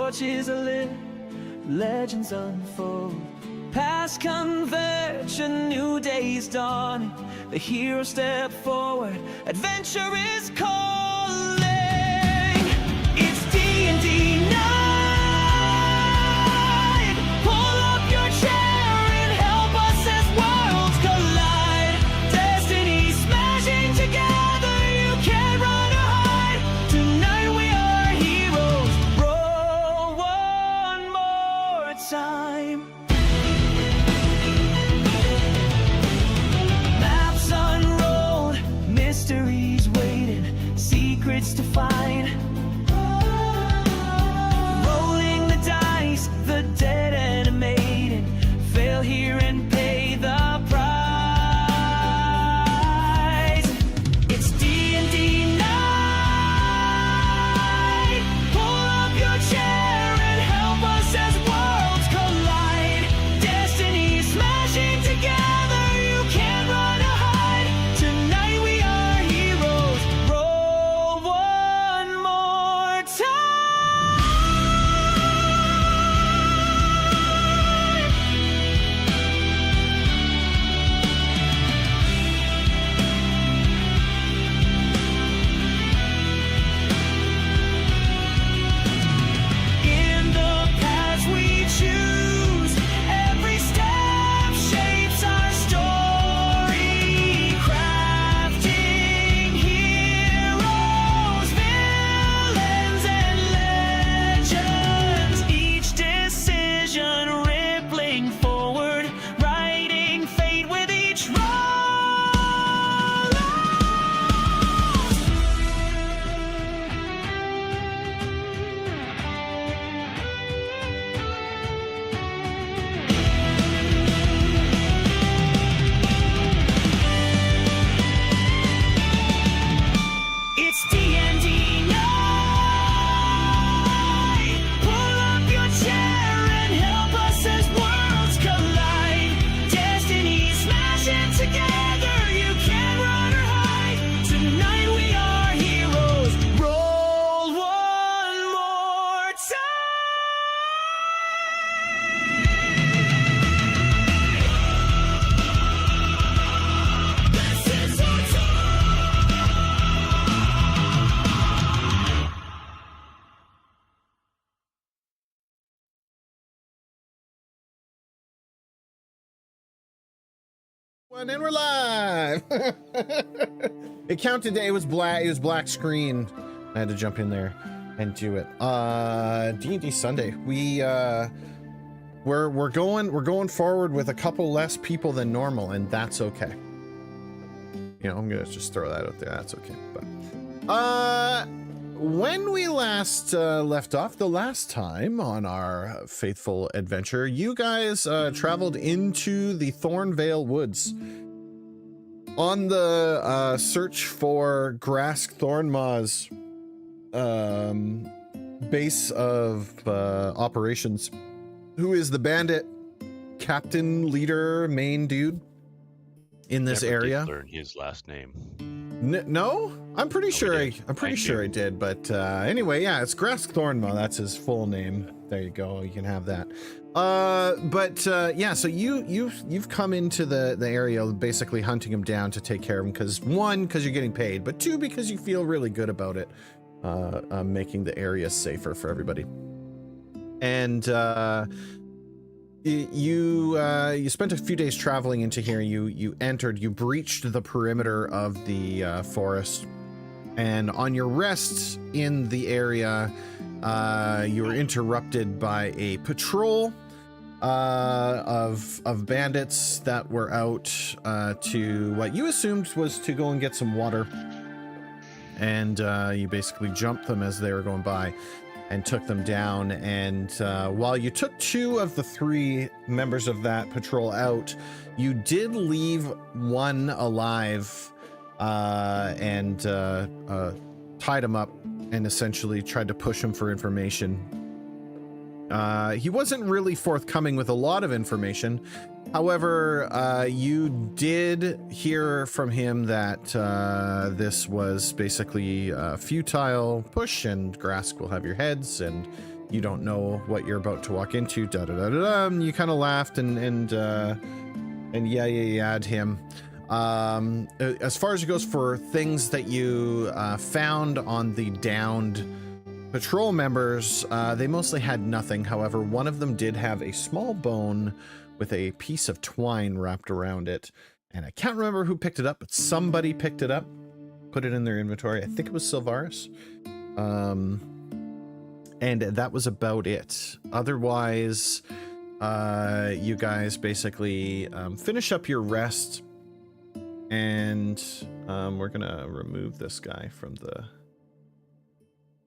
torches are lit, legends unfold. Past converge, a new day's dawning. The heroes step forward, adventure is calling. It's D&D night. Pull up your chair and help us as worlds collide. Destiny smashing together, you can't run or hide. Tonight we are heroes. Roll one more time. Mysteries waiting, secrets to find. Rolling the dice, the dead animating. Fail here and pay the price. It's D&D night. Pull up your chair and help us as worlds collide. Destiny smashing together, you can't run or hide. Tonight we are heroes. Roll one more time. In the paths we choose, every step shapes our story. Crafting heroes, villains, and legends. Each decision rippling forward, writing fate with each roll. It's D&D night. Pull up your chair and help us as worlds collide. Destiny smashing together, you can't run or hide. Tonight we are heroes. Roll one more time. This is our And we're live. It counted. It was black. It was black screen. I had to jump in there and do it. D&D Sunday. We're going forward with a couple less people than normal, and that's okay. You know, I'm gonna just throw that out there. That's okay. But when we last left off the last time on our faithful adventure, you guys traveled into the Thornvale Woods on the search for Grask Thornmaw's base of operations, who is the bandit captain, leader, main dude in this area. Did learn his last name. No, I'm pretty sure I did, but anyway, yeah, it's Grask Thornmaw. That's his full name. There you go. You can have that. Yeah, so you've come into the area basically hunting him down to take care of him, because one, because you're getting paid, but two, because you feel really good about it, making the area safer for everybody. And you spent a few days traveling into here. You breached the perimeter of the forest, and on your rest in the area, you were interrupted by a patrol of bandits that were out to what you assumed was to go and get some water, and you basically jumped them as they were going by and took them down. And while you took 2 of the 3 members of that patrol out, you did leave one alive and tied him up and essentially tried to push him for information. He wasn't really forthcoming with a lot of information. However, you did hear from him that this was basically a futile push, and Grask will have your heads, and you don't know what you're about to walk into. Da da da da da. And you kind of laughed and yeah him. As far as it goes for things that you found on the downed patrol members, they mostly had nothing. However, one of them did have a small bone with a piece of twine wrapped around it. And I can't remember who picked it up, but somebody picked it up, put it in their inventory. I think it was Sylvaris. And that was about it. Otherwise, you guys basically finish up your rest. And we're going to remove this guy from the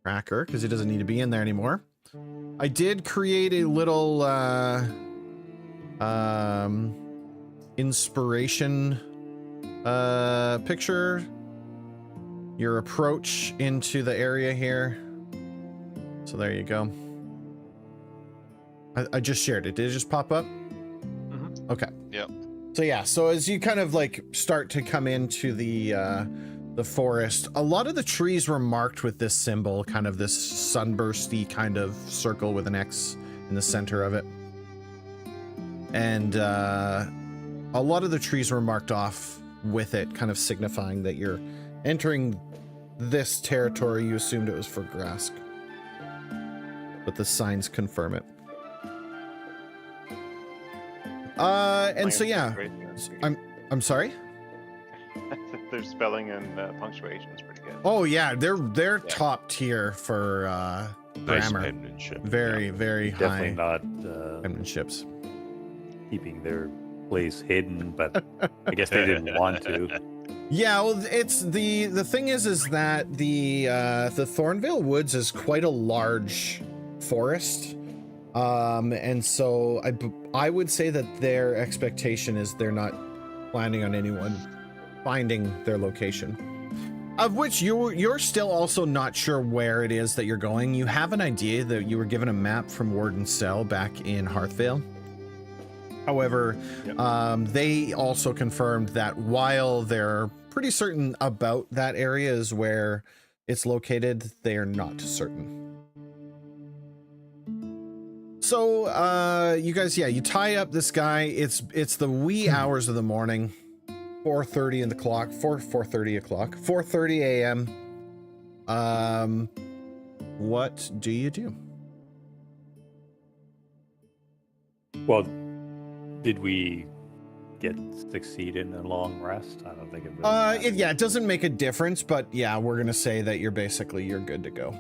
tracker because he doesn't need to be in there anymore. I did create a little inspiration picture. Your approach into the area here. So there you go. I just shared it. Did it just pop up? Mm-hmm. Okay. Yep. So yeah, so as you kind of like start to come into the forest, a lot of the trees were marked with this symbol, kind of this sunbursty kind of circle with an X in the center of it. And a lot of the trees were marked off with it, kind of signifying that you're entering this territory. You assumed it was for Grask, but the signs confirm it. And so yeah, I'm sorry. Their spelling and punctuation is pretty good. Oh yeah, they're top tier for Nice grammar. penmanship. Very Definitely high not penmanships. keeping their place hidden, but I guess they didn't want to. Yeah, well, it's the thing is that the Thornvale Woods is quite a large forest, and so I would say that their expectation is they're not planning on anyone finding their location. Of which you're still also not sure where it is that you're going. You have an idea that you were given a map from Warden Cell back in Hearthvale. However, they also confirmed that while they're pretty certain about that area is where it's located, they are not certain. So, you guys, yeah, you tie up this guy. It's the wee hours of the morning, 4:30 in the clock, 4:30 a.m. What do you do? Well, did we succeed in a long rest? I don't think it really Yeah, it doesn't make a difference, but yeah, we're gonna say that you're good to go.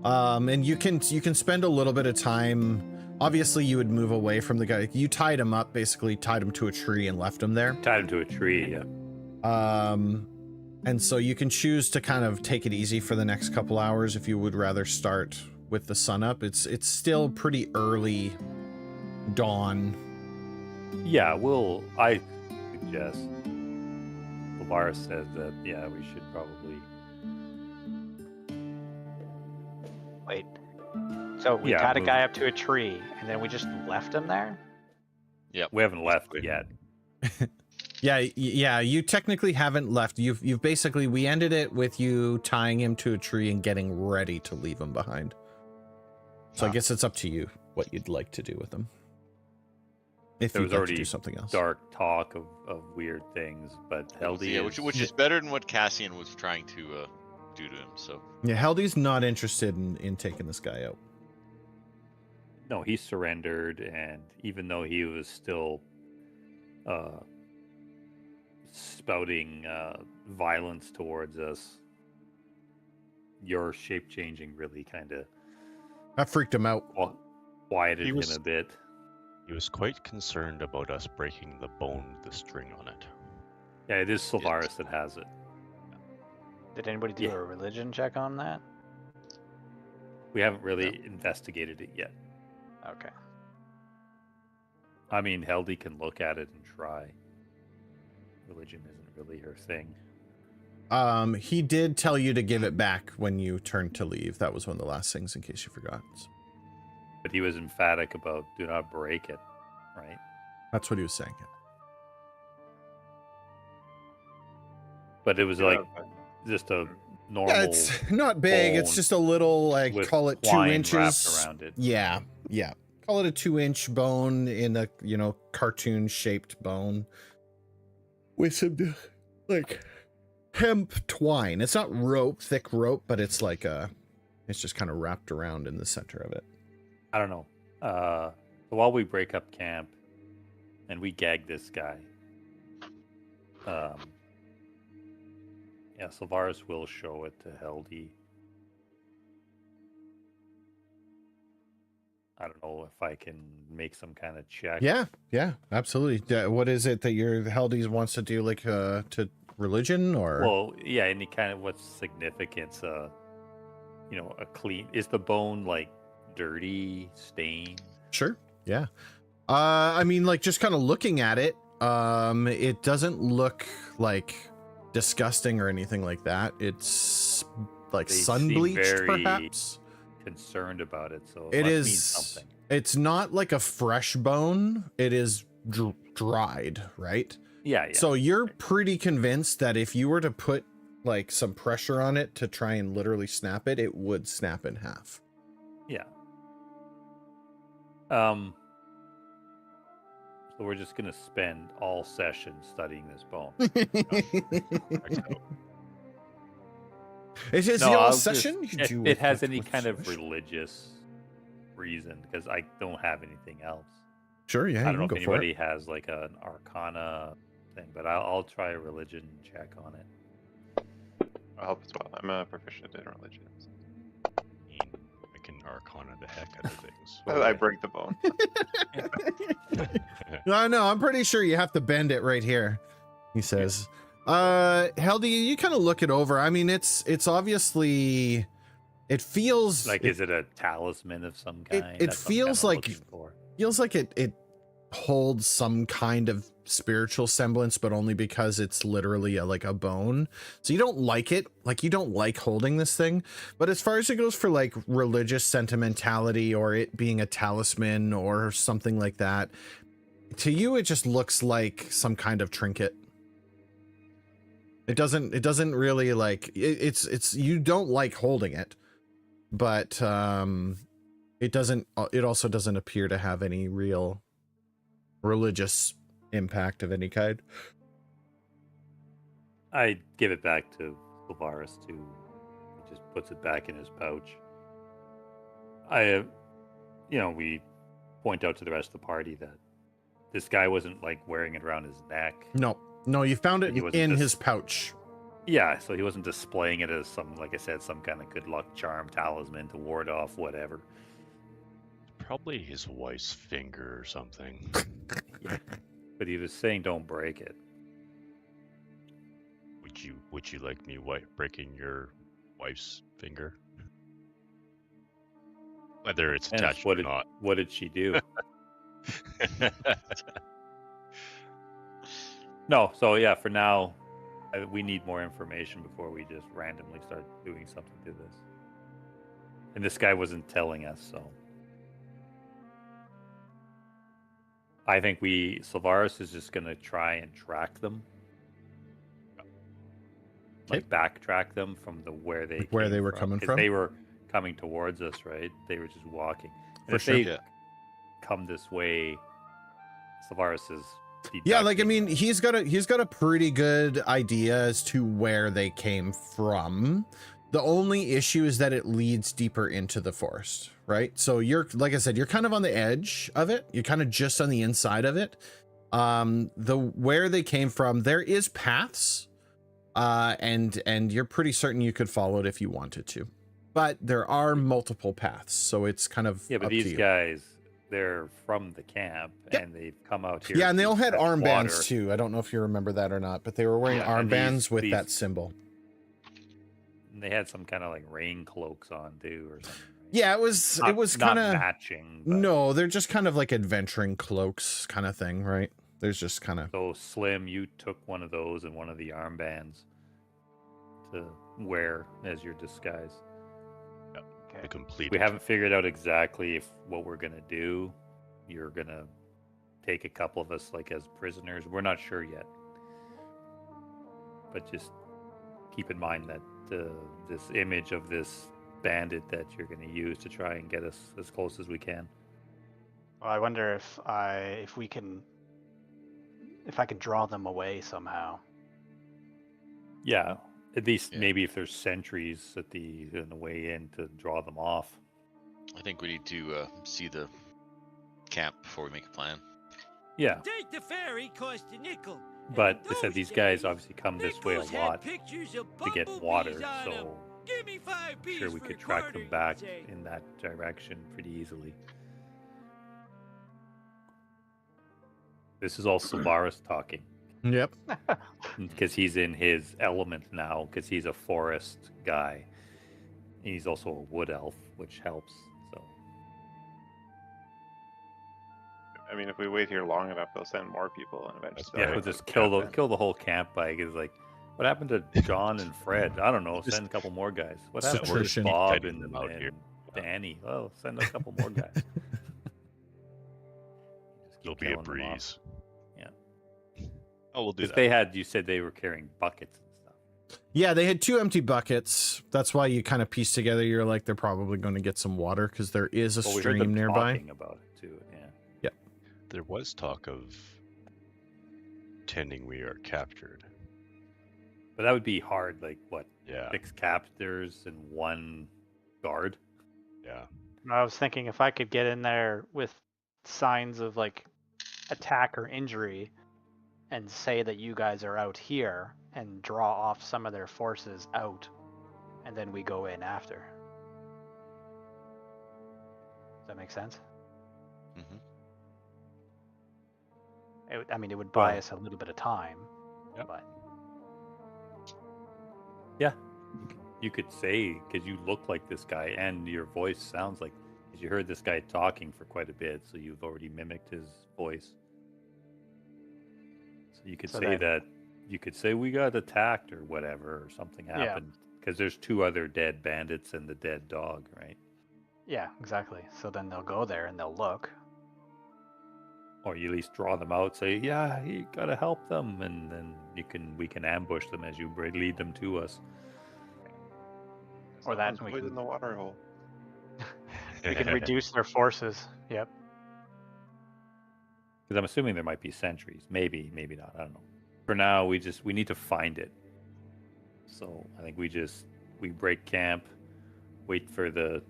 And you can spend a little bit of time. Obviously, you would move away from the guy. You tied him up, basically tied him to a tree and left him there. tied him to a tree. Yeah. And so you can choose to kind of take it easy for the next couple hours if you would rather start with the sun up. It's still pretty early dawn. Yeah, I suggest Lavar says that, yeah, we should probably. Wait. So we tied a guy up to a tree, and then we just left him there? We haven't left yet. Yeah, you technically haven't left. You've basically, we ended it with you tying him to a tree and getting ready to leave him behind. So I guess it's up to you what you'd like to do with him. If There you'd was like already to do something else. dark talk of weird things, but Heldy Yeah, is... which is better than what Cassian was trying to do to him. So Yeah, Heldy's not interested in taking this guy out. No, he surrendered, and even though he was still spouting violence towards us, your shape changing really kind of That freaked him out. quieted He was- him a bit. He was quite concerned about us breaking the bone with the string on it. Yeah, it is Sylvaris that has it. Did anybody do a religion check on that? We haven't really investigated it yet. Okay. I mean, Heldy can look at it and try. Religion isn't really her thing. He did tell you to give it back when you turned to leave. That was one of the last things, in case you forgot. But he was emphatic about do not break it, right? That's what he was saying. But it was like just a normal. Yeah, it's not big. It's bone just a little, like, with call it 2 twine inches. wrapped around it. Yeah, yeah. Call it a 2-inch bone in a, cartoon-shaped bone with some, like, hemp twine. It's not rope, thick rope, but it's like it's just kind of wrapped around in the center of it. I don't know. So while we break up camp and we gag this guy, Sylvaris will show it to Heldy. I don't know if I can make some kind of check. Yeah, absolutely. What is it that your Heldies wants to do, like, to religion, or? Well, yeah, any kind of what's significance? A clean. Is the bone like dirty, stained? Sure. Yeah. I mean, like, just kind of looking at it, it doesn't look like disgusting or anything like that. It's like They sun seem bleached, very perhaps. Concerned about it, so It must mean is. something. It's not like a fresh bone. It is dried, right? Yeah. So you're pretty convinced that if you were to put like some pressure on it to try and literally snap it, it would snap in half. Yeah. So we're just gonna spend all session studying this bone. Is it No, the I'll all just- session? You if do it with- has with- any with kind of session? religious reason, because I don't have anything else. Sure, yeah, I you don't know can if go for anybody it. has like an arcana thing, but I'll try a religion check on it. I'll help as well. I'm proficient in religion. I can arcana the heck out of things. I break the bone. No, I'm pretty sure you have to bend it right here, he says. Heldy, you kind of look it over. I mean, it's obviously, it feels Like, is it a talisman of some kind? it That's what I'm feels kinda like- looking for. feels like it holds some kind of spiritual semblance, but only because it's literally like a bone. So you don't like it, like you don't like holding this thing. But as far as it goes for like religious sentimentality or it being a talisman or something like that, to you it just looks like some kind of trinket. It doesn't really like it's you don't like holding it, but it also doesn't appear to have any real religious impact of any kind. I give it back to Sylvaris he just puts it back in his pouch. We point out to the rest of the party that this guy wasn't like wearing it around his neck. No, you found it He wasn't in just- his pouch. Yeah, so he wasn't displaying it as like I said, some kind of good luck charm talisman to ward off whatever. Probably his wife's finger or something. But he was saying don't break it. Would you like me breaking your wife's finger? Whether it's And attached what or did, not. what did she do? No, so yeah, for now, we need more information before we just randomly start doing something to this. And this guy wasn't telling us, so. I think Sylvaris is just going to try and track them. Like backtrack them from where they were coming 'cause from? They were coming towards us, right? They were just walking. And For if sure. they Yeah. come this way, Sylvaris is Yeah, like I deducting- mean, he's got a pretty good idea as to where they came from. The only issue is that it leads deeper into the forest, right? So you're, like I said, you're kind of on the edge of it. You're kind of just on the inside of it. Where they came from, there is paths, and you're pretty certain you could follow it if you wanted to. But there are multiple paths, so it's kind of Yeah, but up to these you. guys, they're from the camp Yep. and they've come out here. Yeah, and they to all had fetch armbands water. too. I don't know if you remember that or not, but they were wearing Yeah, and armbands with these- that symbol. And they had some kind of like rain cloaks on too, or something. right? Yeah, it was Not- kind not of matching. But no, they're just kind of like adventuring cloaks kind of thing, right? There's just kind of So Slim, you took one of those and one of the armbands to wear as your disguise. The complete. We haven't figured out exactly what we're gonna do. You're gonna take a couple of us like as prisoners. We're not sure yet, but just keep in mind that this image of this bandit that you're going to use to try and get us as close as we can. Well, I wonder if I can draw them away somehow. Yeah, at least Yeah. maybe if there's sentries in the way in to draw them off. I think we need to see the camp before we make a plan. Yeah, Take the ferry, cost a nickel. but And they said those these guys days, obviously come this way a Nichols had lot pictures of to get bumblebees water, on 'em. so Give me 5 I'm P's sure we for could a track quarter, them back you'd say. in that direction pretty easily. This is all Sylvaris talking. Yep. Because he's in his element now, because he's a forest guy. He's also a wood elf, which helps. So I mean, if we wait here long enough, they'll send more people, and eventually. yeah, they'll we'll get just the kill camp the whole camp by it's like, what happened to John and Fred? I don't know. Send a couple more guys. What Just happened to attrition. Bob Getting and, them out here. Danny? Oh, send a couple more guys. Just keep It'll be a killing them off. breeze. Yeah. Oh, we'll do Because that. you said they were carrying buckets and stuff. Yeah, they had 2 empty buckets. That's why you kind of piece together. You're like, they're probably going to get some water because there is a Well, we heard them stream nearby. talking about it too. Yeah. There was talk of pretending we are captured. But that would be hard. Like what? Yeah, 6 captors and 1 guard. yeah. I was thinking if I could get in there with signs of like attack or injury and say that you guys are out here and draw off some of their forces out, and then we go in after. Does that make sense? Hmm. It would buy Well- us a little bit of time, Yep. but You could say, because you look like this guy and your voice sounds like, because you heard this guy talking for quite a bit, so you've already mimicked his voice. So you could So say then- that, you could say we got attacked or whatever, or something Yeah. happened. Because there's 2 other dead bandits and the dead dog, right? yeah, exactly. So then they'll go there and they'll look. Or you at least draw them out, say, yeah, you gotta help them, and then we can ambush them as you lead them to us. Or that Someone's we put can- in the water hole. We can reduce their forces. Yep. Because I'm assuming there might be sentries. Maybe, maybe not. I don't know. For now, we need to find it. So I think we break camp, wait for the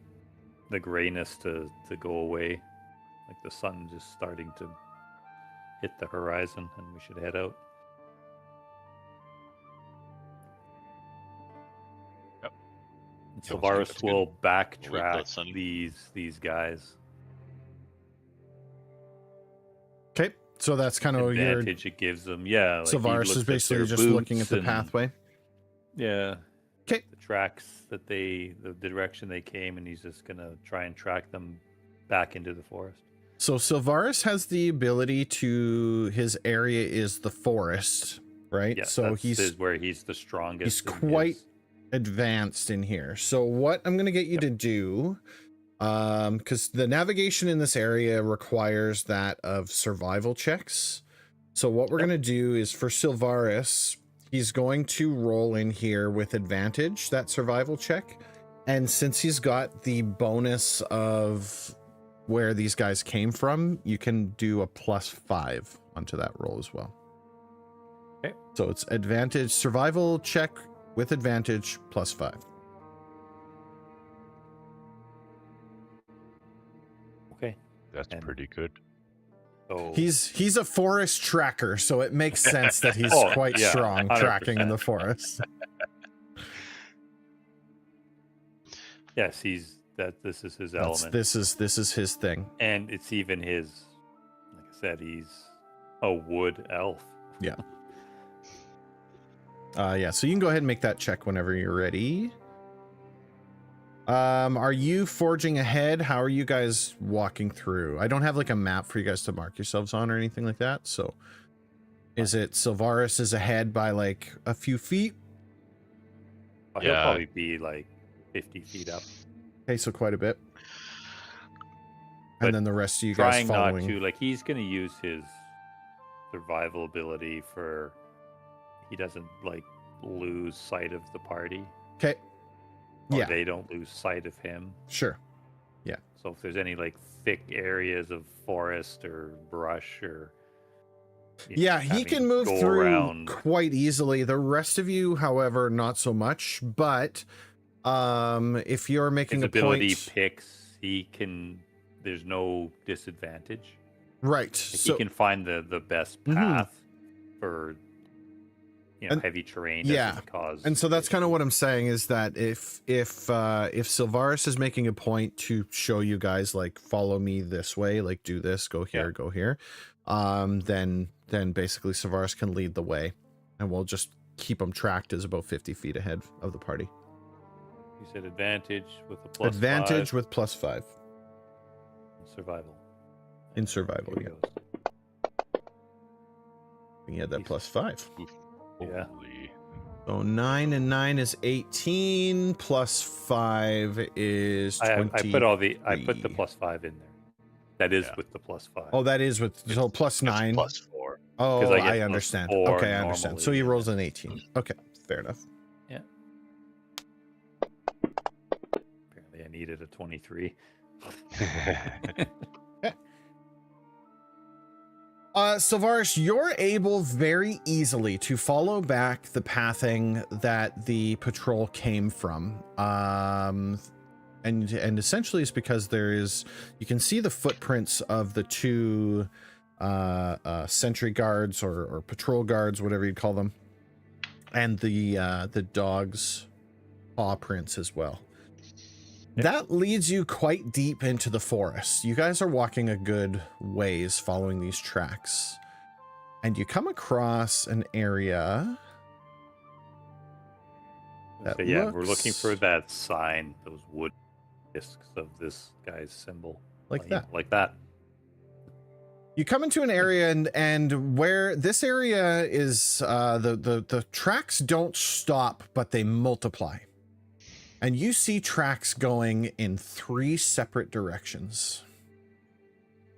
grayness to go away, like the sun just starting to hit the horizon, and we should head out. Yep. And Yeah, Sylvaris that's good. will We'll wait till backtrack it's sunny. these guys. Okay, so that's kind of your. Advantage it gives them, yeah. Like he Sylvaris looks is at basically their just looking at boots the and- pathway. Yeah. 'Kay. The tracks that the direction they came, and he's just gonna try and track them back into the forest. So Sylvaris has the ability to. His area is the forest, right? Yeah. so that's where he's the strongest. he's in quite his- advanced in here. So what I'm going to get you to do, because the navigation in this area requires that of survival checks. So what we're going to do is for Sylvaris, he's going to roll in here with advantage, that survival check. And since he's got the bonus of where these guys came from, you can do a +5 onto that roll as well. Okay. So it's advantage, survival check with advantage +5. Okay. That's And- pretty good. So He's a forest tracker, so it makes sense that he's Oh, quite yeah, strong 100%. tracking in the forest. yes, this is his element, This is his thing. and it's even his. Like I said, he's a wood elf. Yeah, so you can go ahead and make that check whenever you're ready. Are you forging ahead? How are you guys walking through? I don't have like a map for you guys to mark yourselves on or anything like that. So is it Sylvaris is ahead by like a few feet? He'll Yeah. probably be like 50 feet up. Okay, so quite a bit. But And then the rest of you guys Trying not following. to, like, he's going to use his survival ability for he doesn't like lose sight of the party. Okay. Or Yeah. they don't lose sight of him. Sure. So if there's any like thick areas of forest or brush or Yeah, he can move go through around. quite easily. The rest of you, however, not so much. But if you're making His a ability point, picks, he can. There's no disadvantage. right? Like, So he can find the best Mhm. path for And- heavy terrain. yeah, Doesn't cause and so that's kind of issues. what I'm saying is that if Sylvaris is making a point to show you guys like follow me this way, like do this, go here, go here, then basically Sylvaris can lead the way, and we'll just keep him tracked as about 50 feet ahead of the party. You said advantage with a plus Advantage 5 with +5 in survival. in survival. Here Yeah, he goes. we had that He's- +5. Yeah. Holy. So 9 and 9 is 18 plus 5 is 20. I put the plus 5 in there. That is Yeah. with the plus 5. Oh, that is with so plus It's 9. +4. Oh, 'Cause I get I plus understand. 4 Okay, I understand. So normally, he and rolls then- an 18. Okay, fair enough. Yeah. Apparently I needed a 23. Sylvaris, you're able very easily to follow back the pathing that the patrol came from. And essentially it's because you can see the footprints of the two sentry guards or patrol guards, whatever you'd call them, and the dog's paw prints as well. That leads you quite deep into the forest. You guys are walking a good ways following these tracks, and you come across an area that So yeah, we're looking looks for that sign, those wood discs of this guy's symbol. like Yeah, that. like that. You come into an area and where this area is, the tracks don't stop, but they multiply. And you see tracks going in 3 separate directions.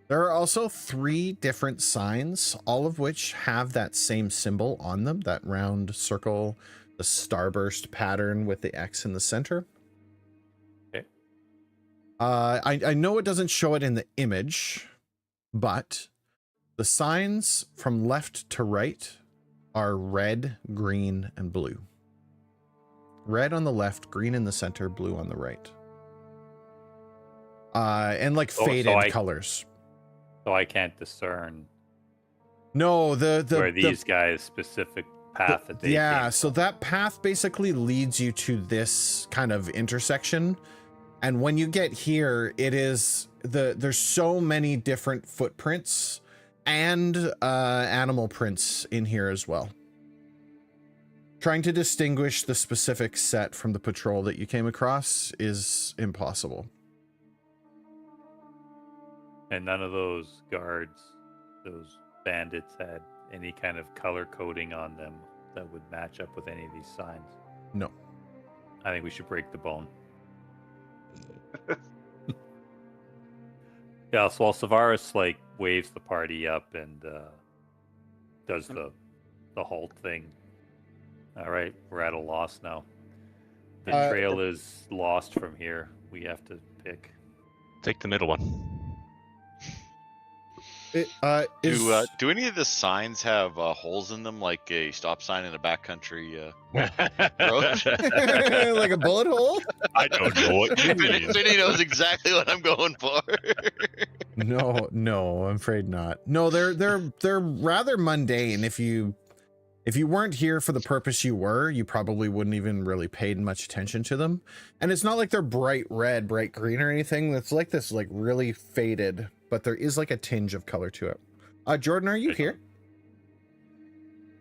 There are also 3 different signs, all of which have that same symbol on them, that round circle, the starburst pattern with the X in the center. Okay. I know it doesn't show it in the image, but the signs from left to right are red, green, and blue. Red on the left, green in the center, blue on the right. And like faded colors. So I can't discern No, where these guys' specific path that they came so that path basically leads you to this kind of intersection. And when you get here, it is there's so many different footprints and animal prints in here as well. Trying to distinguish the specific set from the patrol that you came across is impossible. And none of those guards, those bandits, had any kind of color coding on them that would match up with any of these signs. No. I think we should break the bone. Yeah, so while Sylvaris like waves the party up and does the halt thing. All right, we're at a loss now. The trail is lost from here. We have to pick. Take the middle one. Do any of the signs have holes in them, like a stop sign in a backcountry road? like a bullet hole? I don't know what you mean. Vinny knows exactly what I'm going for. No, I'm afraid not. No, they're rather mundane. If you weren't here for the purpose you were, you probably wouldn't even really paid much attention to them. And it's not like they're bright red, bright green or anything. It's like this like really faded, but there is like a tinge of color to it. Jordan, are you here?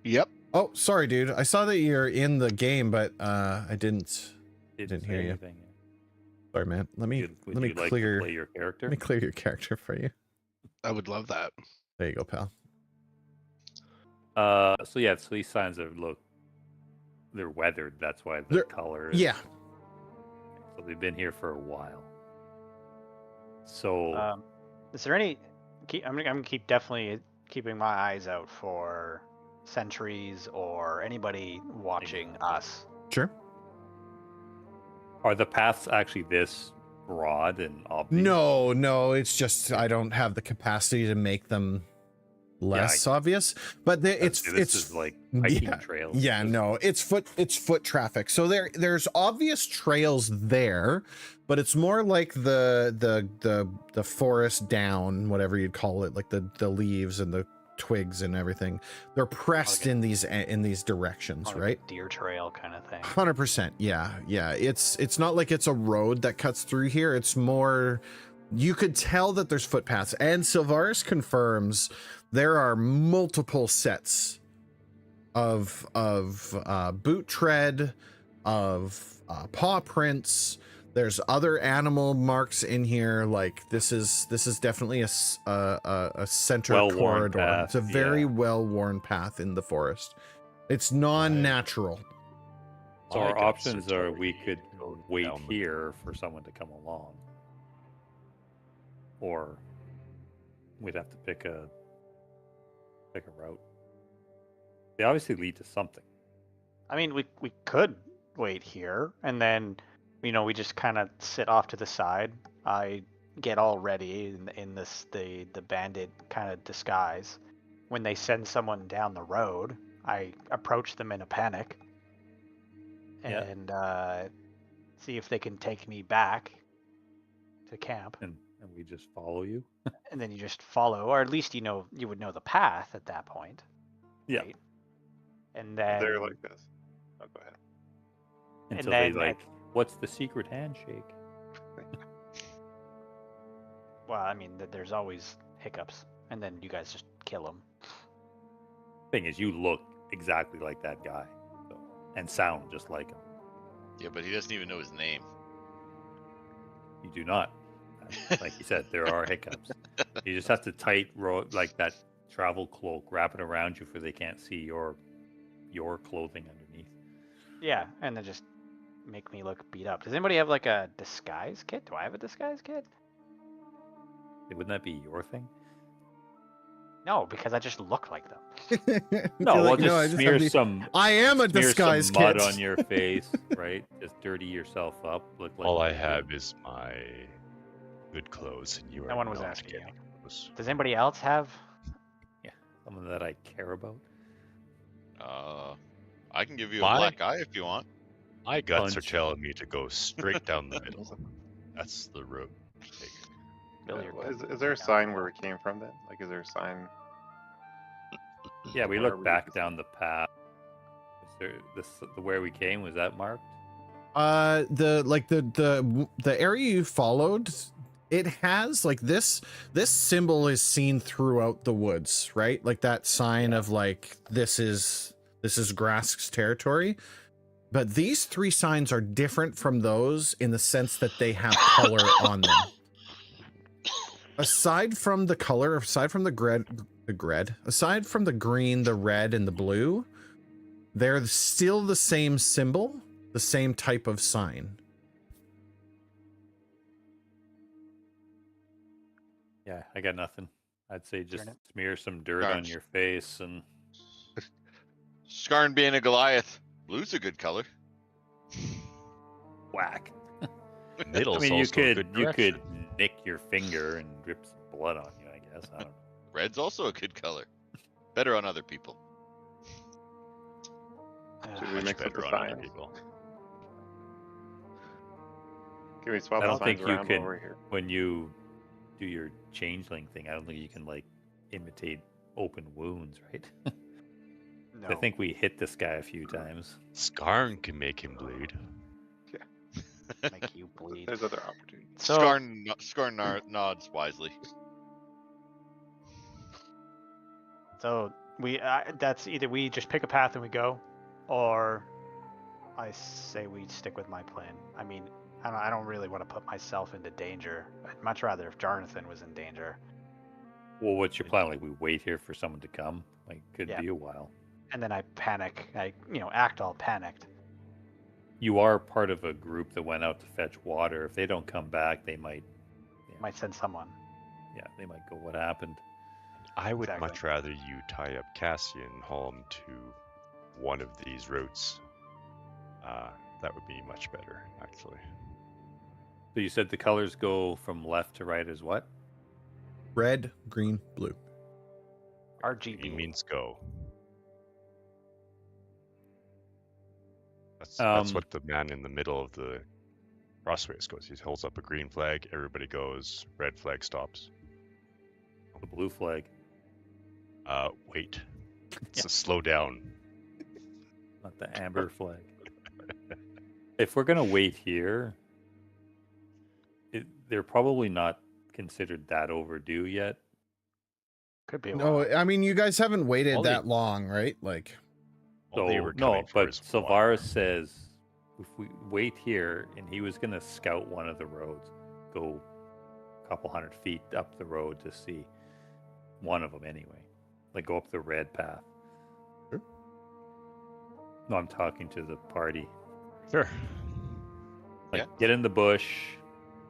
Yep. Oh, sorry, dude. I saw that you're in the game, but I didn't Say hear you. anything. Sorry, man. Let me Would you like to clear play your character? let me clear your character for you. I would love that. There you go, pal. So yeah, so these signs they're weathered. That's why the They're- color is, Yeah. So they've been here for a while. So Is there any? I'm gonna keep definitely keeping my eyes out for sentries or anybody watching us. Sure. Are the paths actually this broad and obvious? No, it's just I don't have the capacity to make them less obvious. But This is like hiking trails. Yeah, no, it's foot traffic. So there's obvious trails there, but it's more like the forest down, whatever you'd call it, like the leaves and the twigs and everything. They're pressed in these directions, Like right? a deer trail kind of thing. 100%. Yeah. It's not like it's a road that cuts through here. It's more, you could tell that there's footpaths, and Sylvaris confirms there are multiple sets of boot tread, of paw prints. There's other animal marks in here. Like this is definitely a center Well-worn corridor. path, It's a very well-worn path in the forest. It's non-natural. So I our got options are Sertori we could to go wait down the- here for someone to come along, or we'd have to pick a route. They obviously lead to something. I mean, we could wait here, and then, we just kind of sit off to the side. I get all ready in the bandit kind of disguise. When they send someone down the road, I approach them in a panic Yeah. and see if they can take me back to camp. And we just follow you. And then you just follow, or at least you would know the path at that point. Yeah. Right? And then They're like this. Oh, go ahead. Until then they like, what's the secret handshake? well, I mean, there's always hiccups, and then you guys just kill them. Thing is, you look exactly like that guy, so, and sound just like him. Yeah, but he doesn't even know his name. You do not. Like you said, there are hiccups. You just have to tight like that travel cloak, wrap it around you, for they can't see your clothing underneath. Yeah, and then just make me look beat up. Does anybody have like a disguise kit? Do I have a disguise kit? Wouldn't that be your thing? No, because I just look like them. No, You're we'll like, just "No, I just smear have the- some. I am a Smear disguise some mud kit. on your face, right? Just dirty yourself up. Look like All I you have did. is my good clothes, and you are No one was not asking you. getting those. Does anybody else have? Someone that I care about. I can give you a My- black eye if you want. My guts Punch. are telling me to go straight down the middle. That's the road to take. Bill, Yeah, you're well, good. is there a sign where we came from then? Like, is there a sign? Yeah, we Where are look we back with down the path. Is there the where we came, was that marked? The area you followed, it has like this symbol is seen throughout the woods, right? Like that sign of like this is Grask's territory. But these three signs are different from those in the sense that they have color on them. Aside from the color, aside from the aside from the green, the red, and the blue, they're still the same symbol, the same type of sign. Yeah, I got nothing. I'd say just Turn it. smear some dirt on Gosh. your face and Skarn being a Goliath. Blue's a good color. whack. Middle's I mean, you also a could good you direction. could nick your finger and drip some blood on you. I guess I don't know. Red's also a good color. Better on other people. Should we Much mix up better the on other signs? people. Can we swap I the don't think signs you around can while we're here? when you do your changeling thing. I don't think you can like imitate open wounds, right? No. I think we hit this guy a few times. Skarn can make him bleed. make you bleed. There's other opportunities. So Skarn nods wisely. So that's either we just pick a path and we go, or I say we stick with my plan. I mean, I don't really want to put myself into danger. I'd much rather if Jonathan was in danger. Well, what's your plan? Like we wait here for someone to come? Like could Yeah. be a while. And then I panic. I act all panicked. You are part of a group that went out to fetch water. If they don't come back, they might. Might send someone. Yeah, they might go. What happened? I would Exactly. much rather you tie up Cassian and haul him to one of these routes. That would be much better, actually. So you said the colors go from left to right as what? Red, green, blue. Green RGB. means go. That's what the man in the middle of the crossways goes. He holds up a green flag, everybody goes, red flag stops. The blue flag, Wait. It's a slow down. not the amber flag. If we're gonna wait here, they're probably not considered that overdue yet. Could be a No, while. I mean, you guys haven't waited All they- that long, right? Like, All they were no, coming for but is Sylvaris water. says if we wait here, and he was gonna scout one of the roads, go a couple 100 feet up the road to see one of them anyway, like go up the red path. Sure. No, I'm talking to the party. Sure. Like, Yeah. get in the bush.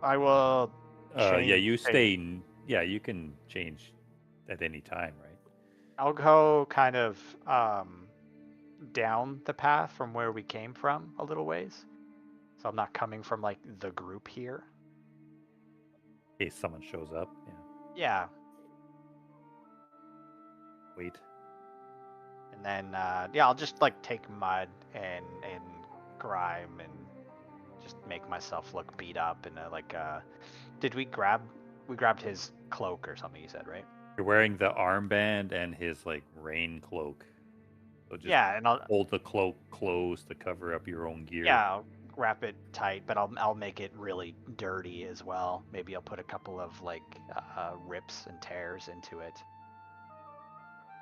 I will. Yeah, change- you stay. Yeah, you can change at any time, right? I'll go kind of down the path from where we came from a little ways. So I'm not coming from like the group here. In case someone shows up. Yeah, Yeah. wait. And then yeah, I'll just like take mud and grime and just make myself look beat up and did we grabbed his cloak or something, you said, right? You're wearing the armband and his like rain cloak. So just Yeah, and I'll hold the cloak closed to cover up your own gear. yeah, I'll wrap it tight, but I'll make it really dirty as well. Maybe I'll put a couple of like rips and tears into it.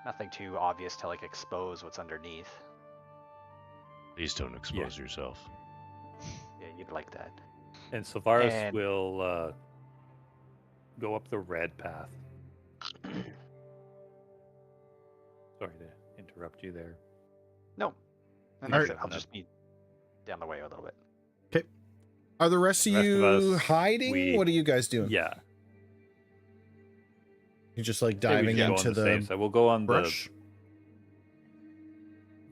Nothing too obvious to like expose what's underneath. Please don't expose yourself. Yeah, you'd like that. And Sylvaris And- will go up the red path. Sorry to interrupt you there. No, Alright. I'll just be down the way a little bit. are the rest of The rest of you us, hiding? What are you guys doing? Yeah. You're just like Say we diving can go into on the same the side. We'll go on brush.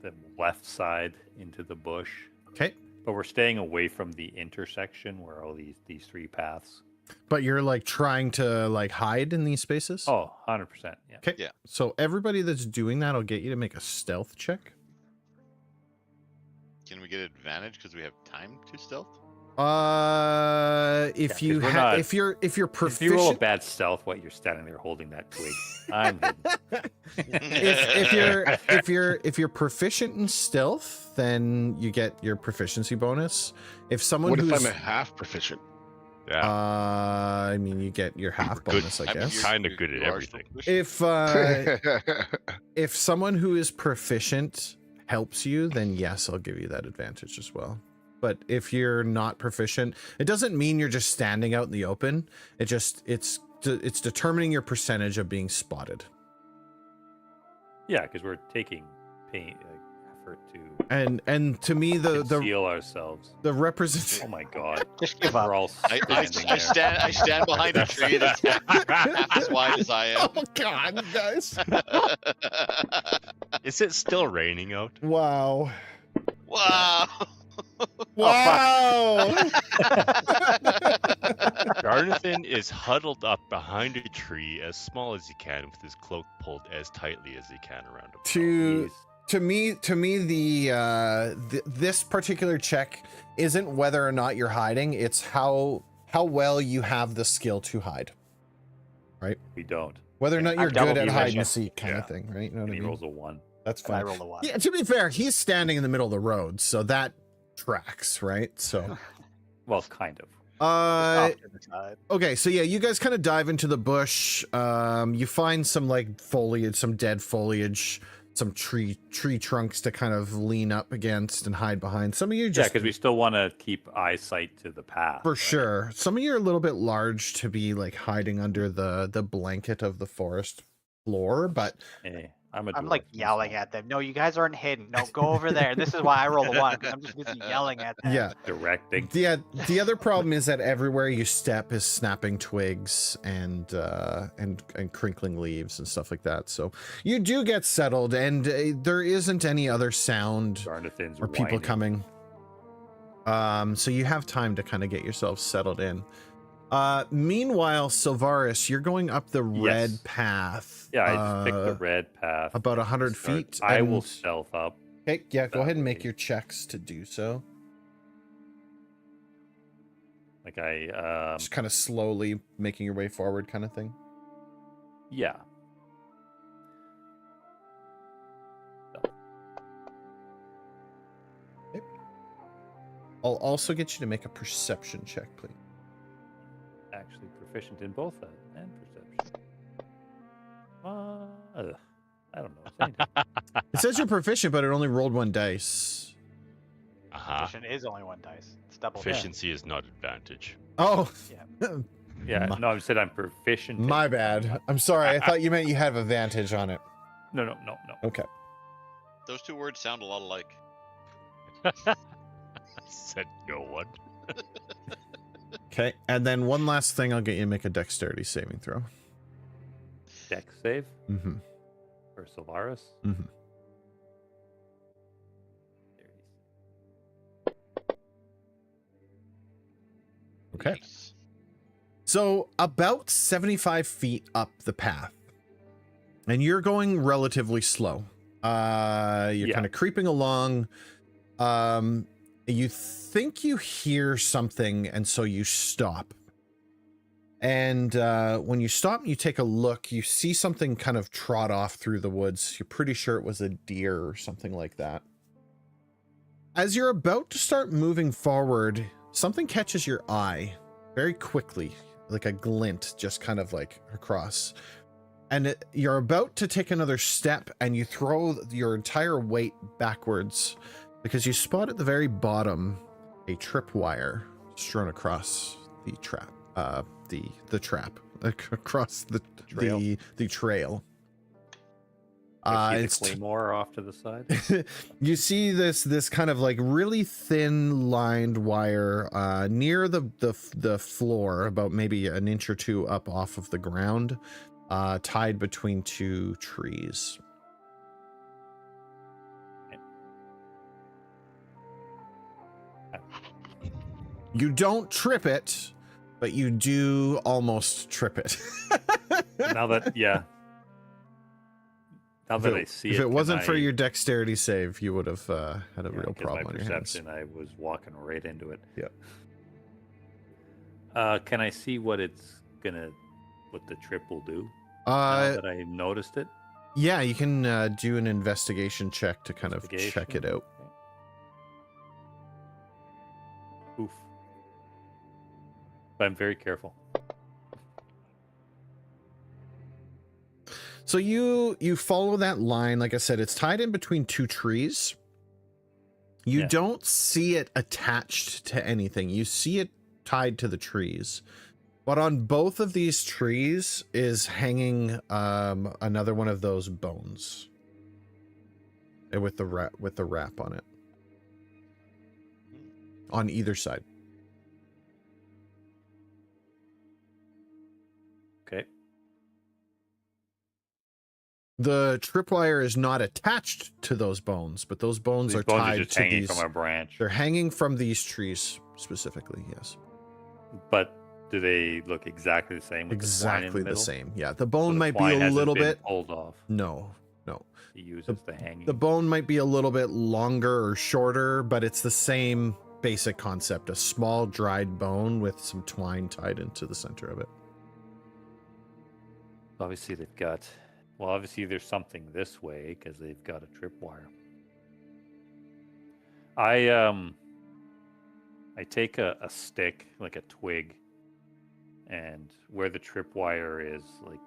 the left side into the bush. Okay, But we're staying away from the intersection where all these three paths. but you're like trying to like hide in these spaces. Oh, 100%. Yeah. Okay. Yeah. So everybody that's doing that, I'll get you to make a stealth check. Can we get advantage because we have time to stealth? If Yeah, 'cause you we're have, not- if you're If you roll a proficient, bad stealth while you're standing there holding that twig, I'm hidden. if you're proficient in stealth, then you get your proficiency bonus. If someone What if who's I'm a half proficient? Yeah. I mean, you get your half Good. bonus, I mean, guess. you're- Kinda you're- good at you are still everything. pushing. If someone who is proficient helps you, then yes, I'll give you that advantage as well. But if you're not proficient, it doesn't mean you're just standing out in the open. It's determining your percentage of being spotted. Yeah, because we're taking effort to And to me, the conceal ourselves. the represent Oh my god. Just give up. We're all I standing there. stand behind a tree that's half as wide as I am. Oh God, guys! Is it still raining out? Wow! Wow. Wow! Jonathan is huddled up behind a tree as small as he can with his cloak pulled as tightly as he can around him. to Jeez. to me, this particular check isn't whether or not you're hiding. It's how well you have the skill to hide. We don't. Whether or not I've you're doubled good at the hide and original. seek kind Yeah. of thing, right? You know what And I he mean? rolls a 1. That's And I fine. rolled a 1. Yeah, to be fair, he's standing in the middle of the road, so that tracks, right? So, Well, kind of. Off to the side. okay, so yeah, you guys kind of dive into the bush. You find some like foliage, some dead foliage, some tree trunks to kind of lean up against and hide behind. Some of you Yeah, just because we still want to keep eyesight to the path. for sure. Some of you are a little bit large to be like hiding under the blanket of the forest floor, but I'm like yelling at them. No, you guys aren't hidden. No, go over there. This is why I roll a 1, because I'm just busy yelling at them. yeah. directing. The other problem is that everywhere you step is snapping twigs and crinkling leaves and stuff like that. So you do get settled, and there isn't any other sound Jonathan's or people whining. coming. So you have time to kind of get yourself settled in. Meanwhile, Silvaris, you're going up the red Yes. path. Yeah, I just picked the red path. About and 100 start- feet. I will and- stealth up. Okay, yeah, go that ahead and make way. your checks to do so. Like I Just kind of slowly making your way forward, kind of thing. yeah. I'll also get you to make a perception check, please. Actually proficient in both that and perception. I don't know. It's anything. It says you're proficient, but it only rolled 1 dice. Efficient is only 1 dice. It's double. Efficiency is not advantage. Oh, Yeah, My- no, I said I'm proficient. in my it. bad. I'm sorry. I thought you meant you have advantage on it. No. Okay. Those two words sound a lot alike. Said no one. Okay. And then one last thing, I'll get you to make a dexterity saving throw. Dex save Mm-hmm. for Solaris. Mm-hmm. Okay. Nice. So about 75 feet up the path, and you're going relatively slow. You're Yeah. kind of creeping along. You think you hear something, and so you stop. And when you stop and you take a look, you see something kind of trot off through the woods. You're pretty sure it was a deer or something like that. As you're about to start moving forward, something catches your eye very quickly, like a glint just kind of like across. And you're about to take another step, and you throw your entire weight backwards because you spot at the very bottom a tripwire strewn across the trap. The trap across the Trail. the trail. I see It's the claymore off to the side. you see this kind of like really thin lined wire near the floor, about maybe an inch or two up off of the ground, tied between 2 trees. You don't trip it, but you do almost trip it. Now that Now that I see it, if it can wasn't for I- your dexterity save, you would have had a yeah, real 'cause problem my on your hands. perception, I was walking right into it. Yeah. Can I see what the trip will do? Uh, Now that I noticed it. yeah, you can do an investigation check to kind of check it Investigation, out. okay. Oof. But I'm very careful. So you follow that line. Like I said, it's tied in between 2 trees. You Yeah. don't see it attached to anything. You see it tied to the trees. But on both of these trees is hanging another one of those bones. With the wrap on it. On either side. Okay. The tripwire is not attached to those bones, but those bones These are bones are tied just to hanging these. from a branch. They're hanging from these trees specifically, yes. But do they look exactly the same? With Exactly the, twine in the middle? same. Yeah, the So bone the might be twine a hasn't little been bit. pulled off. No. He uses the hanging. The bone might be a little bit longer or shorter, but it's the same basic concept. A small dried bone with some twine tied into the center of it. Obviously, they've got. Well, obviously, there's something this way because they've got a tripwire. I take a stick, like a twig, and where the tripwire is, like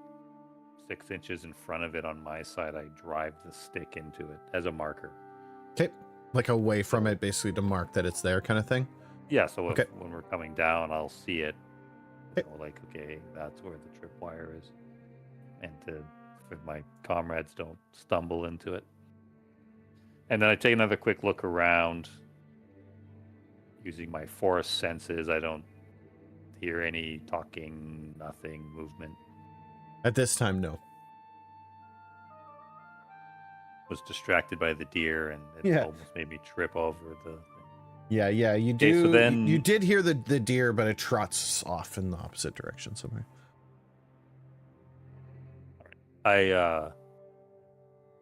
6 inches in front of it on my side, I drive the stick into it as a marker. Okay. Like away from it, basically to mark that it's there kind of thing. Yeah, so Okay. when we're coming down, I'll see it. Okay. So like, okay, that's where the tripwire is. And if my comrades don't stumble into it. And then I take another quick look around. Using my forest senses, I don't hear any talking, nothing, movement. At this time, no. Was distracted by the deer and it Yeah. almost made me trip over the thing. Yeah, you Okay, do. so then- you did hear the deer, but it trots off in the opposite direction somewhere.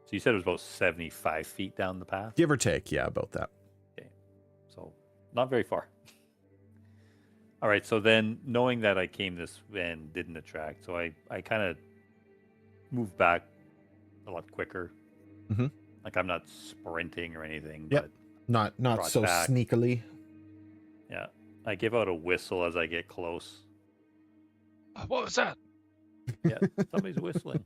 So you said it was about 75 feet down the path? Give or take, yeah, about that. Okay. So not very far. All right, so then knowing that I came this and didn't attract, so I kind of moved back a lot quicker. Mhm. Like I'm not sprinting or anything, Yep. but Not Brought so back. sneakily. yeah, I give out a whistle as I get close. What was that? Yeah, somebody's whistling.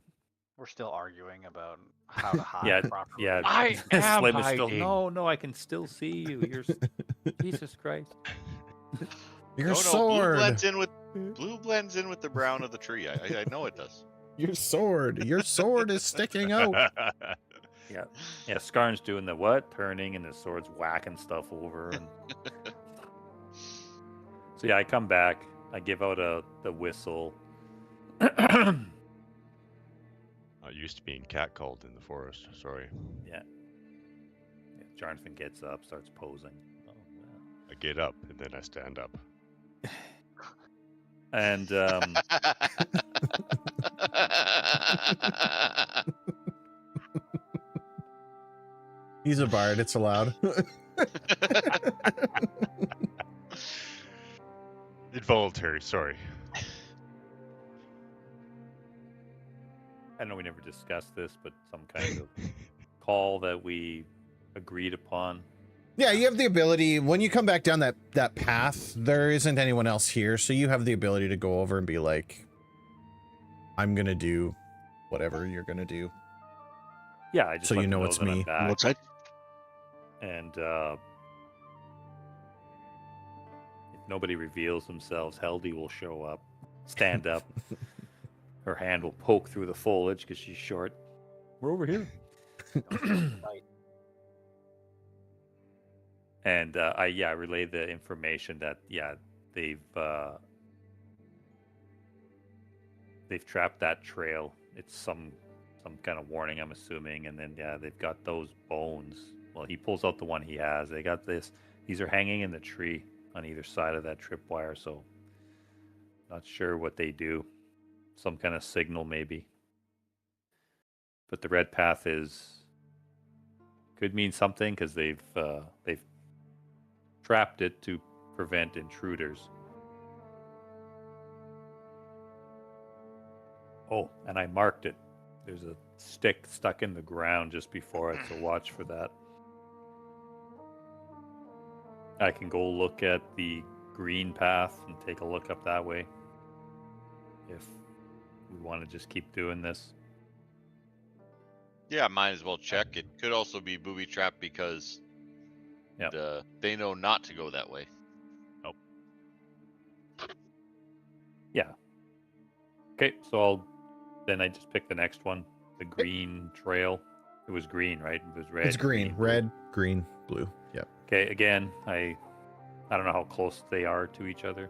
We're still arguing about how to hide Yeah, properly. yeah. I am Slim is still, hiding. no, I can still see you. You're Jesus Christ. Your No, sword. blue blends in with the brown of the tree. I know it does. Your sword. Your sword is sticking out. Yeah, Skarn's doing the what? Turning, and his sword's whacking stuff over. And... So yeah, I come back. I give out the whistle. I used to being catcalled in the forest. Sorry. Yeah. Jonathan gets up, starts posing. Oh, wow. I get up and then I stand up. And He's a bard. It's allowed. Involuntary, sorry. I know we never discussed this, but some kind of call that we agreed upon. Yeah, you have the ability when you come back down that path. There isn't anyone else here, so you have the ability to go over and be like, "I'm gonna do whatever you're gonna do." Yeah, I just So let you them know it's that I'm me. back. What's that? And if nobody reveals themselves, Heldy will show up, stand up. Her hand will poke through the foliage because she's short. We're over here. And I relay the information that they've trapped that trail. It's some kind of warning, I'm assuming. And then they've got those bones. Well, he pulls out the one he has. They got this. These are hanging in the tree on either side of that tripwire. So not sure what they do. Some kind of signal maybe. But the red path could mean something because they've trapped it to prevent intruders. Oh, and I marked it. There's a stick stuck in the ground just before it, so watch for that. I can go look at the green path and take a look up that way if we want to just keep doing this. Yeah, might as well check. It could also be booby trapped because Yep. they know not to go that way. Yeah. Okay, so then I just pick the next one, the green trail. It was green, right? It was red. It's green, blue. red, green, blue. Yep. Okay, again, I don't know how close they are to each other.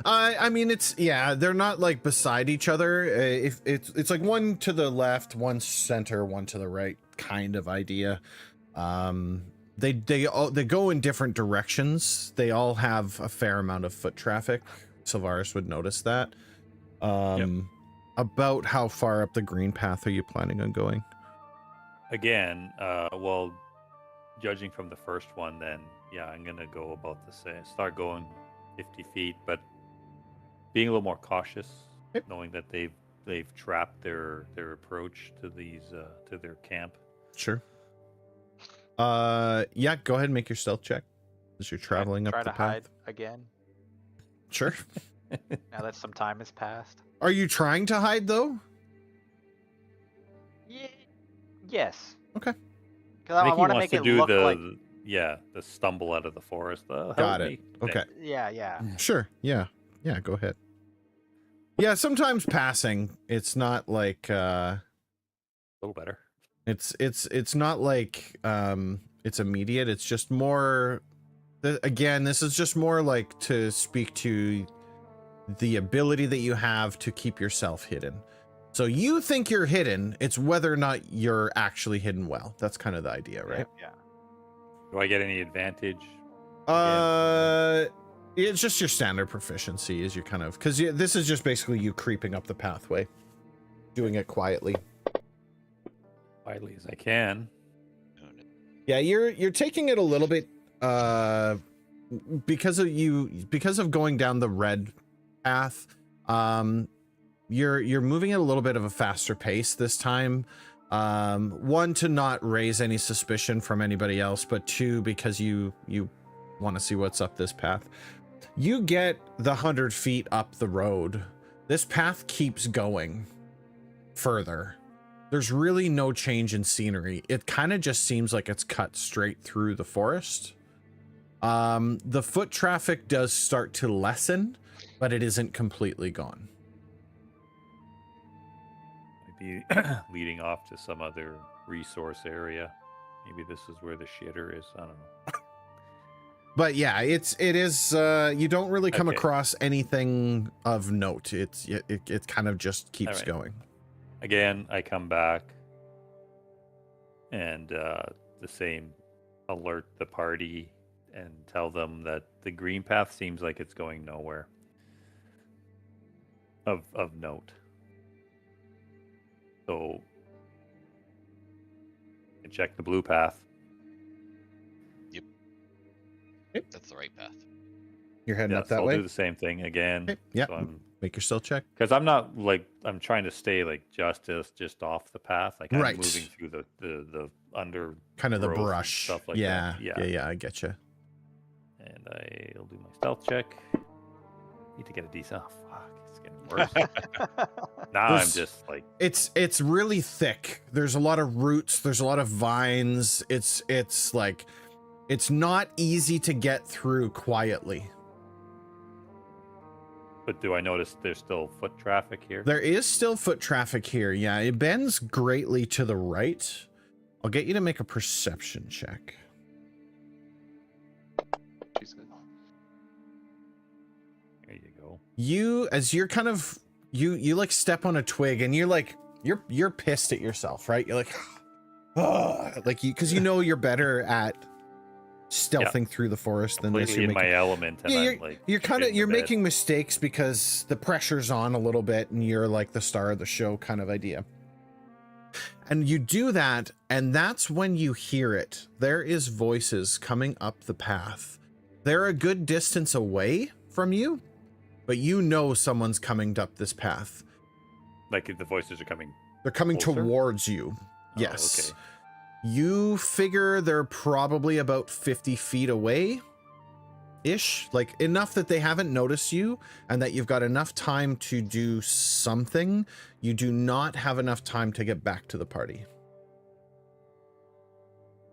I mean, they're not like beside each other. If it's like one to the left, one center, one to the right, kind of idea. They go in different directions. They all have a fair amount of foot traffic. Sylvaris would notice that. About how far up the green path are you planning on going? Again, well, judging from the first one, then I'm gonna go about the same. Start going 50 feet, but being a little more cautious, Yep. knowing that they've trapped their approach to these to their camp. Sure. Go ahead and make your stealth check as you're traveling up Try the to path. hide again. Sure. Now that some time has passed. Are you trying to hide though? Yes. Okay. Because I I think he want to wants make to it do look the like. the stumble out of the forest. Help Got me. it. Okay. Yeah. Sure. Yeah. Go ahead. Yeah. Sometimes passing, it's not like A little better. it's not like it's immediate. It's just more. Again, this is just more like to speak to the ability that you have to keep yourself hidden. So you think you're hidden. It's whether or not you're actually hidden well. That's kind of the idea, right? Yeah. Do I get any advantage It's just your standard proficiency is your kind of, because this is just basically you creeping up the pathway, doing it quietly. Quietly as I can. Yeah, you're taking it a little bit because of going down the red path. You're moving at a little bit of a faster pace this time. One, to not raise any suspicion from anybody else, but two, because you want to see what's up this path. You get the 100 feet up the road. This path keeps going further. There's really no change in scenery. It kind of just seems like it's cut straight through the forest. The foot traffic does start to lessen, but it isn't completely gone. Maybe leading off to some other resource area. Maybe this is where the shitter is. I don't know. But yeah, it is you don't really come Okay. across anything of note. It kind of just keeps Alright. going. Again, I come back and the same, alert the party and tell them that the green path seems like it's going nowhere of note. So I check the blue path. That's the right path. You're heading Yeah, up so that I'll way. do the same thing again. Okay, yeah. So Make your stealth check. because I'm not like I'm trying to stay like just off the path. Like I'm Right. moving through the under Kind of the growth and brush. stuff like yeah, that. yeah, I get you. And I'll do my stealth check. Need to get a decent. Oh, fuck, it's getting worse. Now I'm There's- just like, It's really thick. There's a lot of roots. There's a lot of vines. It's like it's not easy to get through quietly. but do I notice there's still foot traffic here? There is still foot traffic here. Yeah, it bends greatly to the right. I'll get you to make a perception check. There you go. You, as you're kind of you like step on a twig and you're pissed at yourself, right? You're like, like you, because you know you're better at stealthing through the forest than this. Completely in my element, and Yeah, I'm like, you're kind of shitting you're the bed. making mistakes because the pressure's on a little bit and you're like the star of the show kind of idea. And you do that, and that's when you hear it. There is voices coming up the path. They're a good distance away from you, but you know someone's coming up this path. Like the voices are coming. They're coming Closer? towards you. Oh, Yes. okay. You figure they're probably about 50 feet away ish, like enough that they haven't noticed you and that you've got enough time to do something. You do not have enough time to get back to the party.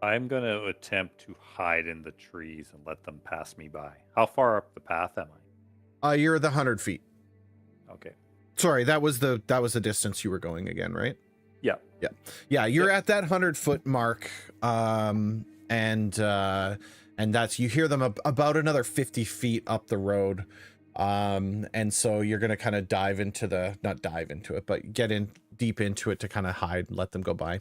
I'm gonna attempt to hide in the trees and let them pass me by. How far up the path am I? You're the 100 feet. Okay. Sorry, that was the distance you were going again, right? Yeah. Yeah, you're at that 100-foot mark, and that's, you hear them about another 50 feet up the road, and so you're gonna kind of dive into not dive into it, but get in deep into it to kind of hide and let them go by.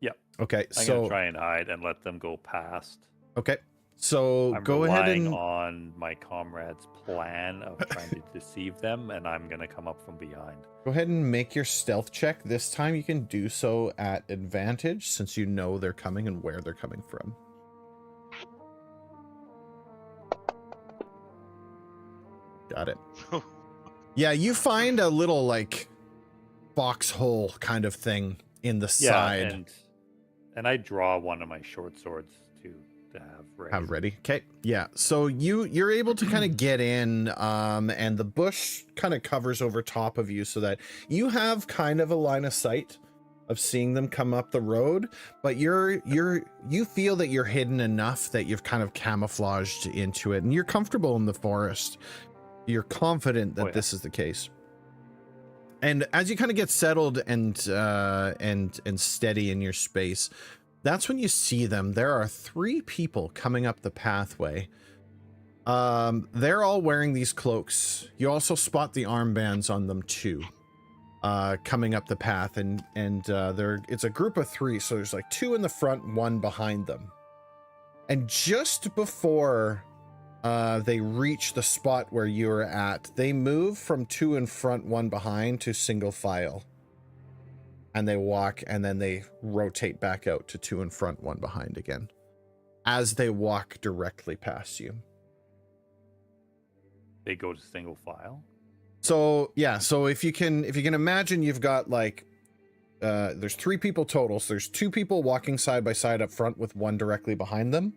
Yeah. Okay, I'm so gonna try and hide and let them go past. okay, so I'm go ahead relying and on my comrade's plan of trying to deceive them, and I'm gonna come up from behind. go ahead and make your stealth check. This time you can do so at advantage since you know they're coming and where they're coming from. Got it. Yeah, you find a little like foxhole kind of thing in the side. and I draw one of my short swords to have ready. Have ready. Okay. Yeah. So you're able to kind of get in, and the bush kind of covers over top of you so that you have kind of a line of sight of seeing them come up the road, but you feel that you're hidden enough that you've kind of camouflaged into it and you're comfortable in the forest. You're confident that this is the case. And as you kind of get settled and steady in your space, that's when you see them. There are 3 people coming up the pathway. They're all wearing these cloaks. You also spot the armbands on them too, coming up the path, and it's a group of 3. So there's like 2 in the front, 1 behind them. And just before they reach the spot where you were at, they move from 2 in front, 1 behind to single file. And they walk, and then they rotate back out to 2 in front, 1 behind again, as they walk directly past you. They go to single file. So yeah, so if you can imagine, you've got like there's 3 people total. So there's 2 people walking side by side up front with 1 directly behind them.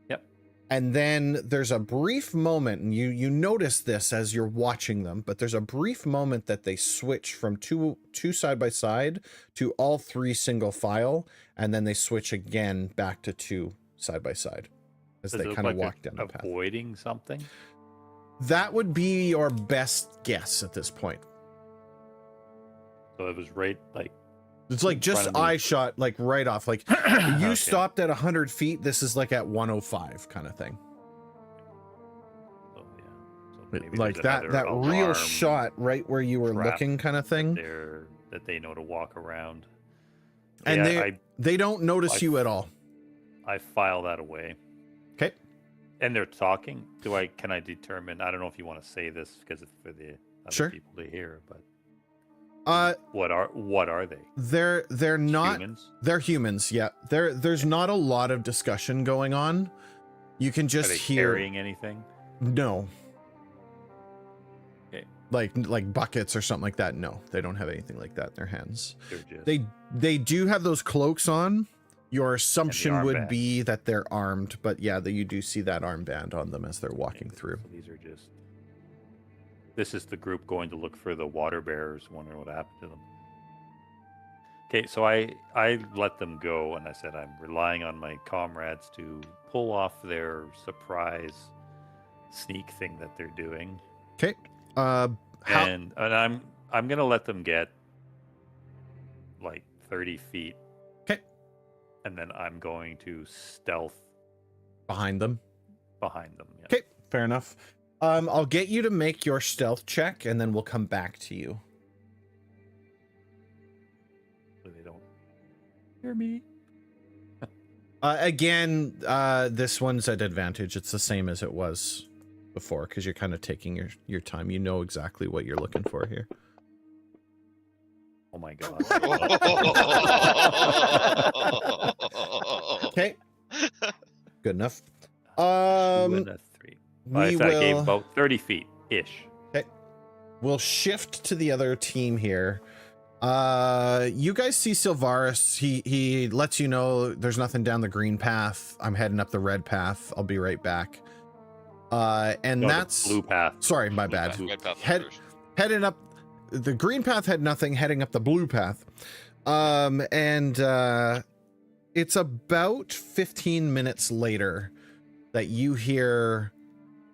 Yep. And then there's a brief moment, and you notice this as you're watching them, but there's a brief moment that they switch from two side by side to all 3 single file, and then they switch again back to 2 side by side as Does they it kind of look walk like down the path. avoiding something? That would be your best guess at this point. So it was right like It's like in just front of me. eye shot, like right off. Like you Okay. stopped at 100 feet. This is like at 105 kind of thing. Oh, yeah. So maybe Like there's that another real alarm shot right where you were trap looking kind of thing. that they know to walk around. And Yeah, they don't notice I- you at all. I file that away. Okay. And they're talking. Can I determine? I don't know if you want to say this because it's for the other Sure. people to hear, but what are they? They're not Humans? they're humans, yeah. There's not a lot of discussion going on. You can Are just they hear carrying anything? no. Okay. Like buckets or something like that. No, they don't have anything like that in their hands. They're just They do have those cloaks on. Your assumption would armband. be that they're armed, but yeah, that you do see that armband on them as they're walking through. So these are just. This is the group going to look for the water bearers, wondering what happened to them. Okay, so I let them go, and I said I'm relying on my comrades to pull off their surprise sneak thing that they're doing, Okay. How, and I'm gonna let them get like 30 feet. Okay. And then I'm going to stealth behind them. behind them. Yeah. Okay, fair enough. I'll get you to make your stealth check, and then we'll come back to you. So they don't hear me. Again, this one's at advantage. It's the same as it was before, because you're kind of taking your time. You know exactly what you're looking for here. Oh my god. Okay. Good enough. 2 and a 3. We I gave will. about 30 feet ish. We'll shift to the other team here. You guys see Silvaris. He lets you know there's nothing down the green path. I'm heading up the red path. I'll be right back. And No, the that's blue path. sorry, my Blue bad. path, red path Head- first. Heading up the green path had nothing, heading up the blue path. It's about 15 minutes later that you hear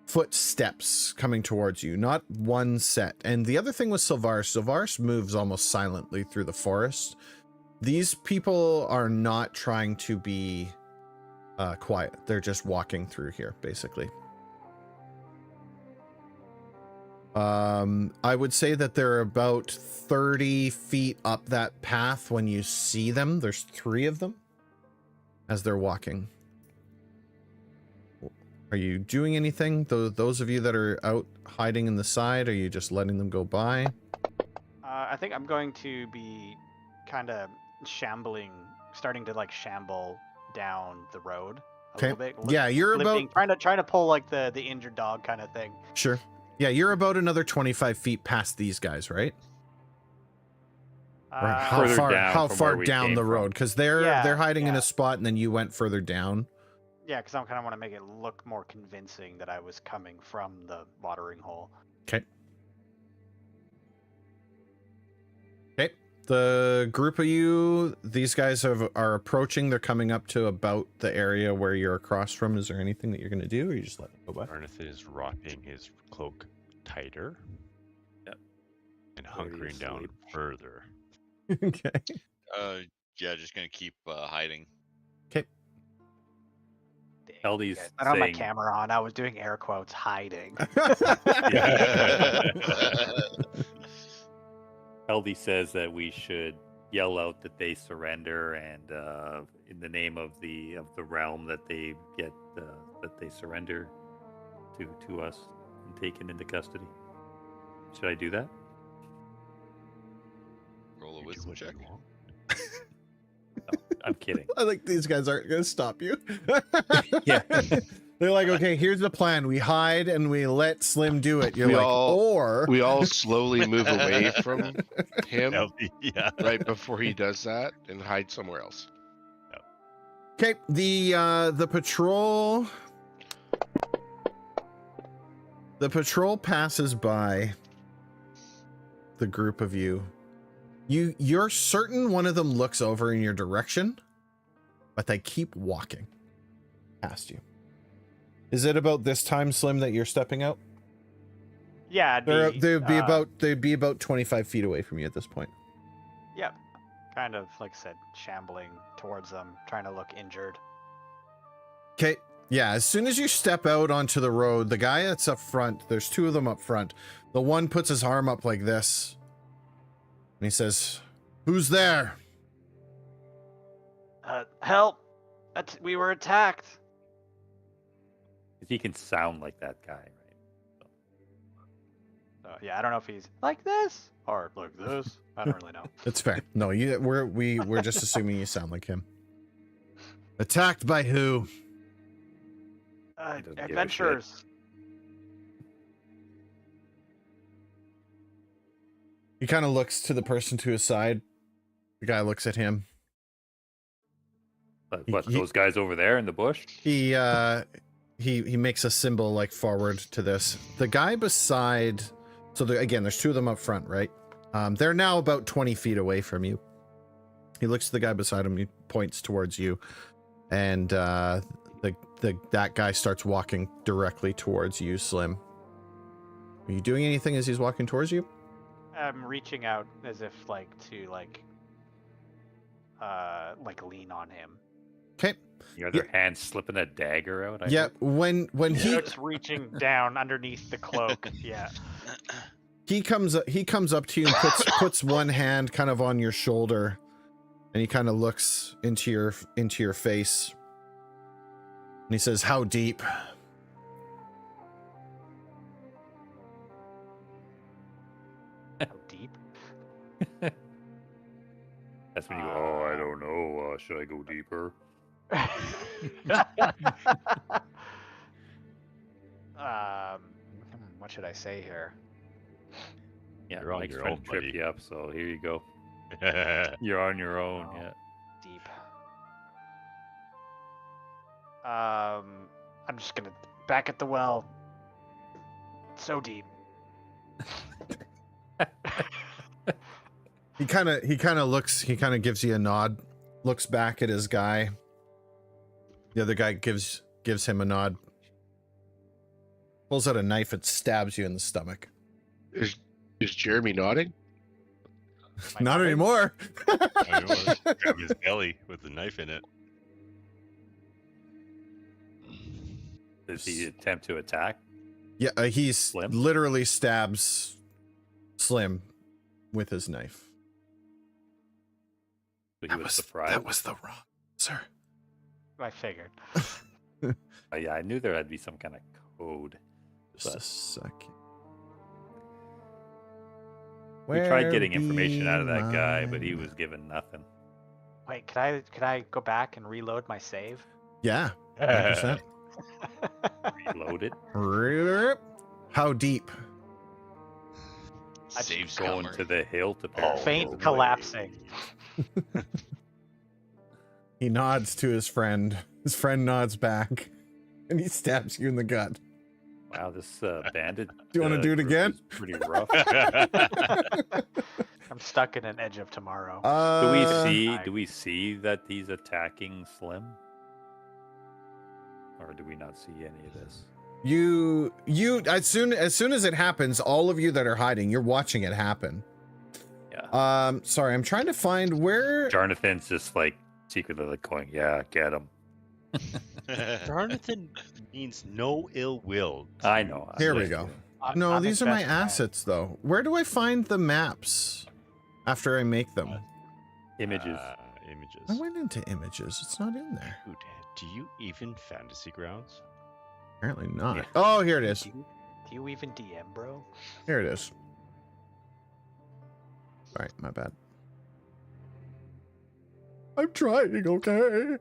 footsteps coming towards you, not one set. And the other thing with Silvaris moves almost silently through the forest. These people are not trying to be quiet. They're just walking through here, basically. I would say that they're about 30 feet up that path when you see them. There's 3 of them as they're walking. Are you doing anything? Those of you that are out hiding in the side, are you just letting them go by? I think I'm going to be kind of starting to like shamble down the road a Okay. little bit. Yeah, you're about trying to pull like the injured dog kind of thing. sure. Yeah, you're about another 25 feet past these guys, right? Or how Further far? down How from far where we down came the from. road? Because they're Yeah, hiding in yeah. a spot, and then you went further down. Yeah, because I kind of want to make it look more convincing that I was coming from the watering hole. Okay. Okay. The group of you, these guys are approaching. They're coming up to about the area where you're across from. Is there anything that you're going to do, or you just let them go by? Arnith is wrapping his cloak tighter. Yep. And Already hunkering down asleep. further. Okay. Yeah, just gonna keep hiding. Dang, LD's guys. I don't have my saying- camera on. I was doing air quotes, hiding. LD says that we should yell out that they surrender, and in the name of the realm that they get that they surrender to us and taken into custody. Should I do that? Roll a You do wisdom what you check. want. No, I'm kidding. I think these guys aren't going to stop you. Yeah. They're like, okay, here's the plan. We hide and we let Slim do it. You're We like, all- or We all slowly move away from him Yeah. right before he does that and hide somewhere else. okay. The patrol passes by the group of you. You're certain one of them looks over in your direction, but they keep walking past you. Is it about this time, Slim, that you're stepping out? Yeah, They'd be about 25 feet away from you at this point. Yep. Kind of, like I said, shambling towards them, trying to look injured. Okay. Yeah, as soon as you step out onto the road, the guy that's up front, there's two of them up front. The one puts his arm up like this. And he says, "Who's there?" Help! We were attacked. He can sound like that guy, right? So, yeah, I don't know if he's like this or like this. I don't really know. That's fair. No, we're just assuming you sound like him. Attacked by who? doesn't give a shit. Adventurers. He kind of looks to the person to his side. The guy looks at him. But what, those guys over there in the bush? He makes a symbol like forward to this. The guy beside, so again, there's two of them up front, right? They're now about 20 feet away from you. He looks to the guy beside him. He points towards you, and that guy starts walking directly towards you, Slim. Are you doing anything as he's walking towards you? I'm reaching out as if to lean on him. Okay. Your other hand slipping a dagger out. I Yeah. hope? When he Starts reaching down underneath the cloak. Yeah. he comes up to you and puts one hand kind of on your shoulder, and he kind of looks into your face, and he says, "How deep?" How deep? That's when you go, oh, I don't know. Should I go deeper? What should I say here? Yeah, You're on Mike's your trying own, to trip buddy. you up, so here you go. You're on your own, Wow. yeah. Deep. I'm just gonna back at the well. So deep. He kind of gives you a nod, looks back at his guy. The other guy gives him a nod. Pulls out a knife and stabs you in the stomach. Is Jeremy nodding? My Not God. anymore. I know, grab his belly with the knife in it. Does he attempt to attack? Yeah, he's Slim? literally stabs Slim with his knife. So he was surprised. That was the wrong answer. I figured. Yeah, I knew there had to be some kind of code. Just a But- second. We tried Where getting information out of that be guy, but my- he was given nothing. Wait, could I go back and reload my save? Yeah, 100%. Reload it. How deep? Save Going scummer. to the hill to Oh, Faint no collapsing. way. He nods to his friend. His friend nods back, and he stabs you in the gut. Wow, this bandit. Do you wanna do it group again? is Pretty rough. I'm stuck in an edge of tomorrow. Do we see that he's attacking Slim? Or do we not see any of this? You as soon as it happens, all of you that are hiding, you're watching it happen. Yeah. Sorry, I'm trying to find where. Jonathan's just secretly going, yeah, get him. Jonathan means no ill will. I know. Here we just- go. I'm No, his these are my best friend. assets though. Where do I find the maps after I make them? Images. Images. I went into images. It's not in there. Dude, do you even Fantasy Grounds? Apparently not. Yeah. Oh, here it is. Do you even DM, bro? Here it is. All right, my bad. I'm trying, okay?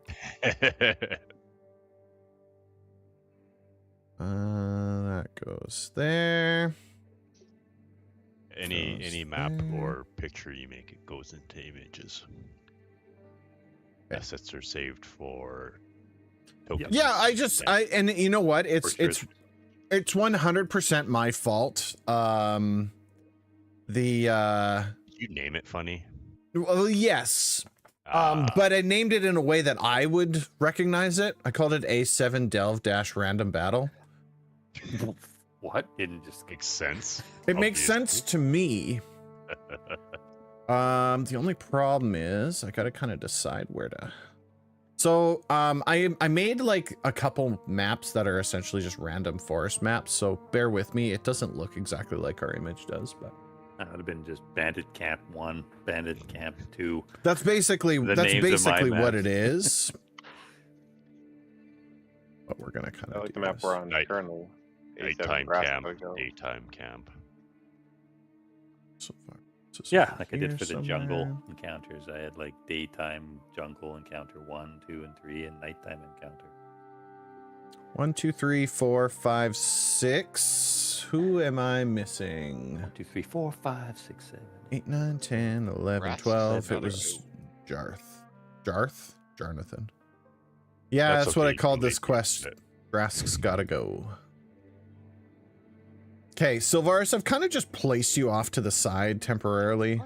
That goes there. Any Goes map there. or picture you make, it goes into images. Okay. Assets are saved for tokens. Yeah, and you know what? It's For sure. it's 100% my fault. You name it funny. Well, yes. But I named it in a way that I would recognize it. I called it A7 Delve - Random Battle. What? Didn't just Makes sense. It makes sense to me. The only problem is I gotta kind of decide where to. So I made like a couple maps that are essentially just random forest maps. So bear with me. It doesn't look exactly like our image does, but That would have been just Bandit Camp 1, Bandit Camp 2. that's basically The names of my what maps. it is. But we're gonna kind I of like the map we're on Night- currently. A7 Nighttime grass camp. gotta go. Daytime camp. so far. Yeah, like I did here for the somewhere. jungle encounters. I had like daytime jungle encounter 1, 2, and 3, and nighttime encounter. 1, 2, 3, 4, 5, 6. Who am I missing? 1, 2, 3, 4, 5, 6, 7. 8, 9, 10, 11, Wrath 12. said It no to was Jarnathan. Yeah, that's what okay, I you called can this make quest. it. Grask's gotta go. Okay, Sylvaris, I've kind of just placed you off to the side temporarily.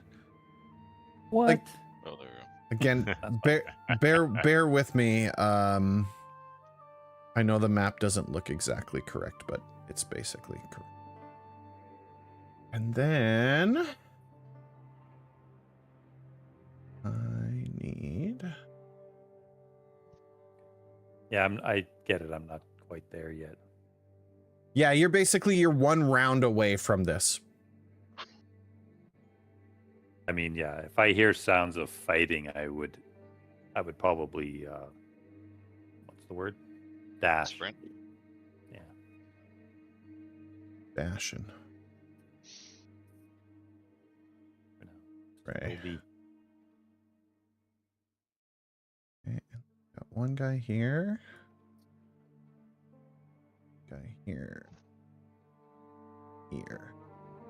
What? Like- Oh, there we go. Again, bear with me. I know the map doesn't look exactly correct, but it's basically correct. And then I need. Yeah, I get it. I'm not quite there yet. Yeah, you're one round away from this. I mean, yeah, if I hear sounds of fighting, I would probably what's the word? Dash. Sprint. Yeah. Dashing. For now. Right. Maybe. Okay, got one guy here. Guy here. Here.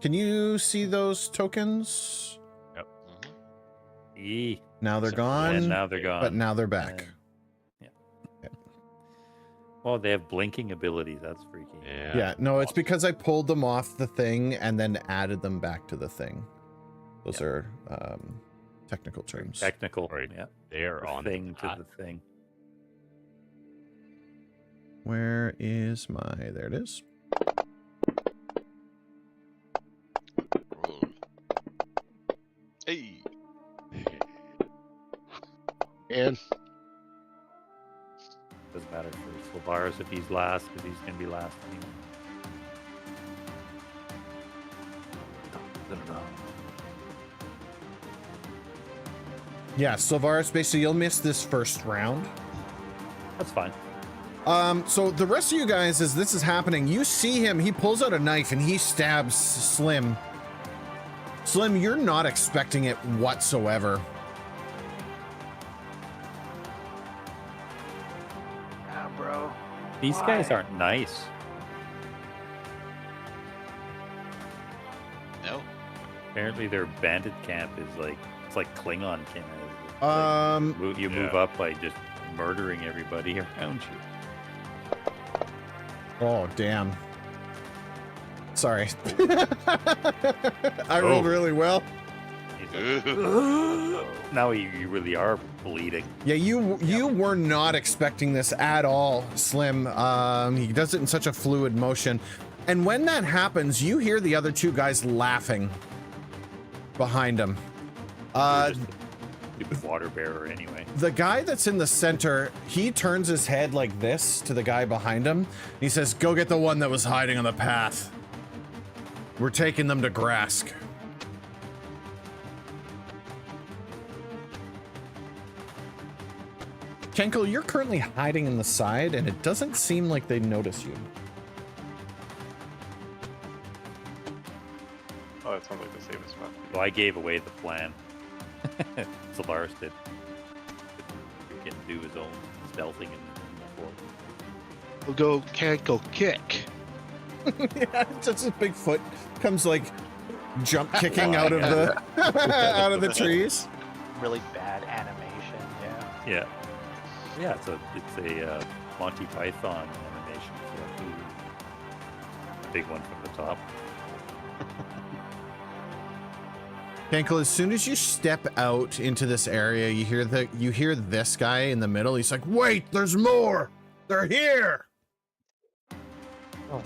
Can you see those tokens? Mhm. E. Now they're Except for gone, And now they're gone. but now they're back. And- Well, they have blinking abilities. That's freaky. Yeah, no, it's because I pulled them off the thing and then added them back to the thing. Those are technical terms. Technical. Right. Yeah. They are The on thing the path. to the thing. Where is my? There it is. Whoa. Hey. And Doesn't matter for Sylvaris if he's last, because he's going to be last anyway. Yeah, Sylvaris, basically you'll miss this first round. That's fine. So the rest of you guys, as this is happening, you see him, he pulls out a knife and he stabs Slim. Slim, you're not expecting it whatsoever. Ah, bro. These guys aren't nice. No. Apparently their bandit camp is like, it's like Klingon camp. You move Yeah. up by just murdering everybody around you. Oh, damn. Sorry. I rolled really well. He's like, now you really are bleeding. Yeah, you were not expecting this at all, Slim. He does it in such a fluid motion. And when that happens, you hear the other two guys laughing behind him. You're just a stupid water bearer anyway. The guy that's in the center, he turns his head like this to the guy behind him. He says, "Go get the one that was hiding on the path. We're taking them to Grask." Kenkel, you're currently hiding in the side, and it doesn't seem like they notice you. Oh, that sounds like the safest spot. Well, I gave away the plan. Solaris did. He can do his own stealthing in the fort. We'll go, can't go kick. Yeah, just a big foot comes like jump kicking out of the out of the trees. Really bad animation. Yeah. Yeah. Yeah, it's a Monty Python animation. So big one from the top. Kenkel, as soon as you step out into this area, you hear this guy in the middle. He's like, "Wait, there's more! They're here!" Well,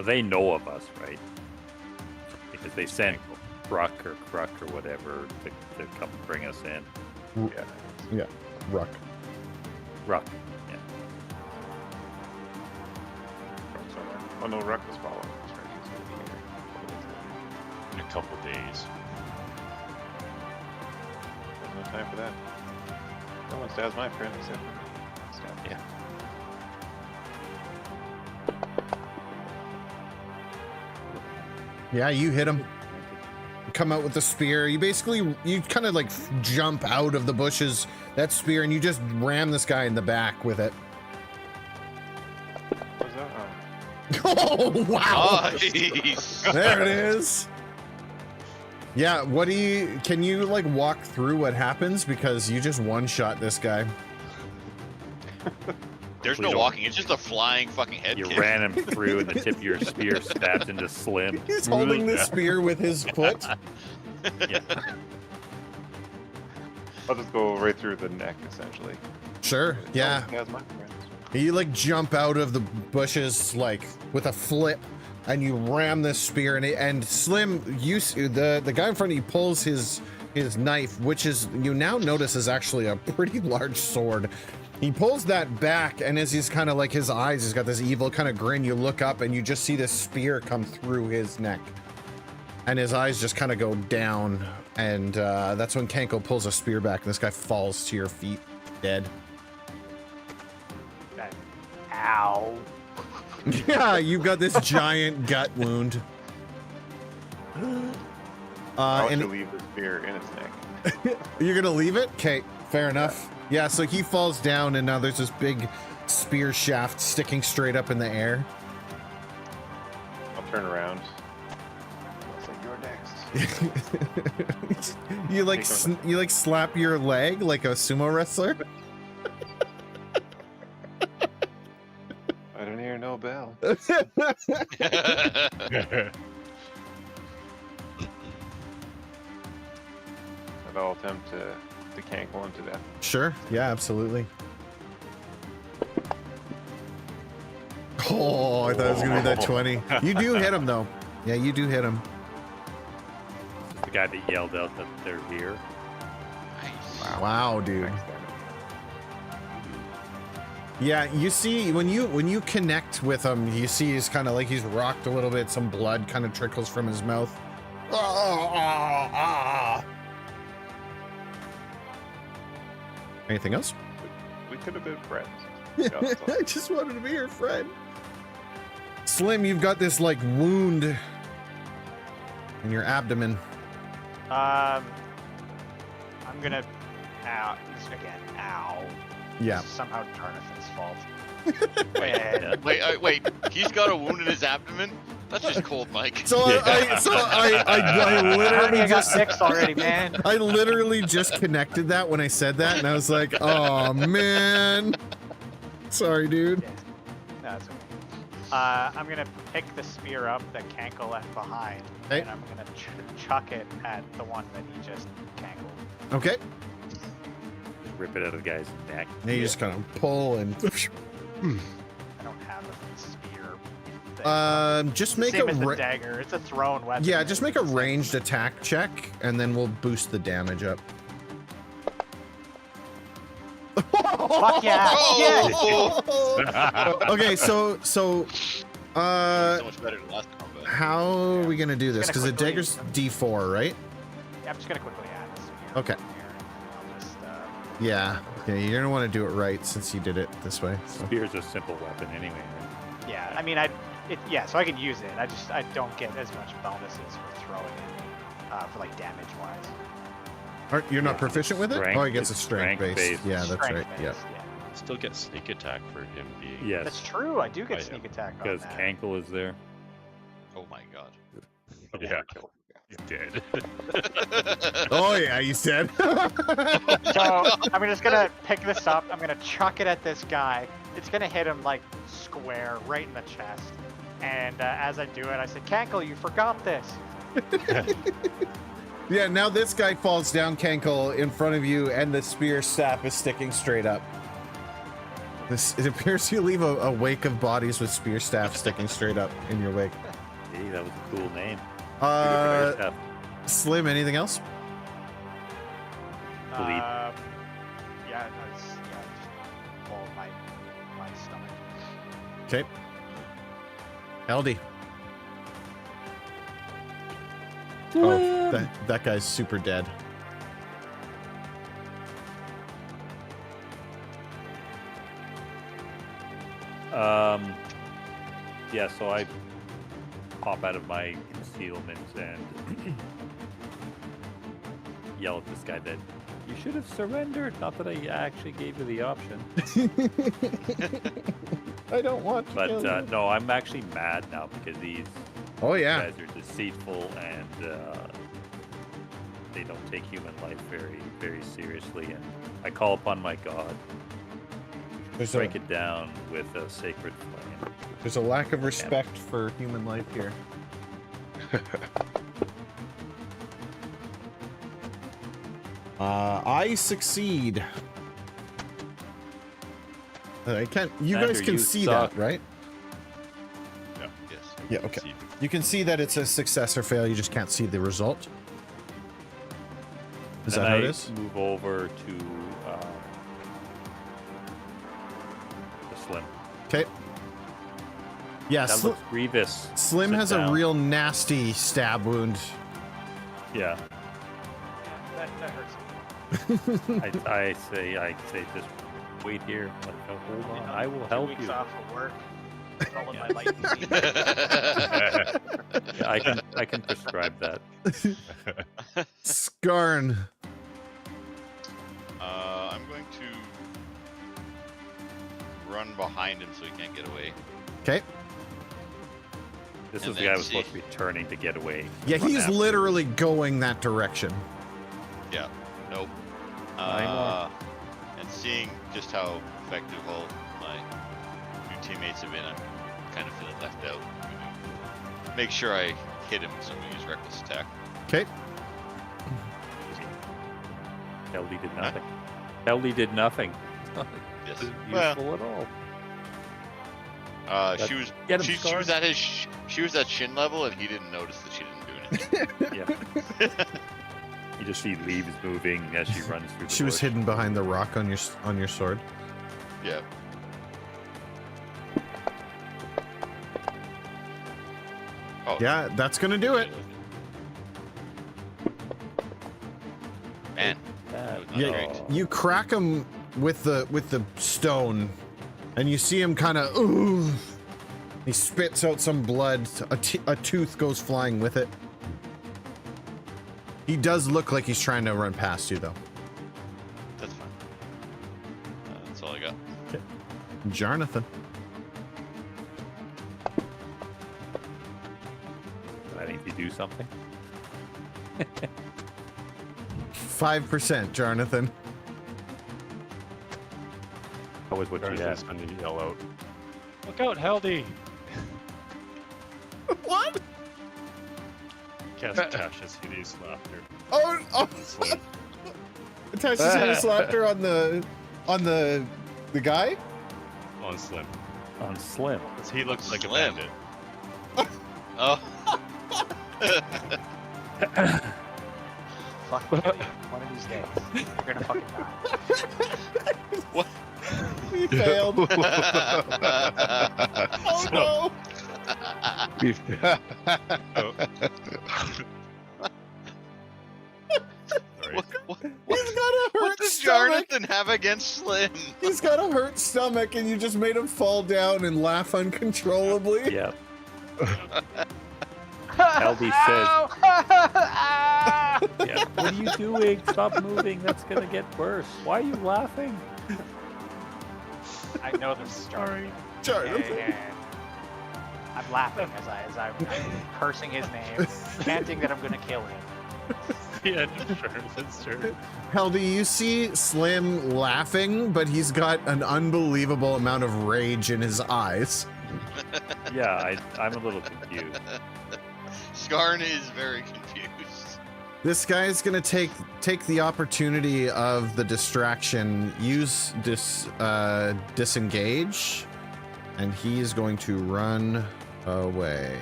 they know of us, right? Because they sent Bruck or Kruk or whatever to come bring us in. Yeah, Ruck. Ruck, yeah. Oh no, Ruck was following us, right? He's gonna be here. In a couple days. There's no time for that. No one stabs my friend except stab. Yeah. Yeah, you hit him. Come out with the spear. You kind of like jump out of the bushes, that spear, and you just ram this guy in the back with it. What was that? Oh, wow. Nice. There it is. Yeah, can you like walk through what happens? Because you just one-shot this guy. There's We no don't- walking. It's just a flying fucking head You kick. ran him through, and the tip of your spear stabs into Slim. He's holding the spear with his foot. Yeah. I'll just go right through the neck, essentially. Sure, yeah. No one stabs my friend. You like jump out of the bushes like with a flip, and you ram this spear, and Slim, the guy in front of you pulls his knife, which is, you now notice, is actually a pretty large sword. He pulls that back, and as he's kind of like, his eyes, he's got this evil kind of grin. You look up and you just see this spear come through his neck, and his eyes just kind of go down, and that's when Kenko pulls a spear back, and this guy falls to your feet, dead. Ow. Yeah, you've got this giant gut wound. I'll And leave the spear in its neck. you're gonna leave it? Okay, fair enough. Yeah, so he falls down, and now there's this big spear shaft sticking straight up in the air. I'll turn around. I'll say, "You're next." you like slap your leg like a sumo wrestler. I don't hear no bell. And I'll attempt to cankle him to death. Sure. Yeah, absolutely. Oh, I thought it was gonna be that 20. You do hit him though. Yeah, you do hit him. The guy that yelled out that they're here. Wow, dude. Thanks, damn it. Yeah, you see when you connect with him, you see he's kind of like he's rocked a little bit. Some blood kind of trickles from his mouth. Anything else? We could have been friends. I just wanted to be your friend. Slim, you've got this like wound in your abdomen. I'm gonna. Ow. Again. Ow. Yeah. This is somehow Jonathan's fault. Wait, wait. He's got a wound in his abdomen? That's just cold, Mike. So I literally I got just fixed already, man. I literally just connected that when I said that, and I was like, oh man. Sorry, dude. Yeah. No, it's okay. I'm gonna pick the spear up that Kanko left behind, Okay. and I'm gonna chuck it at the one that he just kankled. Okay. Rip it out of the guy's neck. Now you just kind of pull and I don't have a spear. thing. just make Same a as the dagger. It's a thrown weapon. yeah, just make a ranged attack check, and then we'll boost the damage up. Fuck yeah! Oh! Okay, so So much better than last combat. how are we gonna do this? Just Because the gonna quickly- dagger's D4, right? Yeah, I'm just gonna quickly add the spear. Okay. Here, and I'll just Yeah, you're gonna want to do it right since you did it this way. So. Spear's a simple weapon anyway. Right? Yeah, I mean, so I can use it. I don't get as much bonuses for throwing it, for like damage wise. You're not proficient with it? Strength- Oh, he gets a it's strength base. strength-based. Yeah, that's right. Yeah. Still get sneak attack for him being. Yes, That's true. I do Oh, get yeah. sneak attack on because that. Cankle is there. Oh my god. Yeah. You did. Oh yeah, you said. So I'm just gonna pick this up. I'm gonna chuck it at this guy. It's gonna hit him like square right in the chest. And as I do it, I said, "Cankle, you forgot this." Yeah, now this guy falls down, Cankle, in front of you, and the spear staff is sticking straight up. It appears you leave a wake of bodies with spear staff sticking straight up in your wake. Hey, that was a cool name. Slim, anything else? Bleed. Yeah, just pull my stomach. Okay. LD. Oh, that guy's super dead. Yeah, so I pop out of my concealment and yell at this guy that you should have surrendered. Not that I actually gave you the option. I don't want to. But no, I'm actually mad now because these Oh yeah. guys are deceitful and they don't take human life very, very seriously. And I call upon my God. Break it down with a sacred flame. There's a lack of respect for human life here. I succeed. I can't. You Xander, guys can you see suck. that, right? Yeah. Yes. Yeah. Okay. You can see that it's a success or fail. You just can't see the result. Is Then that how I it is? move over to the Slim. Okay. Yeah. That looks grievous. Slim Sit has down. a real nasty stab wound. Yeah. That hurts. I say, just wait here. Like, oh, hold on. I will 2 help weeks you. off of work. Rolling my light. Yeah, I can prescribe that. Skarn. I'm going to run behind him so he can't get away. Okay. This And was the then guy who was see- supposed to be turning to get away. Yeah, Run he's after. literally going that direction. Yeah. Nope. more. And seeing just how effective all my new teammates have been, I'm kind of feeling left out. I'm gonna make sure I hit him, so I'm going to use reckless attack. Okay. Kelly did nothing. Kelly did nothing. Yes. Useful Well, at all. she was Get him, she Scar. was at his she was at shin level, and he didn't notice that she didn't do anything. Yeah. You just see leaves moving as she runs through the She was bush. hidden behind the rock on your sword. Yeah. Oh Yeah, that's gonna do it. man. That- was not Yeah, great. you crack him with the stone, and you see him kind of ooh. He spits out some blood. A tooth goes flying with it. He does look like he's trying to run past you, though. That's fine. That's all I got. Jarnathan. I think you do something. 5%, Jarnathan. That was what you Gareth had. is going to yell out, "Look out, Heldy!" What? Tasha's hideous laughter. Oh! Slim. Attaches his laughter on the guy. On Slim. On Slim. 'Cause he looks like a Slim. bandit. Oh. Fuck you. One of these days, you're gonna fucking die. He failed. Oh no! Oh. Sorry. What? He's got a hurt stomach. Jonathan have against Slim? He's got a hurt stomach, and you just made him fall down and laugh uncontrollably. Yeah. LB says, yeah, what are you doing? Stop moving. That's going to get worse. Why are you laughing? I know this story. Jonathan. And I'm laughing as I'm cursing his name, chanting that I'm going to kill him. Yeah, sure, that's true. Heldy, you see Slim laughing, but he's got an unbelievable amount of rage in his eyes. Yeah, I'm a little confused. Skarn is very confused. This guy's gonna take the opportunity of the distraction, use disengage, and he's going to run away.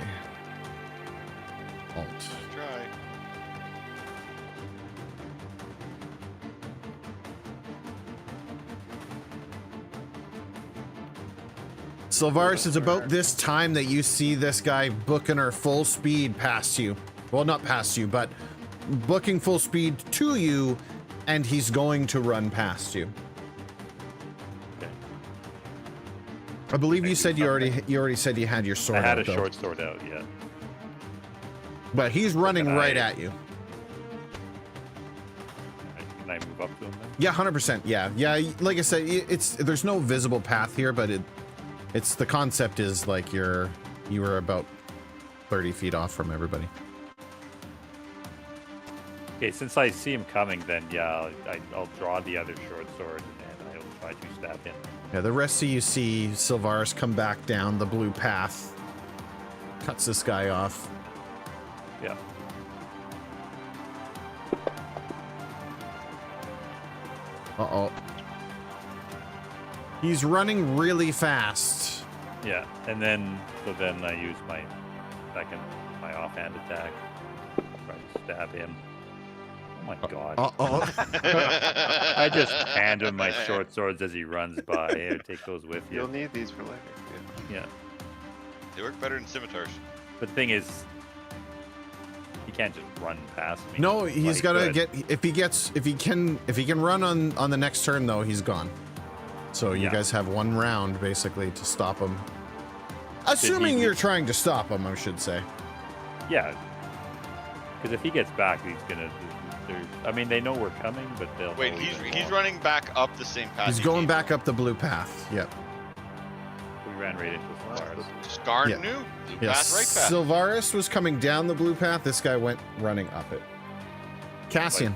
Alt. Try. Sylvaris, it's about this time that you see this guy booking her full speed past you. Well, not past you, but booking full speed to you, and he's going to run past you. Okay. I believe you said you already said you had your sword. I had out, a though. short sword out, yeah. But he's running right at you. Can I move up to him then? Yeah, 100%. Yeah. Like I said, there's no visible path here, but it's the concept is like you were about 30 feet off from everybody. Okay, since I see him coming, then yeah, I'll draw the other short sword and I'll try to stab him. Yeah, the rest of you see Sylvaris come back down the blue path, cuts this guy off. Yeah. Uh-oh. He's running really fast. Yeah, and then I use my offhand attack. Try to stab him. Oh my god. Uh-oh. I just hand him my short swords as he runs by. Here, take those with You'll you. need these for later. Yeah. They work better than scimitars. But the thing is, he can't just run past me. No, he's Well, got to could. get if he can run on the next turn though, he's gone. So you Yeah. guys have one round basically to stop him. Assuming he- you're trying to stop him, I should say. Yeah. Because if he gets back, he's gonna. I mean, they know we're coming, but they'll. Wait, know he's even he's more. running back up the same path. He's you going came back from. up the blue path. Yep. We ran right into Sylvaris. Skarn Yeah. knew. Blue Yes. path, right path. Sylvaris was coming down the blue path. This guy went running up it. Cassian.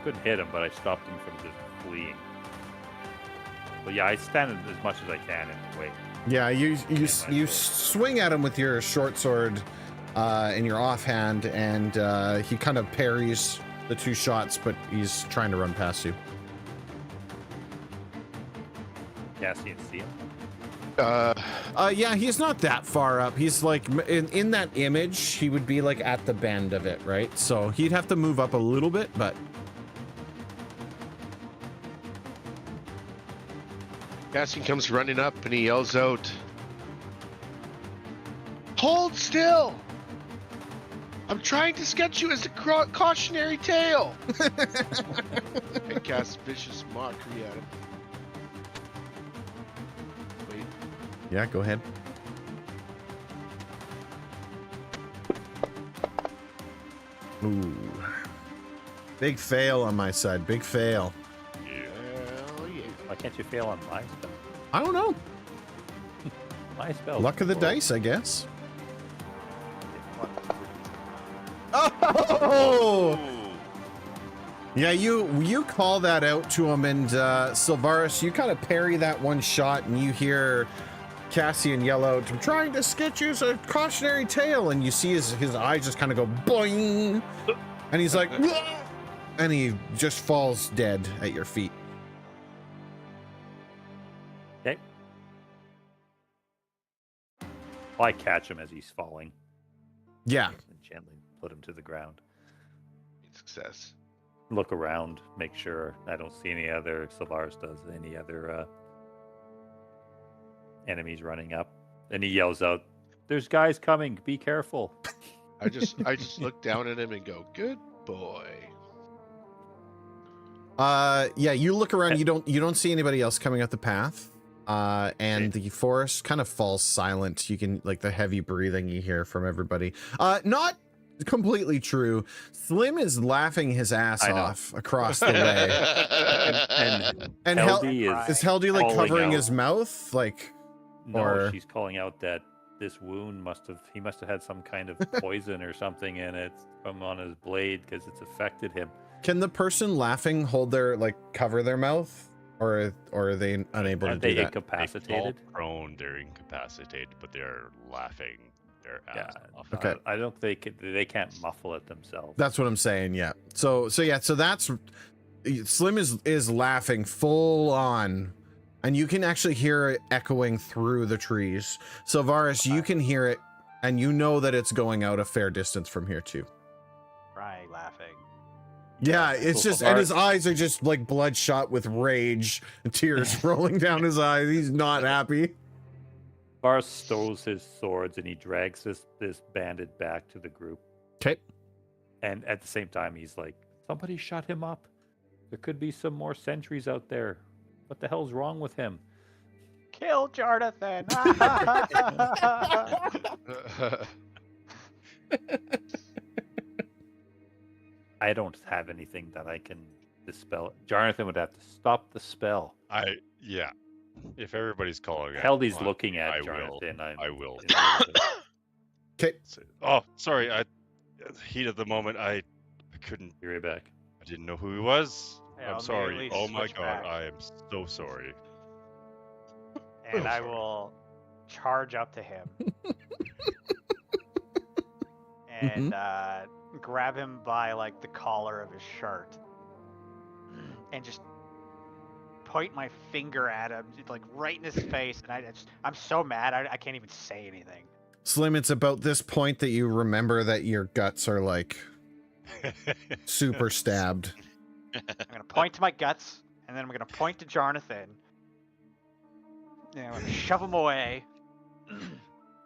Couldn't hit him, but I stopped him from just fleeing. But yeah, I stand as much as I can in the way. Yeah, you my sword. swing at him with your short sword in your offhand, and he kind of parries the two shots, but he's trying to run past you. Cassian, see him? Yeah, he's not that far up. He's like in that image, he would be like at the bend of it, right? So he'd have to move up a little bit, but Cassian comes running up and he yells out, "Hold still! I'm trying to sketch you as a cautionary tale!" And casts vicious mockery at him. Wait, yeah, go ahead. Ooh. Big fail on my side. Big fail. hell yeah. Why can't you fail on my spell? I don't know. My spell. Luck of the dice, I guess. Oh! Ooh. Yeah, you call that out to him, and Sylvaris, you kind of parry that one shot, and you hear Cassian yell out, "I'm trying to sketch you as a cautionary tale," and you see his eyes just kind of go boing, and he's like, "Whoa!" And he just falls dead at your feet. Okay. Well, I catch him as he's falling Yeah, and gently put him to the ground. Success. Look around, make sure I don't see any other. Sylvaris does any other enemies running up, and he yells out, "There's guys coming! Be careful!" I just look down at him and go, "Good boy." Yeah, you look around, you don't see anybody else coming up the path. And the forest kind of falls silent. You can, like, the heavy breathing you hear from everybody. Not completely true. Slim is laughing his ass off across the way. And Heldy is Heldy like calling covering out- his mouth? Like, No, or she's calling out that this wound he must have had some kind of poison or something in it from on his blade because it's affected him. can the person laughing hold their, like, cover their mouth? Or are they unable to Aren't do they that? They fall incapacitated? prone, they're incapacitated, but they're laughing their ass off. Okay. I don't think they can't muffle it themselves. That's what I'm saying, yeah. So that's Slim is laughing full on, and you can actually hear it echoing through the trees. So Varus, you can hear it, and you know that it's going out a fair distance from here too. Right, laughing. Yeah, it's So just, and his eyes are just like bloodshot with rage, and tears rolling down his eyes. He's not happy. Varus stows his swords and he drags this bandit back to the group. Okay. And at the same time, he's like, "Somebody shut him up. There could be some more sentries out there. What the hell's wrong with him?" Kill Jonathan. I don't have anything that I can dispel it. Jonathan would have to stop the spell. Yeah. If everybody's calling it, Heldy's looking at I will. Jonathan. I will. Okay. Oh, sorry. Heat of the moment. I couldn't. You're right back. I didn't know who he was. Yeah, I'll I'm sorry. immediately Oh my switch god. back. I am so sorry. And I will charge up to him and grab him by like the collar of his shirt and just point my finger at him, like right in his face. And I'm so mad, I can't even say anything. Slim, it's about this point that you remember that your guts are like super stabbed. I'm gonna point to my guts, and then I'm gonna point to Jonathan, and I'm gonna shove him away,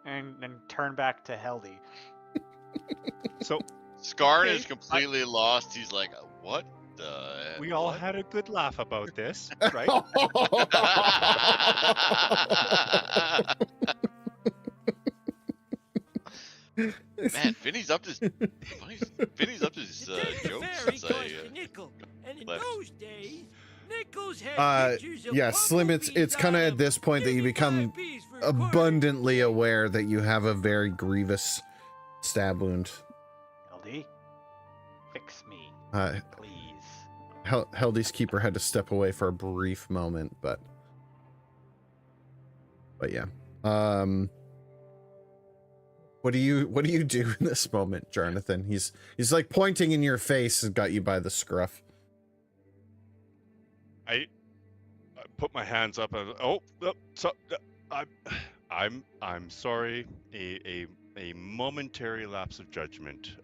and then turn back to Heldy. So Scarn Okay, is completely lost. He's like, what the? we all what?" had a good laugh about this, right? Man, Vinny's up to his The jokes fairy since cost I a nickel, and in left. those days, nickels had pictures of Yeah, Slim, it's kind of at this point that you become abundantly aware that you have a very grievous stab wound. Heldy, fix me, Uh, please. Heldy's keeper had to step away for a brief moment, but yeah. What do you do in this moment, Jonathan? He's like pointing in your face and got you by the scruff. I put my hands up and I'm sorry. A momentary lapse of judgment.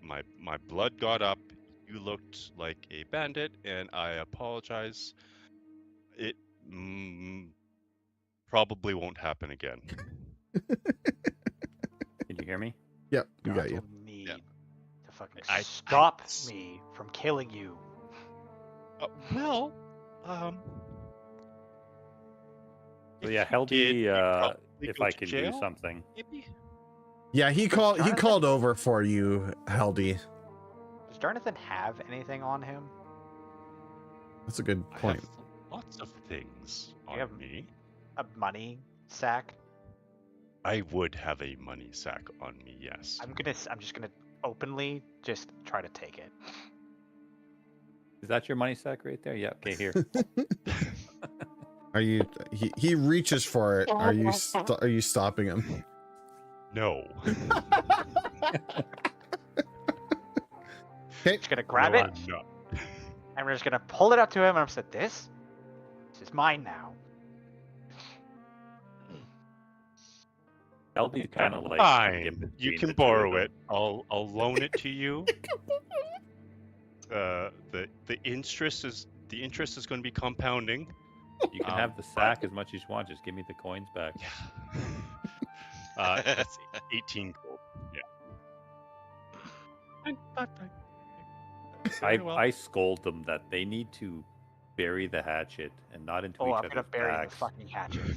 My blood got up. You looked like a bandit, and I apologize. It probably won't happen again. Can you hear me? Yep, we got you. You'll need Yeah. to fucking I- stop me from killing you. Well, So yeah, if you Heldy, did, you'd probably if go I to can jail, do something. maybe? Yeah, he called over for you, Heldy. Does Jonathan have anything on him? That's a good I point. have lots of things on have- me. A money sack? I would have a money sack on me, yes. I'm just gonna openly just try to take it. Is that your money sack right there? Yeah. Okay, here. Are you? He reaches for it. Are you stopping him? No. Okay. Just gonna grab No, it, I'm not. and we're just gonna pull it up to him, and I'm said, this is mine now. Heldy's kind of like in Fine. between You the can two of borrow them. it. I'll loan it to you. The interest is going to be compounding. You can have the sack as much as you want. Just give me the coins back. It's 18 gold. Yeah. Very well. I scold them that they need to bury the hatchet and not into Oh, each I'm other's gonna bury the backs. fucking hatchet.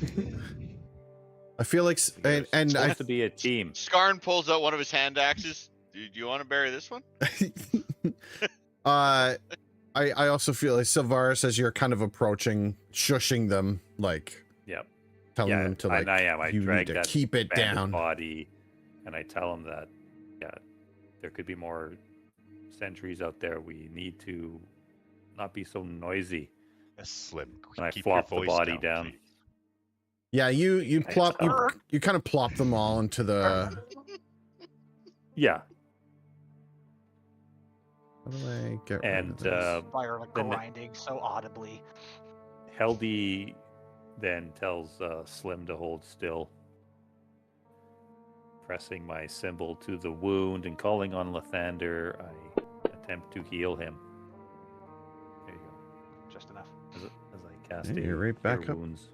I feel like, There's and supposed I, to be a team. Skarn pulls out one of his hand axes. Do you want to bury this one? I also feel like Sylvaris, as you're kind of approaching, shushing them, like Yep. telling them to like, and I am. I you need drag to that keep it banded down. body, and I tell them that, there could be more sentries out there. We need to not be so noisy. Yes, Slim. And I keep your flop the voice body down. please. Yeah, you plop you kind of plop them all into the. Yeah, How do I get rid and of this? Fire like Then the- grinding so audibly. Heldy then tells Slim to hold still, pressing my symbol to the wound and calling on Lathander. I attempt to heal him. There you go. Just enough. As I cast Yeah, a you're right back Cure up. Wounds.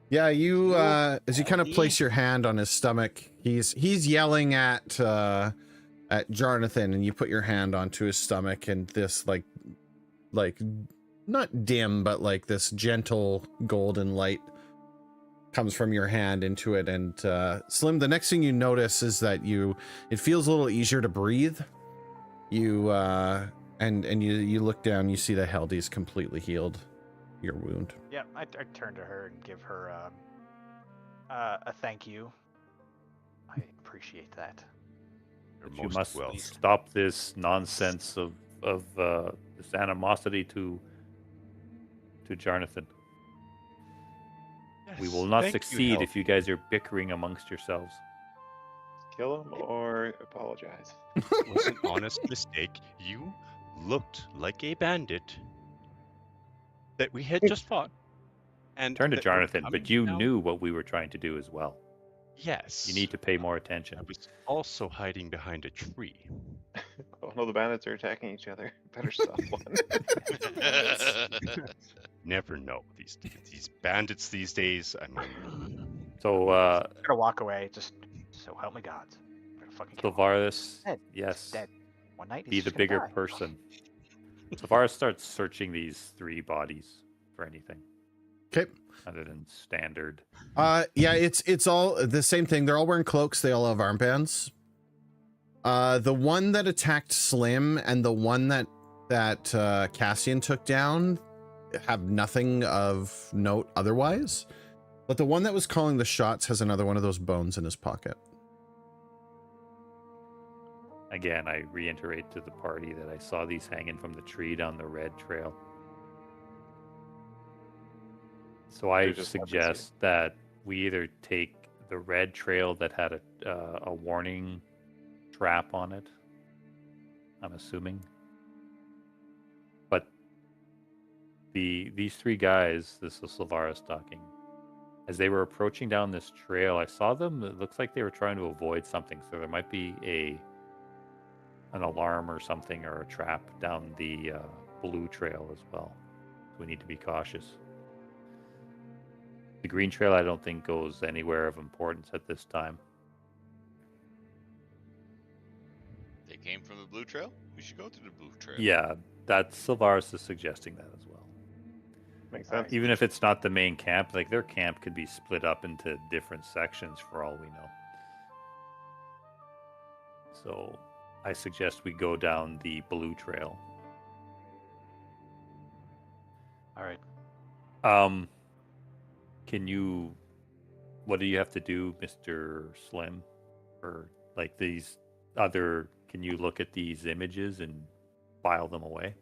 Yeah, you as you kind of Heldy. place your hand on his stomach, he's yelling at Jonathan, and you put your hand onto his stomach, and this like not dim, but like this gentle golden light comes from your hand into it. And Slim, the next thing you notice is that it feels a little easier to breathe. You and you look down, you see that Heldy's completely healed your wound. Yeah, I turn to her and give her a thank you. I appreciate that. You're You most must welcome. stop this nonsense of this animosity to Jonathan. We will not Thank you, succeed if you guys are bickering amongst yourselves. Kill him or apologize. It was an honest mistake. You looked like a bandit that we had just fought. And Turn to that we're Jonathan, coming but you down- knew what we were trying to do as well. Yes. You need to pay more attention. I was also hiding behind a tree. Oh no, the bandits are attacking each other. Better stop one. Never know these bandits these days. I mean, So, I'm gonna walk away. Just so help me God. I'm gonna fucking kill him. Sylvaris, Dead. yes, Dead. One night. be he's the just gonna bigger die. person. Sylvaris starts searching these 3 bodies for anything Okay. other than standard. Yeah, it's all the same thing. They're all wearing cloaks. They all have armbands. The one that attacked Slim and the one that Cassian took down have nothing of note otherwise. But the one that was calling the shots has another one of those bones in his pocket. Again, I reiterate to the party that I saw these hanging from the tree down the red trail. So I They're just weapons here. suggest that we either take the red trail that had a warning trap on it, I'm assuming. But these 3 guys, this is Sylvaris talking, as they were approaching down this trail, I saw them, it looks like they were trying to avoid something, so there might be an alarm or something, or a trap down the blue trail as well. We need to be cautious. The green trail I don't think goes anywhere of importance at this time. They came from the blue trail? We should go to the blue trail. Yeah, that Sylvaris is suggesting that as well. Makes sense. Even if it's not the main camp, like their camp could be split up into different sections for all we know. So I suggest we go down the blue trail. All right. What do you have to do, Mr. Slim? Or like these other, can you look at these images and file them away?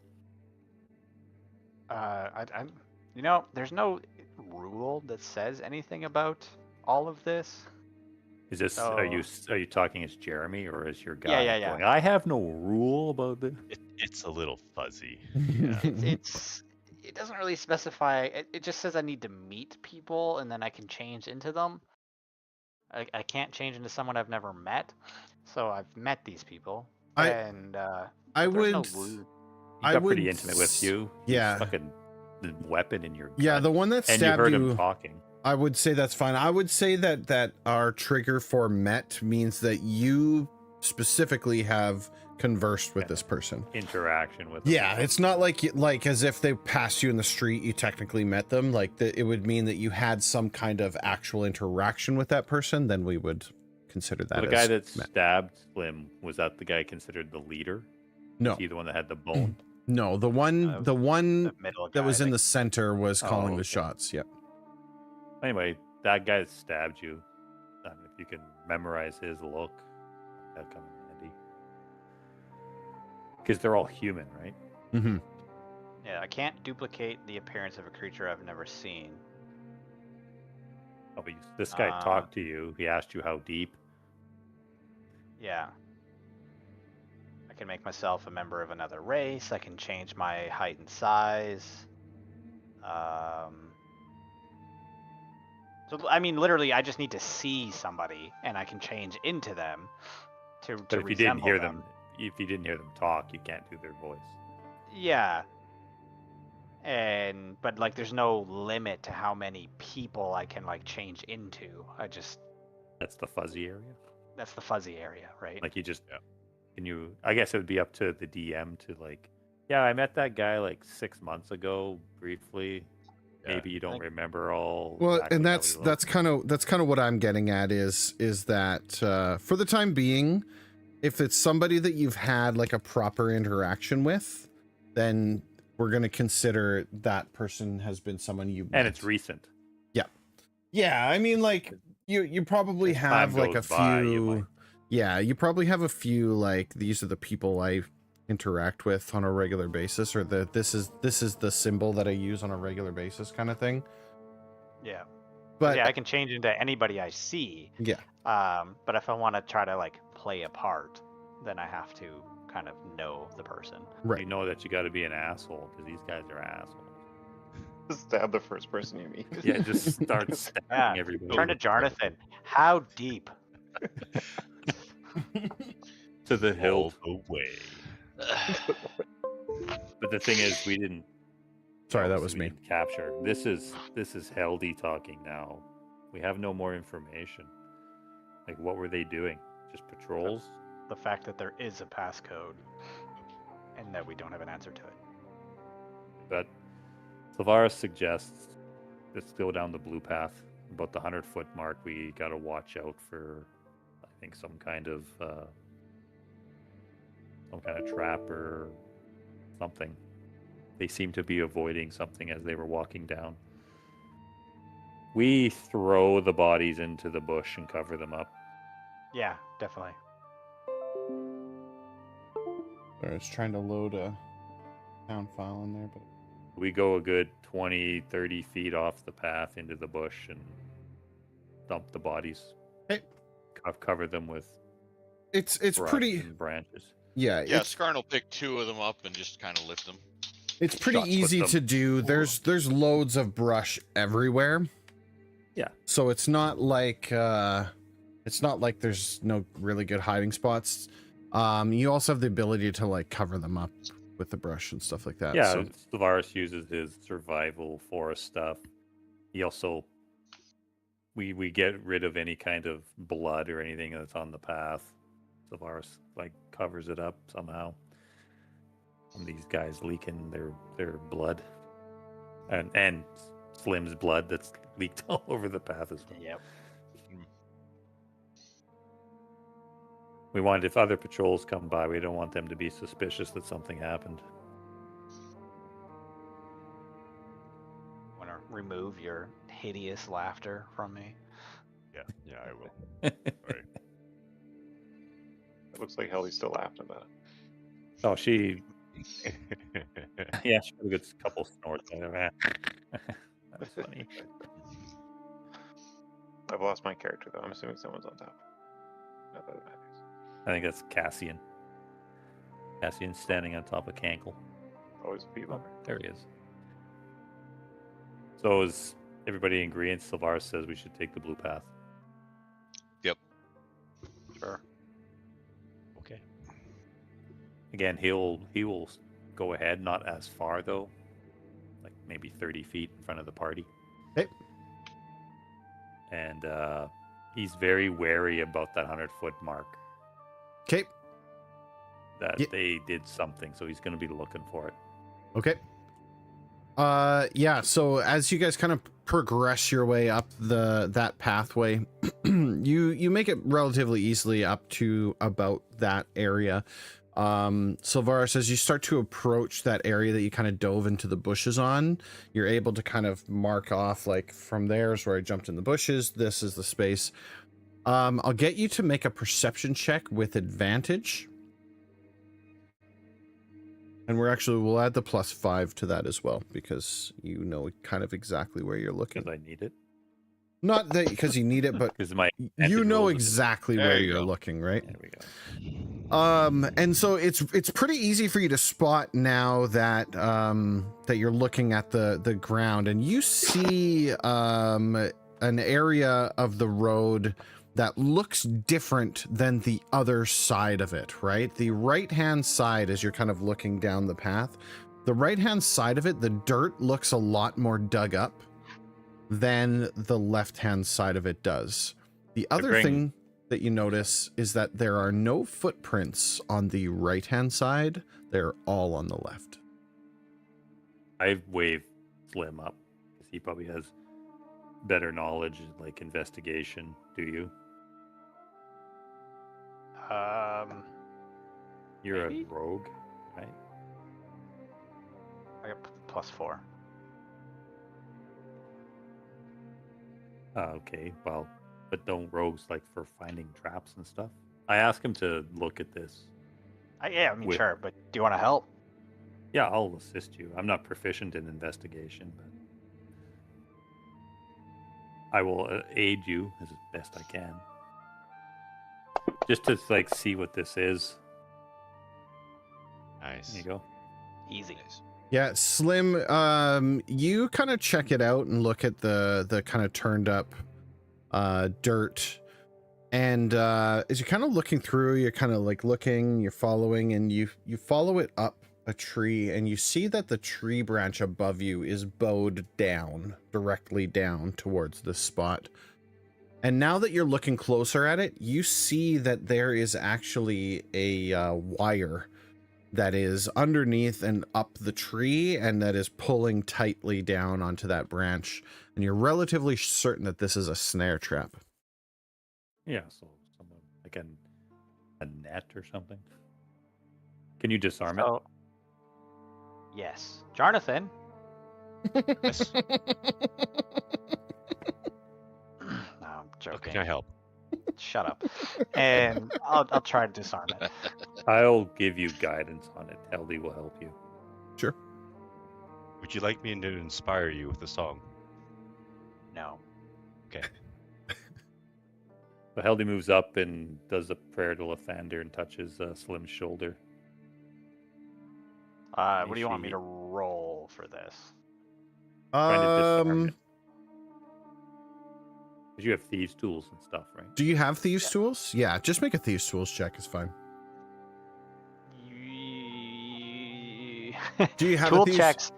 I'm. You know, there's no rule that says anything about all of this. Is this, are you talking as Jeremy or as your guy? Yeah. Going, I have no rule about this. it's a little fuzzy. It doesn't really specify. It just says I need to meet people and then I can change into them. I can't change into someone I've never met, so I've met these people. I there's would. no rule. He I got would pretty intimate with you. yeah. Fucking the weapon in your Yeah, gut. the one that and you stabbed heard you. him talking. I would say that's fine. I would say that our trigger for met means that you specifically have conversed with this person. Interaction with them. Yeah, it's not like as if they passed you in the street, you technically met them. Like it would mean that you had some kind of actual interaction with that person. Then we would consider that. The as guy that met. stabbed Slim, was that the guy considered the leader? No, Was he the one that had the bone? no, the one The middle that guy, was I in the think. center was Oh, calling the okay. shots. Yep. Anyway, that guy that stabbed you, if you can memorize his look, that'd come in handy. Because they're all human, right? Mm-hmm. Yeah, I can't duplicate the appearance of a creature I've never seen. Oh, but this guy talked to you. He asked you how deep. Yeah. I can make myself a member of another race. I can change my height and size. So I mean, literally, I just need to see somebody, and I can change into them to But if you didn't resemble hear them, if you didn't hear them talk, you can't do their voice. Yeah. But like, there's no limit to how many people I can like change into. That's the fuzzy area. That's the fuzzy area, right? Like you just can you? I guess it would be up to the DM to like. Yeah, I met that guy like 6 months ago briefly. Yeah, Maybe you don't remember all. Well, exactly and how that's he looked. that's kind of what I'm getting at is that for the time being, if it's somebody that you've had like a proper interaction with, then we're going to consider that person has been someone you met. And it's recent. Yeah, I mean, like you probably As time have like a goes by, you might- few. Yeah, you probably have a few like these are the people I interact with on a regular basis, or this is the symbol that I use on a regular basis kind of thing. Yeah. But Yeah, I can change into anybody I see. yeah, But if I want to try to like play a part, then I have to kind of know the person. right. You know that you got to be an asshole because these guys are assholes. Stab the first person you meet. Yeah, just start stabbing Yeah. everybody. Turn to Jonathan. How deep? To the hilt. away. But the thing is, we didn't. Sorry, that obviously was we me. didn't capture. This is Heldy talking now. We have no more information. Like, what were they doing? Just patrols? The fact that there is a passcode and that we don't have an answer to it. But Sylvaris suggests let's go down the blue path. About the 100-foot mark, we got to watch out for, I think, some kind of trap or something. They seem to be avoiding something as they were walking down. We throw the bodies into the bush and cover them up. Yeah, definitely. I was trying to load a sound file in there, but We go a good 20, 30 feet off the path into the bush and dump the bodies. Hey. Cover them with it's brush pretty. and branches. Yeah, Yeah, it's Skarn will pick 2 of them up and just kind of lift them. it's pretty shots with easy them. to do. There's loads of brush everywhere. Yeah. So it's not like there's no really good hiding spots. You also have the ability to like cover them up with the brush and stuff like that. Yeah, So, Sylvaris uses his survival forest stuff. He also we get rid of any kind of blood or anything that's on the path. Sylvaris like covers it up somehow. And these guys leaking their blood. And Slim's blood that's leaked all over the path as well. Yep. We want, if other patrols come by, we don't want them to be suspicious that something happened. Want to remove your hideous laughter from me? Yeah, I will. It looks like Helly's still laughing about it. Oh, she had a good couple snorts. That's funny. I've lost my character though. I'm assuming someone's on top. Not that it matters. I think that's Cassian. Cassian's standing on top of Cankle. Always a feet lover. There he is. So is everybody in agreement? Sylvaris says we should take the blue path. Yep. Sure. Okay. Again, he will go ahead, not as far though, like maybe 30 feet in front of the party. Okay. And he's very wary about that 100-foot mark. okay. that Yeah. they did something, so he's going to be looking for it. Okay. Yeah, so as you guys kind of progress your way up that pathway, you make it relatively easily up to about that area. Silvaris, as you start to approach that area that you kind of dove into the bushes on, you're able to kind of mark off, like, from there's where I jumped in the bushes, this is the space. I'll get you to make a perception check with advantage. And we'll add the +5 to that as well, because you know kind of exactly where you're looking. Because I need it. Not that because you need it, but Because my you advantage know rolls is- exactly There where you you're go. looking, right? There we go. And so it's pretty easy for you to spot now that that you're looking at the ground, and you see an area of the road that looks different than the other side of it, right? The right-hand side, as you're kind of looking down the path, the right-hand side of it, the dirt looks a lot more dug up than the left-hand side of it does. The other bring- thing that you notice is that there are no footprints on the right-hand side. They're all on the left. I wave Slim up because he probably has better knowledge, like investigation. Do you? You're Maybe? a rogue, right? I got +4. Okay, well, but don't rogues like for finding traps and stuff? I ask him to look at this. Yeah, I mean, With- sure, but do you want to help? Yeah, I'll assist you. I'm not proficient in investigation, but I will aid you as best I can. Just to like see what this is. Nice. There you go. Easy. Yeah, Slim, you kind of check it out and look at the kind of turned up dirt. And as you're kind of looking through, you're kind of like looking, you're following, and you follow it up a tree, and you see that the tree branch above you is bowed down, directly down towards this spot. And now that you're looking closer at it, you see that there is actually a wire that is underneath and up the tree, and that is pulling tightly down onto that branch. And you're relatively certain that this is a snare trap. Yeah, so someone like a net or something. Can you disarm it? Oh, yes. Jonathan. Yes. No, I'm How joking. can I help? Shut up. And I'll try to disarm it. I'll give you guidance on it. Heldy will help you. Would you like me to inspire you with a song? No. Okay. So Heldy moves up and does a prayer to Lathander and touches Slim's shoulder. What do you want me she- to roll for this? Trying to disarm it. Because you have thieves' tools and stuff, right? Do you have thieves' tools? Yeah, just make a thieves' tools check. It's fine. Do you have a tool thieves- checks?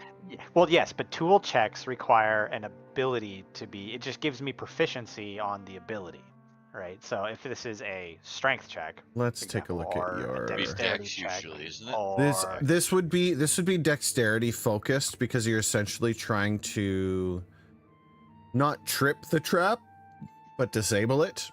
Well, yes, but tool checks require an ability to be. It just gives me proficiency on the ability, right? So if this is a strength check, Let's for take a look example, at or your. a Dex dexterity check, usually, isn't it? or- This would be dexterity focused, because you're essentially trying to not trip the trap, but disable it.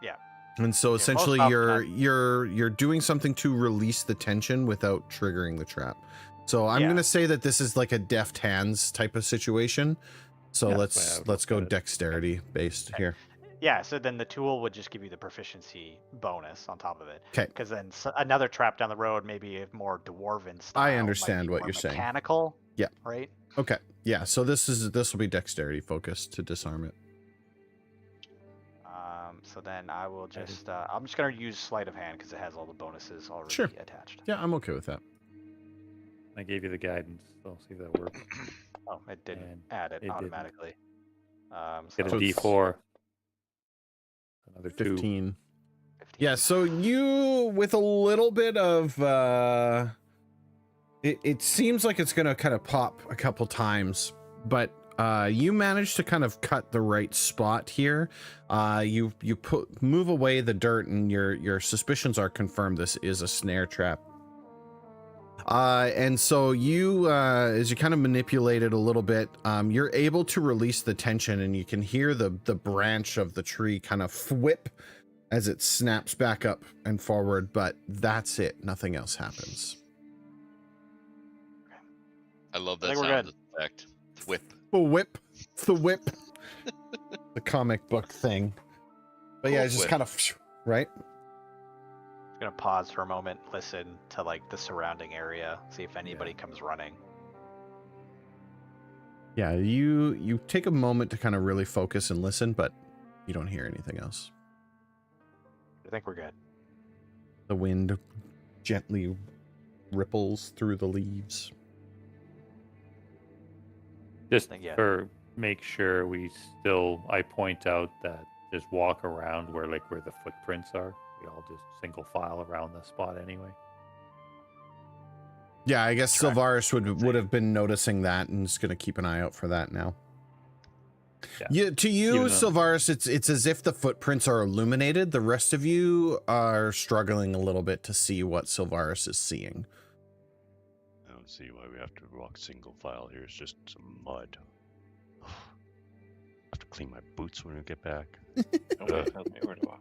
Yeah. And so most essentially often you're doing something to release the tension without triggering the trap. So I'm Yeah. gonna say that this is like a deft hands type of situation. So Yeah, that's the way I would let's look go at it. dexterity based here. Yeah, so then the tool would just give you the proficiency bonus on top of it. 'Kay. Because then another trap down the road, maybe a more dwarven style. might understand be what more you're saying. Mechanical. Yeah. Right. Okay. Yeah, so this will be dexterity focused to disarm it. So then I will just I'm just gonna use sleight of hand because it has all the bonuses already Sure. attached. Yeah, I'm okay with that. I gave you the guidance, so see if that works. Oh, it didn't And add it it didn't. automatically. Get a So it's- D4. Another 2. 15. 15. Yeah, so you, with a little bit of it seems like it's gonna kind of pop a couple times, but You managed to kind of cut the right spot here. You move away the dirt, and your suspicions are confirmed. This is a snare trap. And so you, as you kind of manipulate it a little bit, you're able to release the tension, and you can hear the branch of the tree kind of whip as it snaps back up and forward, but that's it. Nothing else happens. I love I that think we're sound good. effect. Whip. The whip. It's the whip. The comic book thing. But yeah, Cool it's just whip. kind of, right? I'm gonna pause for a moment, listen to like the surrounding area, see if anybody comes running. Yeah, you take a moment to kind of really focus and listen, but you don't hear anything else. I think we're good. The wind gently ripples through the leaves. Just Yeah. for make sure I point out that just walk around where the footprints are. We all just single file around the spot anyway. Yeah, I guess Track. Sylvaris would have been noticing that and is going to keep an eye out for that now. Yeah. To you, Even though- Sylvaris, it's as if the footprints are illuminated. The rest of you are struggling a little bit to see what Sylvaris is seeing. I don't see why we have to walk single file here. It's just some mud. I have to clean my boots when we get back. Nobody tells me where to walk.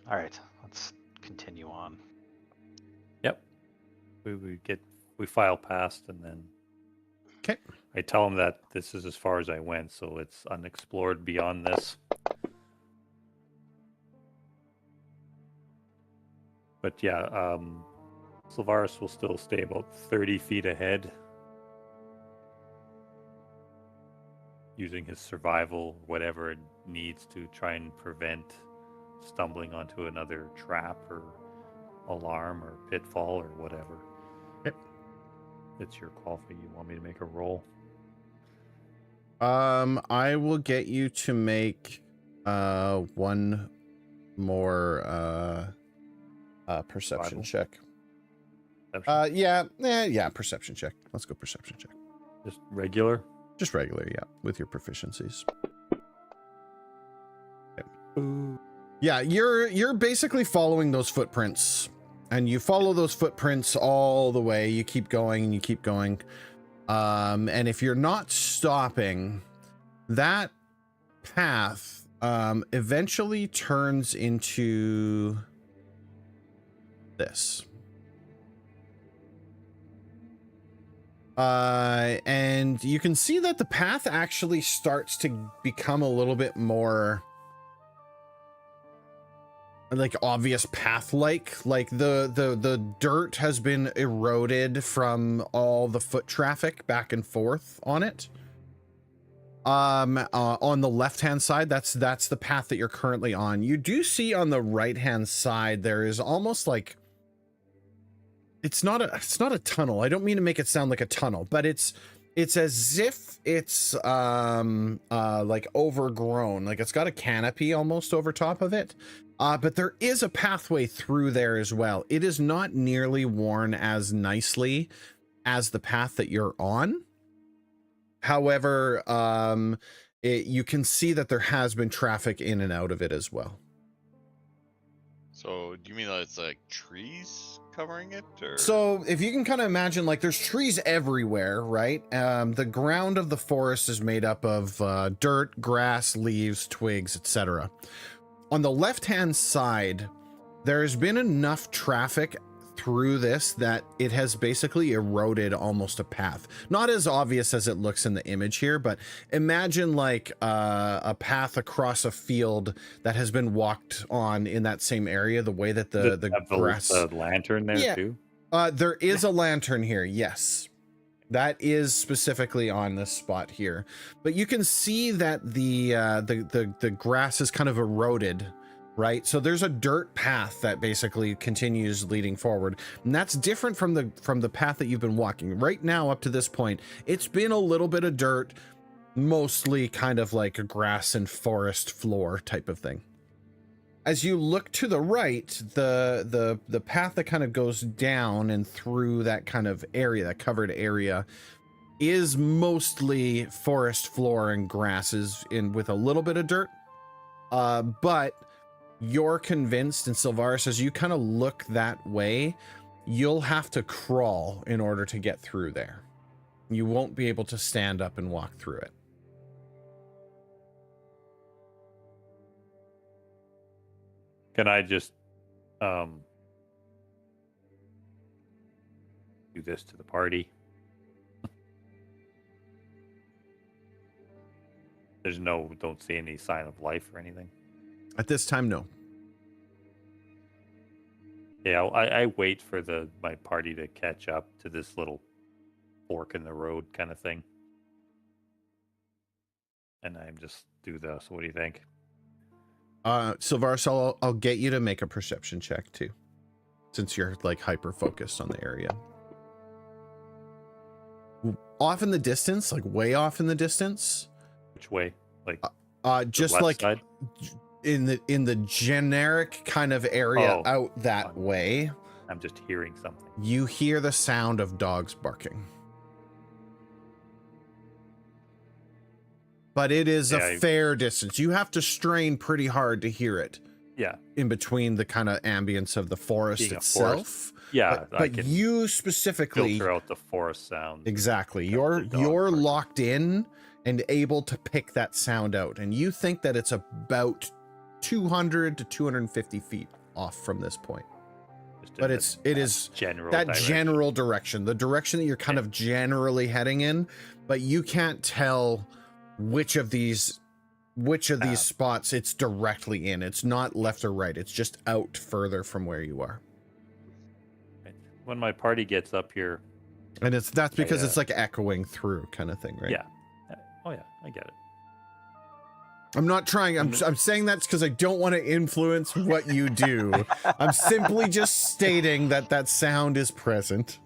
All right, let's continue on. Yep. We file past, and then 'Kay. I tell them that this is as far as I went, so it's unexplored beyond this. But yeah, Sylvaris will still stay about 30 feet ahead, using his survival, whatever it needs to try and prevent stumbling onto another trap or alarm or pitfall or whatever. Yep. It's your call. For you want me to make a roll? I will get you to make one more perception Survival? check. Perception? Yeah, perception check. Let's go perception check. Just regular. Just regular, yeah, with your proficiencies. Yeah, you're basically following those footprints, and you follow those footprints all the way. You keep going and you keep going. And if you're not stopping, that path eventually turns into this. And you can see that the path actually starts to become a little bit more like obvious path like the dirt has been eroded from all the foot traffic back and forth on it. On the left hand side, that's the path that you're currently on. You do see on the right hand side there is almost like it's not a tunnel. I don't mean to make it sound like a tunnel, but it's as if it's like overgrown, like it's got a canopy almost over top of it. But there is a pathway through there as well. It is not nearly worn as nicely as the path that you're on. However, you can see that there has been traffic in and out of it as well. So, do you mean that it's like trees covering it, or? So if you can kind of imagine, like there's trees everywhere, right? The ground of the forest is made up of dirt, grass, leaves, twigs, etc. On the left-hand side, there has been enough traffic through this that it has basically eroded almost a path. Not as obvious as it looks in the image here, but imagine like a path across a field that has been walked on in that same area, the way that the grass... The lantern there Yeah. too? There is a lantern here, yes. That is specifically on this spot here. But you can see that the grass is kind of eroded, right? So there's a dirt path that basically continues leading forward. And that's different from the path that you've been walking. Right now, up to this point, it's been a little bit of dirt, mostly kind of like a grass and forest floor type of thing. as you look to the right, the path that kind of goes down and through that kind of area, that covered area, is mostly forest floor and grasses in with a little bit of dirt. But you're convinced, and Sylvaris, as you kind of look that way, you'll have to crawl in order to get through there. You won't be able to stand up and walk through it. Can I just do this to the party? Don't see any sign of life or anything. At this time, no. Yeah, I wait for my party to catch up to this little fork in the road kind of thing. And I just do this. What do you think? Sylvaris, I'll get you to make a perception check too, since you're like hyper focused on the area. Off in the distance, like way off in the distance. Which way? Like just left like side? in the generic kind of area out that way. I'm just hearing something. You hear the sound of dogs barking. But it is a fair distance. You have to strain pretty hard to hear it. Yeah. In between the kind of ambience of the forest Being a itself. forest. Yeah. But you specifically filter out the forest sound. Exactly. You're locked in and able to pick that sound out. And you think that it's about 200 to 250 feet off from this point. But it is general that direction. general direction, the direction that you're kind of generally heading in, but you can't tell which of these spots it's directly in. It's not left or right. It's just out further from where you are. When my party gets up here, and that's because it's like echoing through kind of thing, right? Yeah. Oh yeah, I get it. I'm not trying. I'm saying that's because I don't want to influence what you do. I'm simply just stating that sound is present.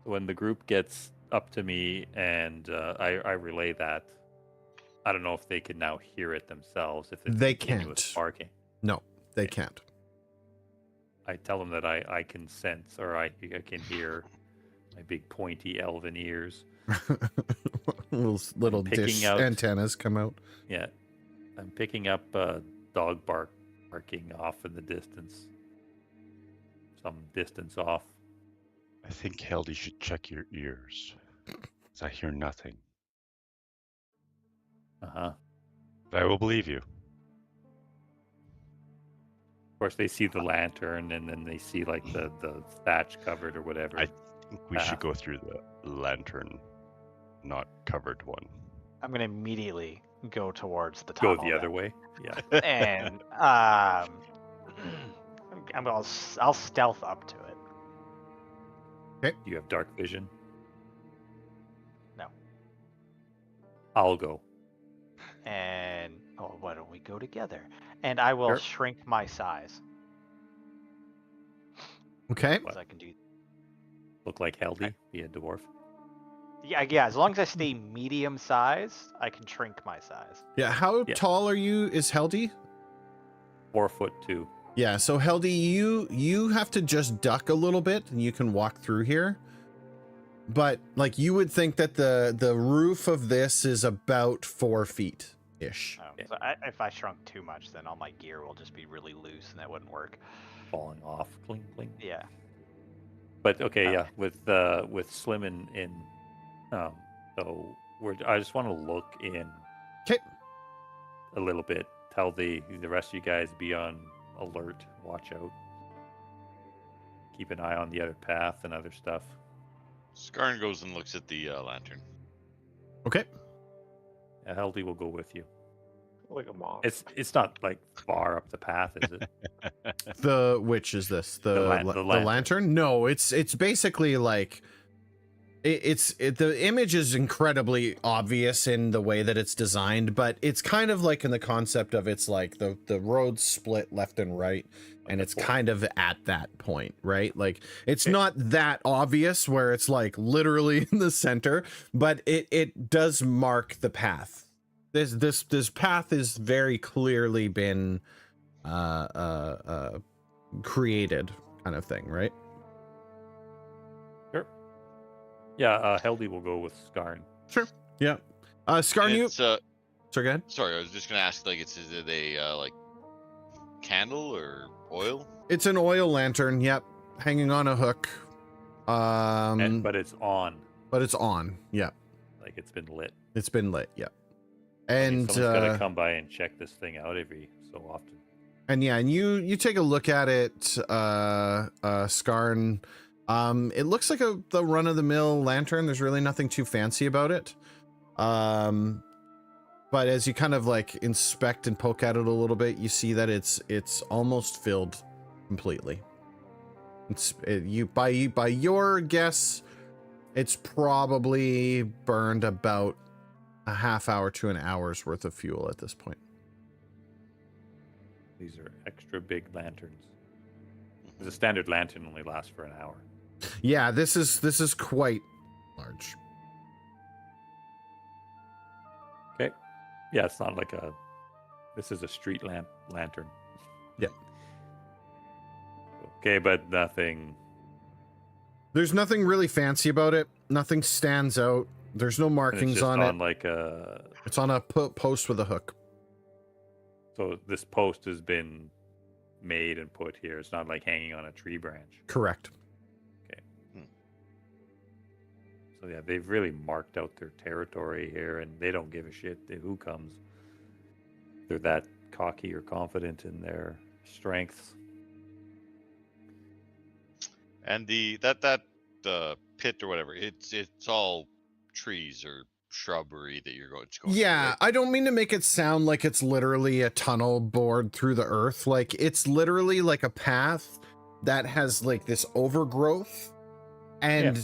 When the group gets up to me and I relay that, I don't know if they can now hear it themselves. If it's they continuous can't. barking. No, they can't. I tell them that I can sense, or I can hear my big pointy elven ears. little dish antennas come out. Yeah, I'm picking up dog barking off in the distance, some distance off. I think Heldy should check your ears, because I hear nothing. Uh-huh. But I will believe you. Of course, they see the lantern, and then they see like the thatch covered or whatever. I think we should go through the lantern, not covered one. I'm gonna immediately go towards the Go tunnel. the other then. way. Yeah. And I'll stealth up to it. Okay. Do you have dark vision? No. I'll go. And why don't we go together? And I will Sure. shrink my size. Okay. Because I can do. Look like Heldy, be a dwarf. Yeah. As long as I stay medium size, I can shrink my size. Yeah. How Yeah. tall are you? Is Heldy? 4'2". Yeah. So Heldy, you have to just duck a little bit, and you can walk through here. But like you would think that the roof of this is about 4 feet ish. So if I shrunk too much, then all my gear will just be really loose, and that wouldn't work. Falling off, cling, cling. Yeah. But okay, yeah, with Slim in so I just want to look in. Okay. A little bit. Tell the rest of you guys be on alert. Watch out. Keep an eye on the other path and other stuff. Skarn goes and looks at the lantern. Okay. Yeah, Heldy will go with you. Like a moth. It's not like far up the path, is it? Which is this? The lantern. lantern? No, it's basically like the image is incredibly obvious in the way that it's designed, but it's kind of like in the concept of it's like the roads split left and right, and it's kind of at that point, right? Like it's not that obvious where it's like literally in the center, but it does mark the path This path has very clearly been created, kind of thing, right? Sure. Yeah, Heldy will go with Skarn. Sure. Yeah. Skarn, And you. it's, Sorry, go ahead. sorry, I was just gonna ask, like, is it a like candle or oil? It's an oil lantern. Yep, hanging on a hook. But it's on. But it's on. Yep, Like it's been lit. it's been lit. Yep. I mean, And someone's got to come by and check this thing out every so often. and yeah, and you take a look at it, Skarn. It looks like the run of the mill lantern. There's really nothing too fancy about it. But as you kind of like inspect and poke at it a little bit, you see that it's almost filled completely. By your guess, it's probably burned about a half hour to an hour's worth of fuel at this point. These are extra big lanterns. The standard lantern only lasts for an hour. Yeah, this is quite large. Okay. Yeah, it's not like this is a street lantern. Yeah. Okay, but nothing. There's nothing really fancy about it. Nothing stands out. There's no And it's markings just on it. like a. It's on a post with a hook. So this post has been made and put here. It's not like hanging on a tree branch. Correct. So yeah, they've really marked out their territory here, and they don't give a shit who comes. They're that cocky or confident in their strengths. And the pit or whatever, it's all trees or shrubbery that you're going to go Yeah, through, right? I don't mean to make it sound like it's literally a tunnel bored through the earth. Like it's literally like a path that has like this overgrowth, and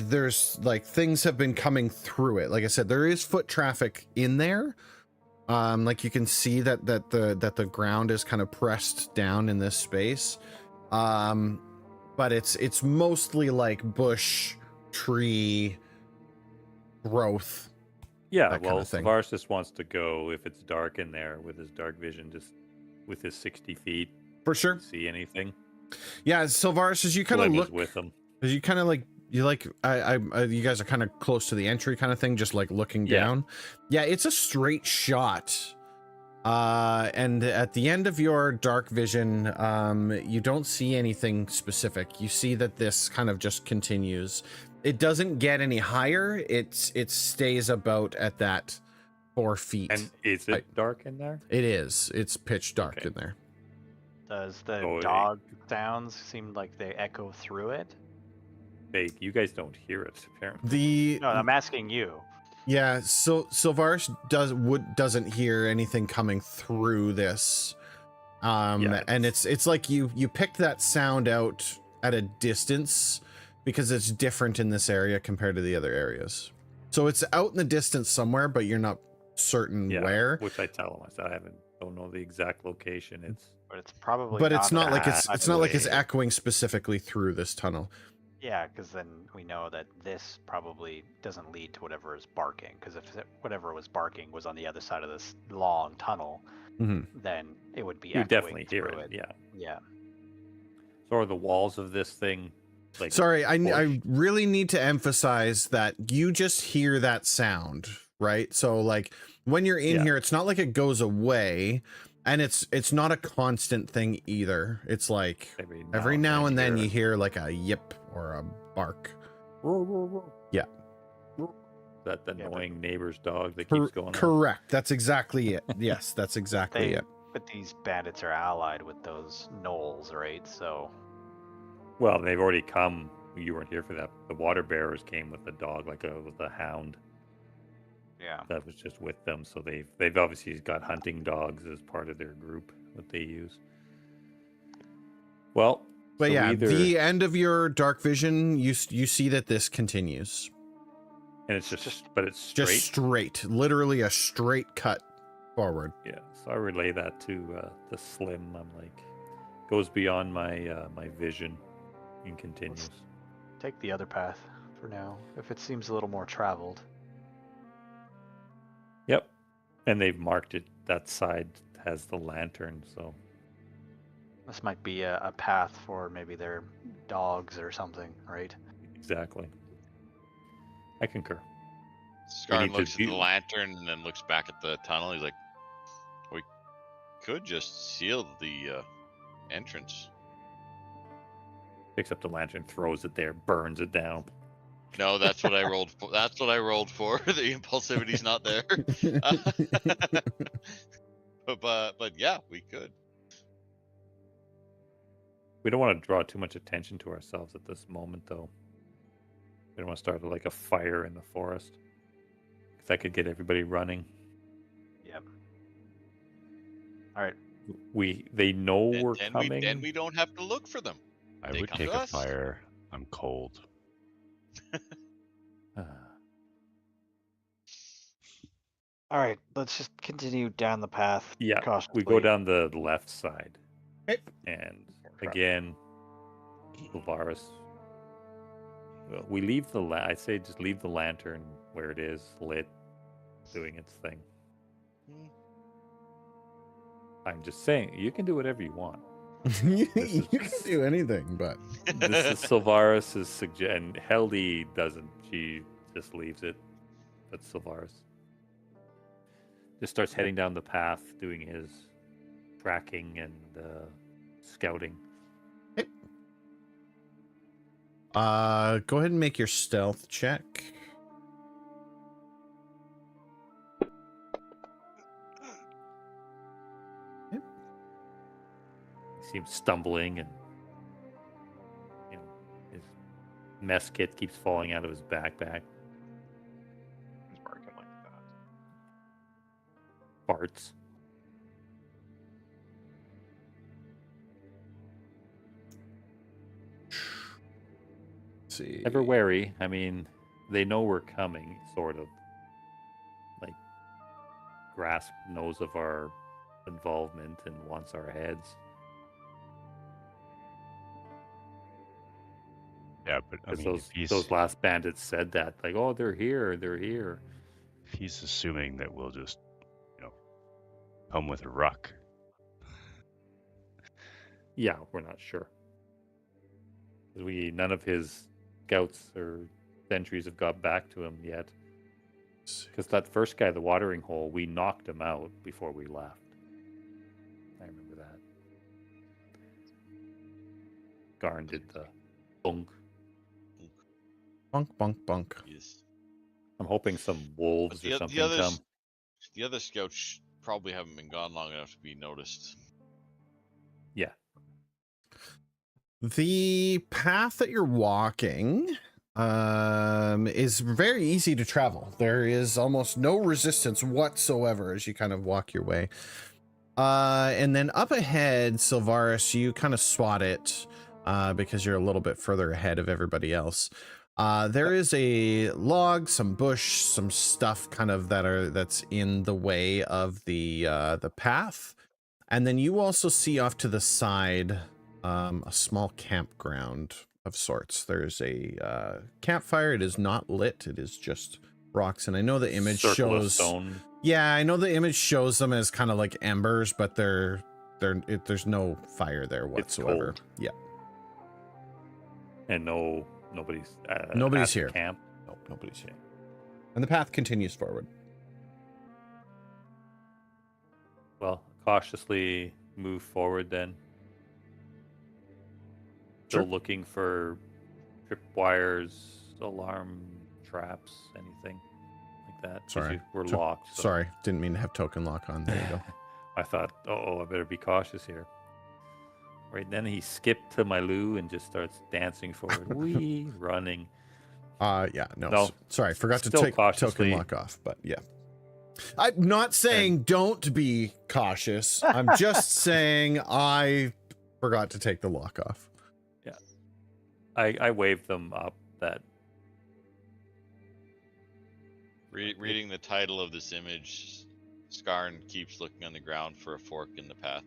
there's like things have been coming through it. Like I said, there is foot traffic in there. Like you can see that the ground is kind of pressed down in this space. But it's mostly like bush, tree growth. Yeah, that well, kind of thing. Savaris just wants to go if it's dark in there with his dark vision, just with his 60 feet. For sure. See anything? Yeah, Sylvaris, as you kind of Glim is look with him. as you kind of like you guys are kind of close to the entry kind of thing, just like looking Yeah. down. Yeah, it's a straight shot. And at the end of your dark vision, you don't see anything specific. You see that this kind of just continues. It doesn't get any higher. It stays about at that 4 feet. And is it dark in there? It is. It's pitch dark Okay. in there. Does the Oh, dog sounds seem like they echo through it? You guys don't hear it, apparently. The No, I'm asking you. Yeah, so Sylvaris doesn't hear anything coming through this. Yeah, And it's like you picked that sound out at a distance because it's different in this area compared to the other areas. So it's out in the distance somewhere, but you're not certain where. Which I tell him. I said I don't know the exact location. But it's probably. But it's not like that it's not like it's way. echoing specifically through this tunnel. Yeah, because then we know that this probably doesn't lead to whatever is barking. Because if whatever was barking was on the other side of this long tunnel, Mhm. then it would be. You echoing definitely hear through it. Yeah. Yeah. So are the walls of this thing like? Sorry, I bush? really need to emphasize that you just hear that sound, right? So like when you're in here, it's not like it goes away, and it's not a constant thing either. It's like every now and then you hear like a yip or a bark. Yeah. That annoying neighbor's dog that Cor- keeps going on. correct. That's exactly it. Yes, that's exactly it. But these bandits are allied with those gnolls, right? So. Well, they've already come. You weren't here for that. The water bearers came with a dog, with a hound. Yeah. That was just with them. So they've obviously got hunting dogs as part of their group that they use. Well, But so yeah, either, the end of your dark vision, you see that this continues. and it's but it's straight. Just straight, literally a straight cut forward. Yeah. So I relay that to Slim. I'm like, goes beyond my my vision and continues. Take the other path for now, if it seems a little more traveled. Yep. And they've marked it. That side has the lantern, so This might be a path for maybe their dogs or something, right? exactly. I concur. Scarn need to looks at the do- lantern and then looks back at the tunnel. He's like, we could just seal the entrance. Picks up the lantern, throws it there, burns it down. No, that's what I rolled for. That's what I rolled for. The impulsivity's not there. but yeah, we could. We don't want to draw too much attention to ourselves at this moment, though. We don't want to start like a fire in the forest, because that could get everybody running. Yep. All right. They know we're Then coming. we don't have to look for them. I They would come take to a us. fire. I'm cold. All right. Let's just continue down the path. Yeah, cautiously. we go down the left side, Okay. and again, Silvaris. Well, we leave the. I say just leave the lantern where it is, lit, doing its thing. Hmm. I'm just saying, you can do whatever you want. You is- can do anything, but This is Silvaris's suggestion. Heldy doesn't. She just leaves it. But Silvaris just starts heading down the path, doing his tracking and scouting. go ahead and make your stealth check. He seems stumbling, and his mess kit keeps falling out of his backpack. He's barking like that. Farts. Let's see. Ever wary. I mean, they know we're coming, sort of. Like, Grasp knows of our involvement and wants our heads. Yeah, but I Because mean, if he's, those last bandits said that, like, oh, they're here, they're here. if he's assuming that we'll just, come with a ruck. Yeah, we're not sure. 'Cause none of his scouts or sentries have got back to him yet. Because that first guy, the watering hole, we knocked him out before we left. I remember that. Garn did the bunk. Bunk, bunk, bunk. Yes. I'm hoping some wolves But or something come. The other scouts probably haven't been gone long enough to be noticed. Yeah. The path that you're walking is very easy to travel. There is almost no resistance whatsoever as you kind of walk your way. And then up ahead, Silvaris, you kind of spot it because you're a little bit further ahead of everybody else. There is a log, some bush, some stuff kind of that's in the way of the path. And then you also see off to the side a small campground of sorts. There's a campfire. It is not lit. It is just rocks. And I know the image Circle of shows. stone. Yeah, I know the image shows them as kind of like embers, but there's no fire there whatsoever. cold. Yeah. And nobody's Nobody's at the here. camp. Nope, nobody's here. And the path continues forward. Well, cautiously move forward then. Still Sure. looking for tripwires, alarm traps, anything like that. 'Cause Sorry. we're To- locked. so- Sorry, didn't mean to have token lock on. There you go. I thought, oh, I better be cautious here. Right then, he skipped to my loo and just starts dancing forward, wee, running. Yeah, no. No. Sorry, forgot to Still take token cautiously- lock off, but yeah. I'm not saying don't be cautious. I'm just saying I forgot to take the lock off. I waved them up that Reading the title of this image, Scarn keeps looking on the ground for a fork in the path.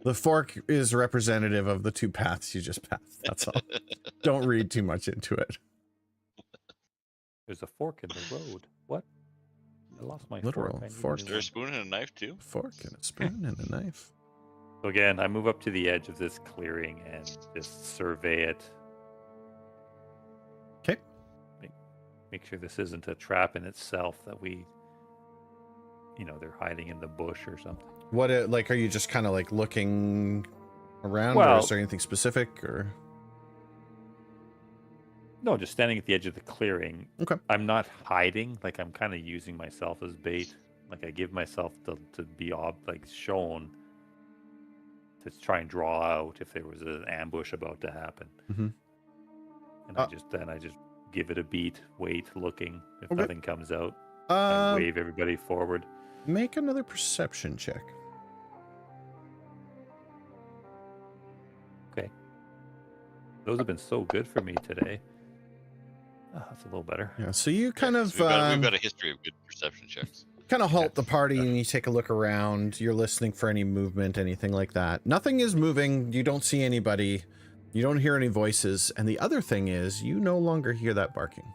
The fork is representative of the two paths you just passed. That's all. Don't read too much into it. There's a fork in the road. What? I lost my Literal fork. I need a fork. new Is there a one. spoon and a knife too? Fork and a spoon and a knife. So again, I move up to the edge of this clearing and just survey it. Okay. Make sure this isn't a trap in itself that we, they're hiding in the bush or something. What, like, are you just kind of like looking around, or Well- is there anything specific, or? No, just standing at the edge of the clearing. Okay. I'm not hiding. Like, I'm kind of using myself as bait. Like, I give myself to be shown to try and draw out if there was an ambush about to happen. Mhm. And I just give it a beat, wait, looking. If Okay. nothing comes out, I Um, wave everybody forward. make another perception check. Okay. Those have been so good for me today. Oh, that's a little better. Yeah, so you kind Yeah, of 'cause we've got a history of good perception checks. kind of halt the party and you take a look around. You're listening for any movement, anything like that. Nothing is moving. You don't see anybody. You don't hear any voices. And the other thing is, you no longer hear that barking.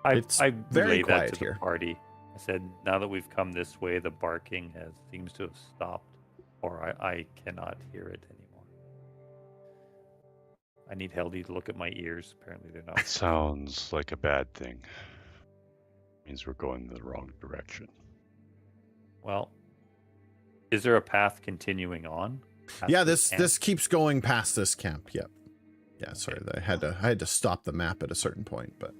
It's I very relayed that quiet to here. the party. I said, now that we've come this way, the barking seems to have stopped, or I cannot hear it anymore. I need Heldy to look at my ears. Apparently, they're not. Sounds like a bad thing. Means we're going the wrong direction. Well, is there a path continuing on? past Yeah, this camp? this keeps going past this camp. Yep. Yeah, sorry, I had to stop the map at a certain point, but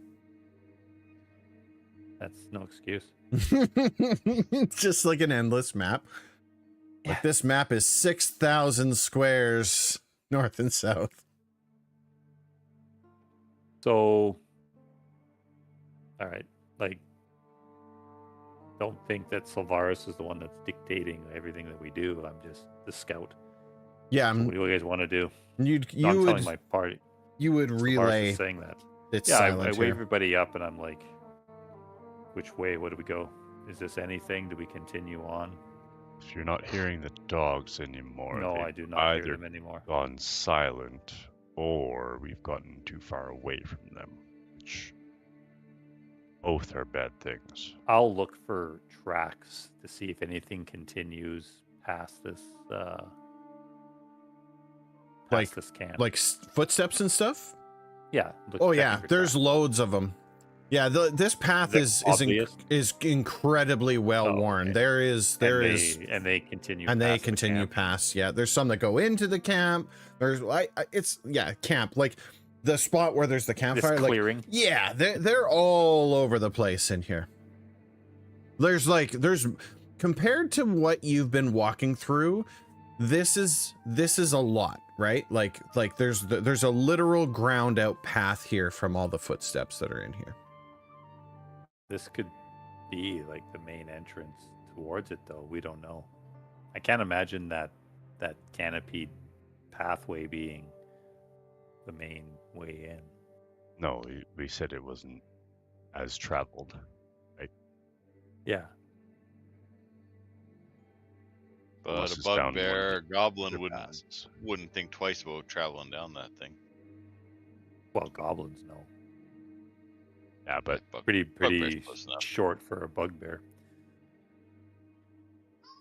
That's no excuse. it's just like an endless map. Like, this map is 6,000 squares north and south. So, all right, like, don't think that Sylvaris is the one that's dictating everything that we do. I'm just the scout. Yeah, So what do you guys want to do? you No, I'm telling would my party. you would Sylvaris relay is saying that. it's Yeah, I silent wave here. everybody up, and I'm like, which way? What do we go? Is this anything? Do we continue on? If you're not hearing the dogs anymore, No, they've I do not hear either them anymore. gone silent or we've gotten too far away from them, which both are bad things. I'll look for tracks to see if anything continues past this this camp. Like footsteps and stuff. yeah. look- Oh checking yeah, for there's tracks. loads of them. Yeah, this path Is it obvious? is incredibly well Oh, worn. okay. There is and they continue and they past the continue camp. past. Yeah, there's some that go into the camp. There's camp, like the spot where there's the This campfire. Like, clearing. yeah, they're all over the place in here. There's compared to what you've been walking through, this is a lot, right? Like there's a literal ground out path here from all the footsteps that are in here. This could be like the main entrance towards it, though. We don't know. I can't imagine that canopied pathway being the main way in. No, we said it wasn't as traveled. Yeah. But Unless a it's down one of bugbear the goblin underpasses. wouldn't think twice about traveling down that thing. Well, goblins know. Yeah, but Pretty Bugbear's close enough. short for a bugbear.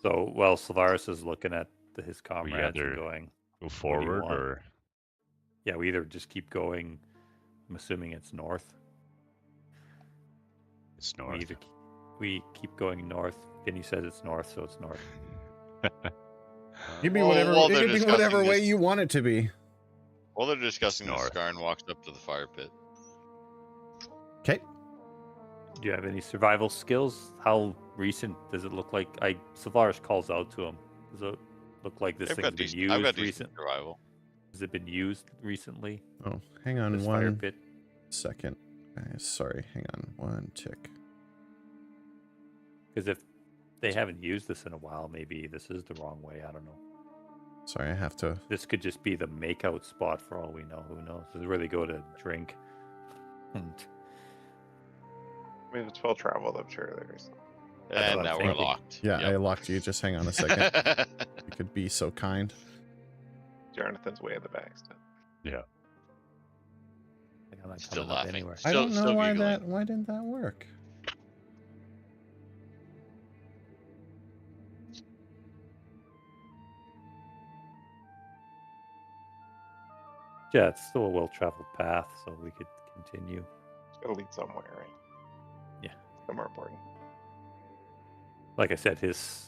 So, well, Sylvaris is looking at his comrades and either going, go forward want? or yeah, we either just keep going. I'm assuming it's north. it's We north. either we keep going north. Vinny says it's north, so it's north. It could be Well, whatever. while It they're could be whatever discussing way this- you want it to be. While they're discussing this, North. Skarn walks up to the fire pit. Okay. Do you have any survival skills? How recent does it look like? Sylvaris calls out to him. Does it look like this I've thing's got been decent, I've got used decent recent? survival. Has it been used recently? Oh, hang on This fire one pit. second. Sorry, hang on one tick. Because if they haven't used this in a while, maybe this is the wrong way. I don't know. Sorry, I have to. This could just be the makeout spot for all we know. Who knows? This is where they go to drink. And I mean, it's well traveled, I'm sure there's. what And I'm now we're thinking. locked. Yeah, I Yep. locked you. Just hang on a second. You could be so kind. Jonathan's way at the back still. I think I'm not Still coming up laughing. anywhere. I don't know Still why giggling. why didn't that work? Yeah, it's still a well-traveled path, so we could continue. It's gotta lead somewhere, right? Yeah. Somewhere important. Like I said, his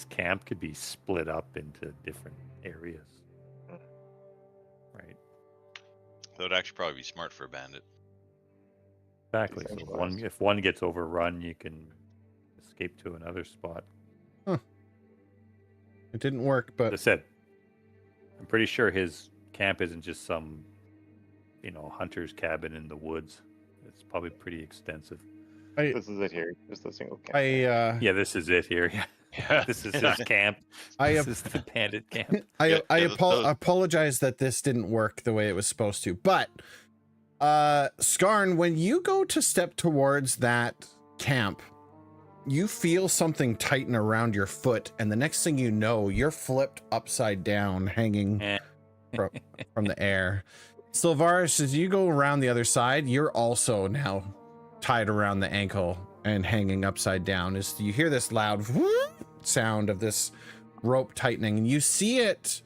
camp could be split up into different areas. Right. That would actually probably be smart for a bandit. Exactly. So if one gets overrun, you can escape to another spot. It didn't work, but As I said, I'm pretty sure his camp isn't just some, hunter's cabin in the woods. It's probably pretty extensive. This is it here. Just a single camp. Yeah, this is it here. Yeah, this is his camp. This is the bandit camp. Yeah, apologize that this didn't work the way it was supposed to. But Skarn, when you go to step towards that camp, you feel something tighten around your foot, and the next thing you know, you're flipped upside down, hanging from the air. Sylvaris, as you go around the other side, you're also now tied around the ankle and hanging upside down. As you hear this loud whoop sound of this rope tightening, and you see it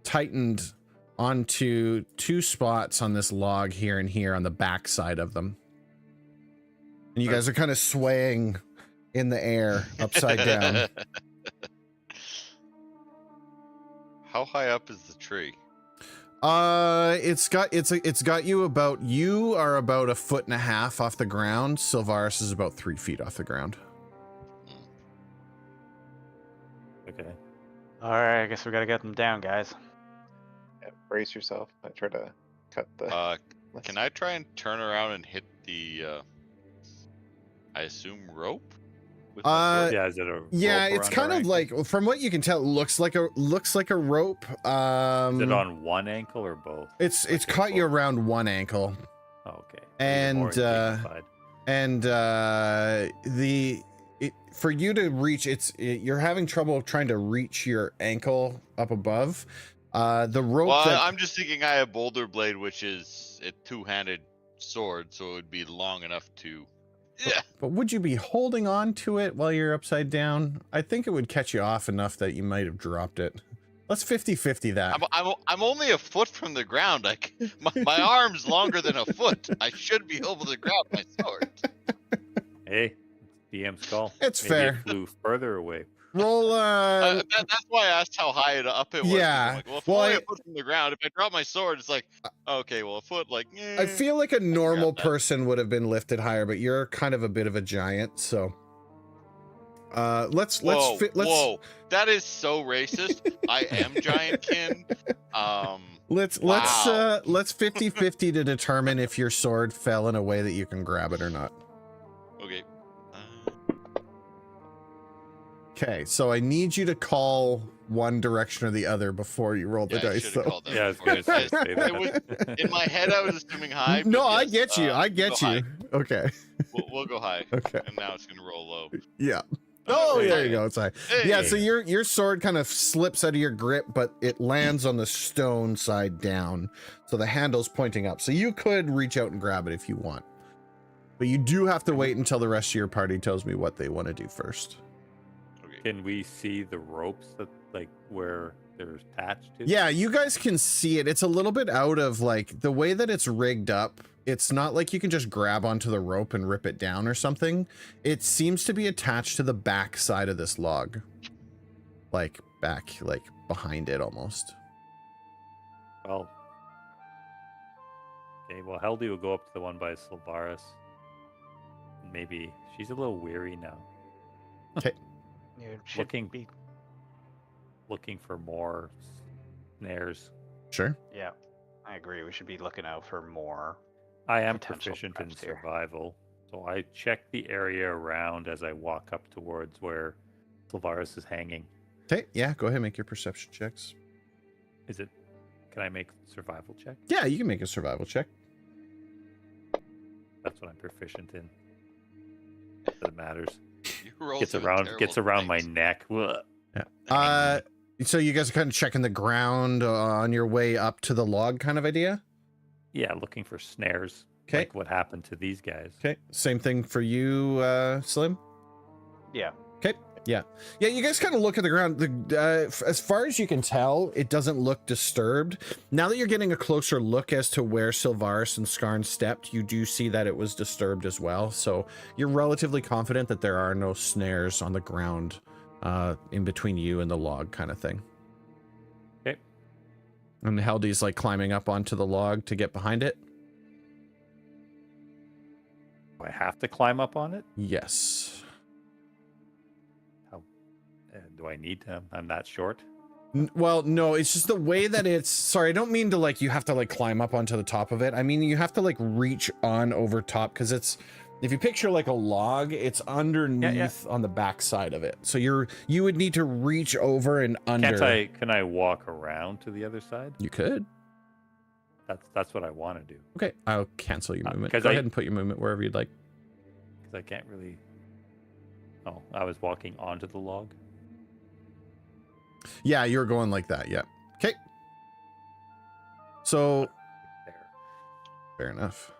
tightened onto 2 spots on this log here and here on the back side of them. And you guys are kind of swaying in the air upside down. How high up is the tree? It's got you about, you are about 1.5 feet off the ground. Sylvaris is about 3 feet off the ground. Okay. All right, I guess we gotta get them down, guys. Yeah, brace yourself. I try to cut the. Can I try and turn around and hit the I assume rope? With my sword? Yeah, is it a Yeah, rope it's around kind our of ankle? like, from what you can tell, it looks like a rope. Is it on one ankle or both? It's Like caught you both? around one ankle. Oh, okay. And, for you to reach, you're having trouble trying to reach your ankle up above. The rope. Well, I'm just thinking I have Boulder Blade, which is a 2-handed sword, so it would be long enough to. Yeah. But would you be holding on to it while you're upside down? I think it would catch you off enough that you might have dropped it. Let's 50-50 that. I'm only a foot from the ground. My arm's longer than a foot. I should be able to grab my sword. Hey, DM's call. It's Maybe fair. It flew further away. Roll. That's why I asked how high up it was. 'cause Yeah. I'm like, well, if Well, I'm only a foot from the ground, if I drop my sword, it's like, okay, well, a foot, like. I feel like a normal that. person would have been lifted higher, but you're kind of a bit of a giant, so. Let's Whoa, that is so racist. I am giantkin. let's Wow. let's 50-50 to determine if your sword fell in a way that you can grab it or not. Okay. Okay, so I need you to call one direction or the other before you roll the Yeah, I dice, should've though. called that Yeah, I was before. gonna say that. It was, in my head, I was assuming high. No, but I yes, get you. I we'll get go you. high. Okay. We'll go high. Okay. And now it's gonna roll low. Yeah. Oh, Okay. there you go. It's high. Hey. Yeah, so your sword kind of slips out of your grip, but it lands on the stone side down. So the handle's pointing up. So you could reach out and grab it if you want. But you do have to wait until the rest of your party tells me what they want to do first. Okay. Can we see the ropes that where they're attached to? Yeah, you guys can see it. It's a little bit out of like the way that it's rigged up. It's not like you can just grab onto the rope and rip it down or something. It seems to be attached to the back side of this log. Like behind it almost. Well. Okay, well, Heldy will go up to the one by Sylvaris. Maybe she's a little weary now. You should Looking- be. Looking for more snares. Sure. Yeah, I agree. We should be looking out for more. I am Potential proficient in traps here. survival, so I check the area around as I walk up towards where Sylvaris is hanging. Okay, yeah, go ahead and make your perception checks. Can I make survival check? Yeah, you can make a survival check. That's what I'm proficient in. That matters. You rolled Gets some around terrible my things. neck. Ugh. Yeah. So you guys are kind of checking the ground on your way up to the log kind of idea? Yeah, looking for snares. 'Kay. Like what happened to these guys. Okay. Same thing for you, Slim? Yeah. Okay. Yeah. Yeah, you guys kind of look at the ground. As far as you can tell, it doesn't look disturbed. Now that you're getting a closer look as to where Sylvaris and Skarn stepped, you do see that it was disturbed as well. So you're relatively confident that there are no snares on the ground in between you and the log kind of thing. Okay. And Heldy's like climbing up onto the log to get behind it. Do I have to climb up on it? Yes. Do I need to? I'm that short. Well, no, it's just the way that it's, sorry, I don't mean to like, you have to like climb up onto the top of it. I mean, you have to like reach on over top because it's, if you picture like a log, it's underneath on the back side of it. So you would need to reach over and under. Can I walk around to the other side? You could. That's what I want to do. Okay, I'll cancel your movement. 'cause Go ahead and put your movement wherever you'd like. Because I can't really. Oh, I was walking onto the log. Yeah, you're going like that. Yeah. Okay. So There. fair enough.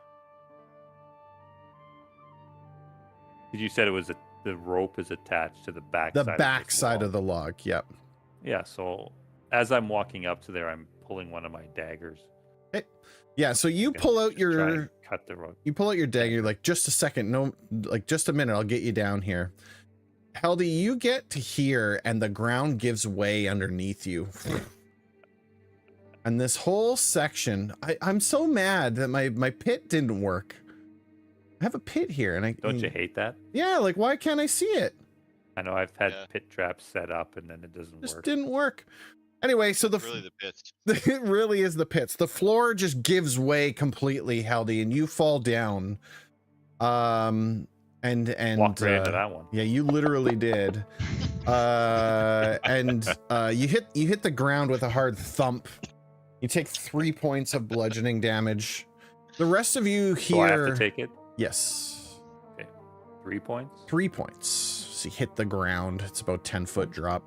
Because you said it was the rope is attached to the back. The side back of this side log. of the log. Yep. Yeah. So as I'm walking up to there, I'm pulling one of my daggers. Yeah. So you Okay, pull out just try your. and cut the rope. You pull out your dagger, like, just a second, no, like, just a minute, I'll get you down here. Heldy, you get to here, and the ground gives way underneath you. And this whole section, I'm so mad that my pit didn't work. I have a pit here, and Don't you hate that? Yeah, like, why can't I see it? I know I've had Yeah. pit traps set up, and then it doesn't Just work. didn't work. Anyway, so Really the pits. it really is the pits. The floor just gives way completely, Heldy, and you fall down. And Walk right into that one. yeah, you literally did. And you hit the ground with a hard thump. You take 3 points of bludgeoning damage. The rest of you here. So I have to take it. Yes. 3 points. 3 points. So you hit the ground. It's about 10-foot drop.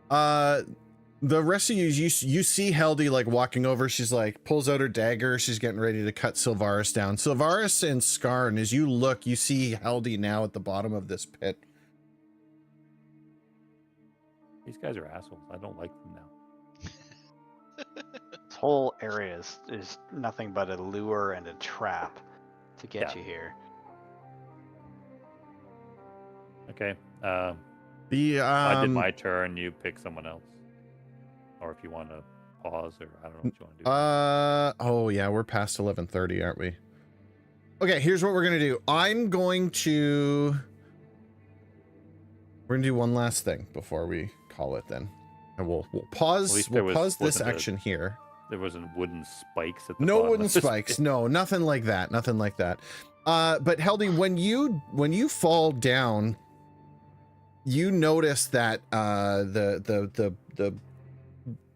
The rest of you see Heldy like walking over. She's like pulls out her dagger. She's getting ready to cut Sylvaris down. Sylvaris and Skarn, as you look, you see Heldy now at the bottom of this pit. These guys are assholes. I don't like them now. This whole area is nothing but a lure and a trap to get Yeah. you here. Okay. The I did my turn. You pick someone else, or if you want to pause, or I don't know what you want to do. Oh yeah, we're past 11:30, aren't we? Okay, here's what we're gonna do. We're gonna do one last thing before we call it then, and we'll pause. least We'll there pause this wasn't a- action here. There wasn't wooden spikes at the No bottom wooden of this spikes. pit. No, nothing like that. Nothing like that. But Heldy, when you fall down, you notice that the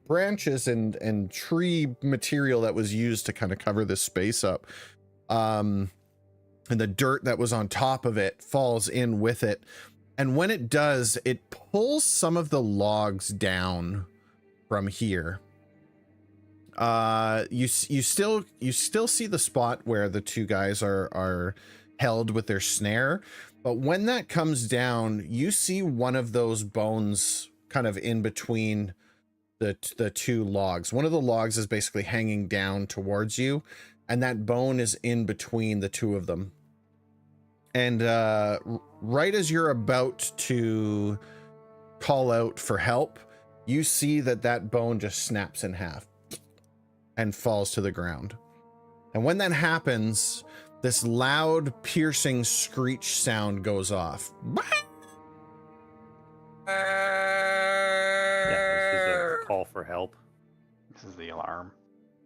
branches and tree material that was used to kind of cover this space up, and the dirt that was on top of it falls in with it. And when it does, it pulls some of the logs down from here. You still see the spot where the two guys are held with their snare, but when that comes down, you see one of those bones kind of in between the two logs. One of the logs is basically hanging down towards you, and that bone is in between the two of them. And right as you're about to call out for help, you see that bone just snaps in half and falls to the ground. And when that happens, this loud, piercing screech sound goes off. Yeah, this is a call for help. This is the alarm.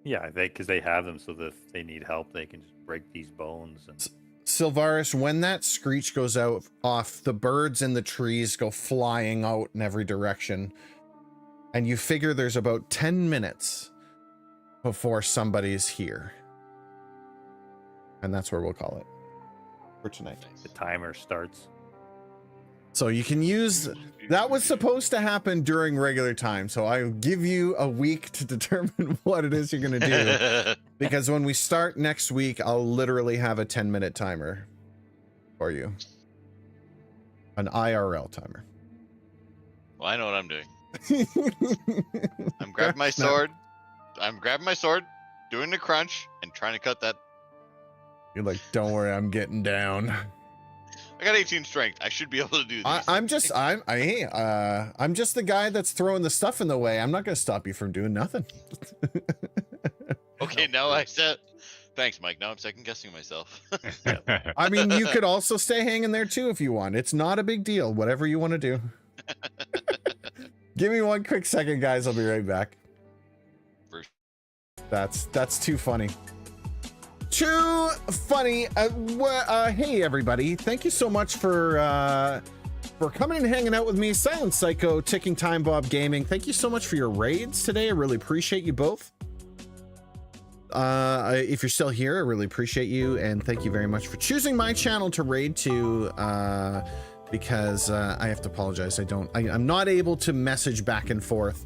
Yeah, because they have them, so that if they need help, they can just break these bones. And Sylvaris, when that screech goes off, the birds in the trees go flying out in every direction. And you figure there's about 10 minutes before somebody's here. And that's where we'll call it for tonight. the timer starts. So you can use, that was supposed to happen during regular time. So I'll give you a week to determine what it is you're going to do. Because when we start next week, I'll literally have a 10-minute timer for you. An IRL timer. Well, I know what I'm doing. I'm grabbing my sword. I'm grabbing my sword, doing the crunch, and trying to cut that. You're like, don't worry, I'm getting down. I got 18 strength. I should be able to do this. I'm just the guy that's throwing the stuff in the way. I'm not gonna stop you from doing nothing. Okay, now I said. Thanks, Mike. Now I'm second guessing myself. I mean, you could also stay hanging there too if you want. It's not a big deal. Whatever you want to do. Give me one quick second, guys. I'll be right back. That's too funny. Too funny. Hey everybody, thank you so much for coming and hanging out with me. Silent Psycho, Ticking Time Bob Gaming, thank you so much for your raids today. I really appreciate you both. If you're still here, I really appreciate you, and thank you very much for choosing my channel to raid to, because I have to apologize. I'm not able to message back and forth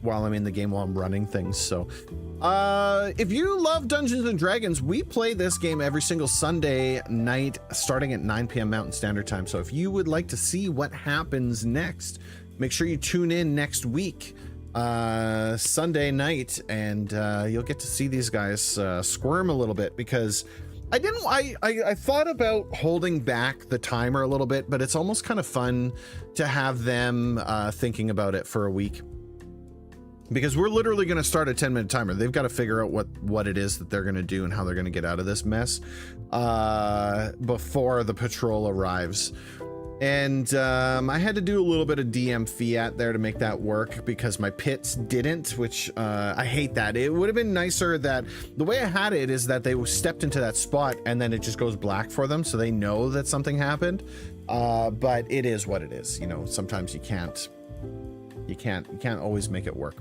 while I'm in the game, while I'm running things. So if you love Dungeons and Dragons, we play this game every single Sunday night starting at 9 p.m. Mountain Standard Time. So if you would like to see what happens next, make sure you tune in next week, Sunday night, and you'll get to see these guys squirm a little bit, because I thought about holding back the timer a little bit, but it's almost kind of fun to have them thinking about it for a week. Because we're literally going to start a 10-minute timer. They've got to figure out what it is that they're going to do and how they're going to get out of this mess before the patrol arrives. And I had to do a little bit of DM fiat there to make that work, because my pits didn't, which I hate that. It would have been nicer that the way I had it is that they stepped into that spot and then it just goes black for them, so they know that something happened. But it is what it is. You know, sometimes you can't always make it work.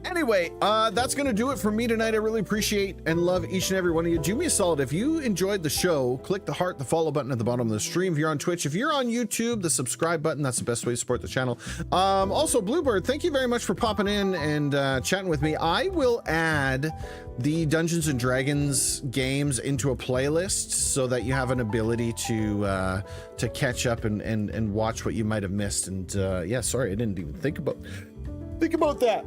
Anyway, that's going to do it for me tonight. I really appreciate and love each and every one of you. Do me a solid. If you enjoyed the show, click the heart, the follow button at the bottom of the stream. If you're on Twitch, if you're on YouTube, the subscribe button. That's the best way to support the channel. Also, Bluebird, thank you very much for popping in and chatting with me. I will add the Dungeons and Dragons games into a playlist so that you have an ability to catch up and watch what you might have missed. And yeah, sorry, I didn't even think about that.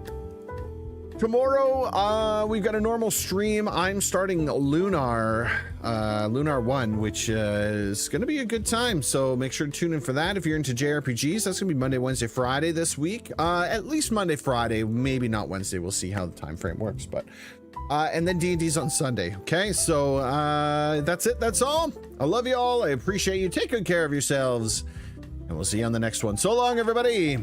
Tomorrow, we've got a normal stream. I'm starting Lunar 1, which is going to be a good time. So make sure to tune in for that. If you're into JRPGs, that's going to be Monday, Wednesday, Friday this week. At least Monday, Friday, maybe not Wednesday. We'll see how the time frame works. But and then D&D's on Sunday. Okay, so that's it. That's all. I love you all. I appreciate you. Take good care of yourselves. And we'll see you on the next one. So long, everybody.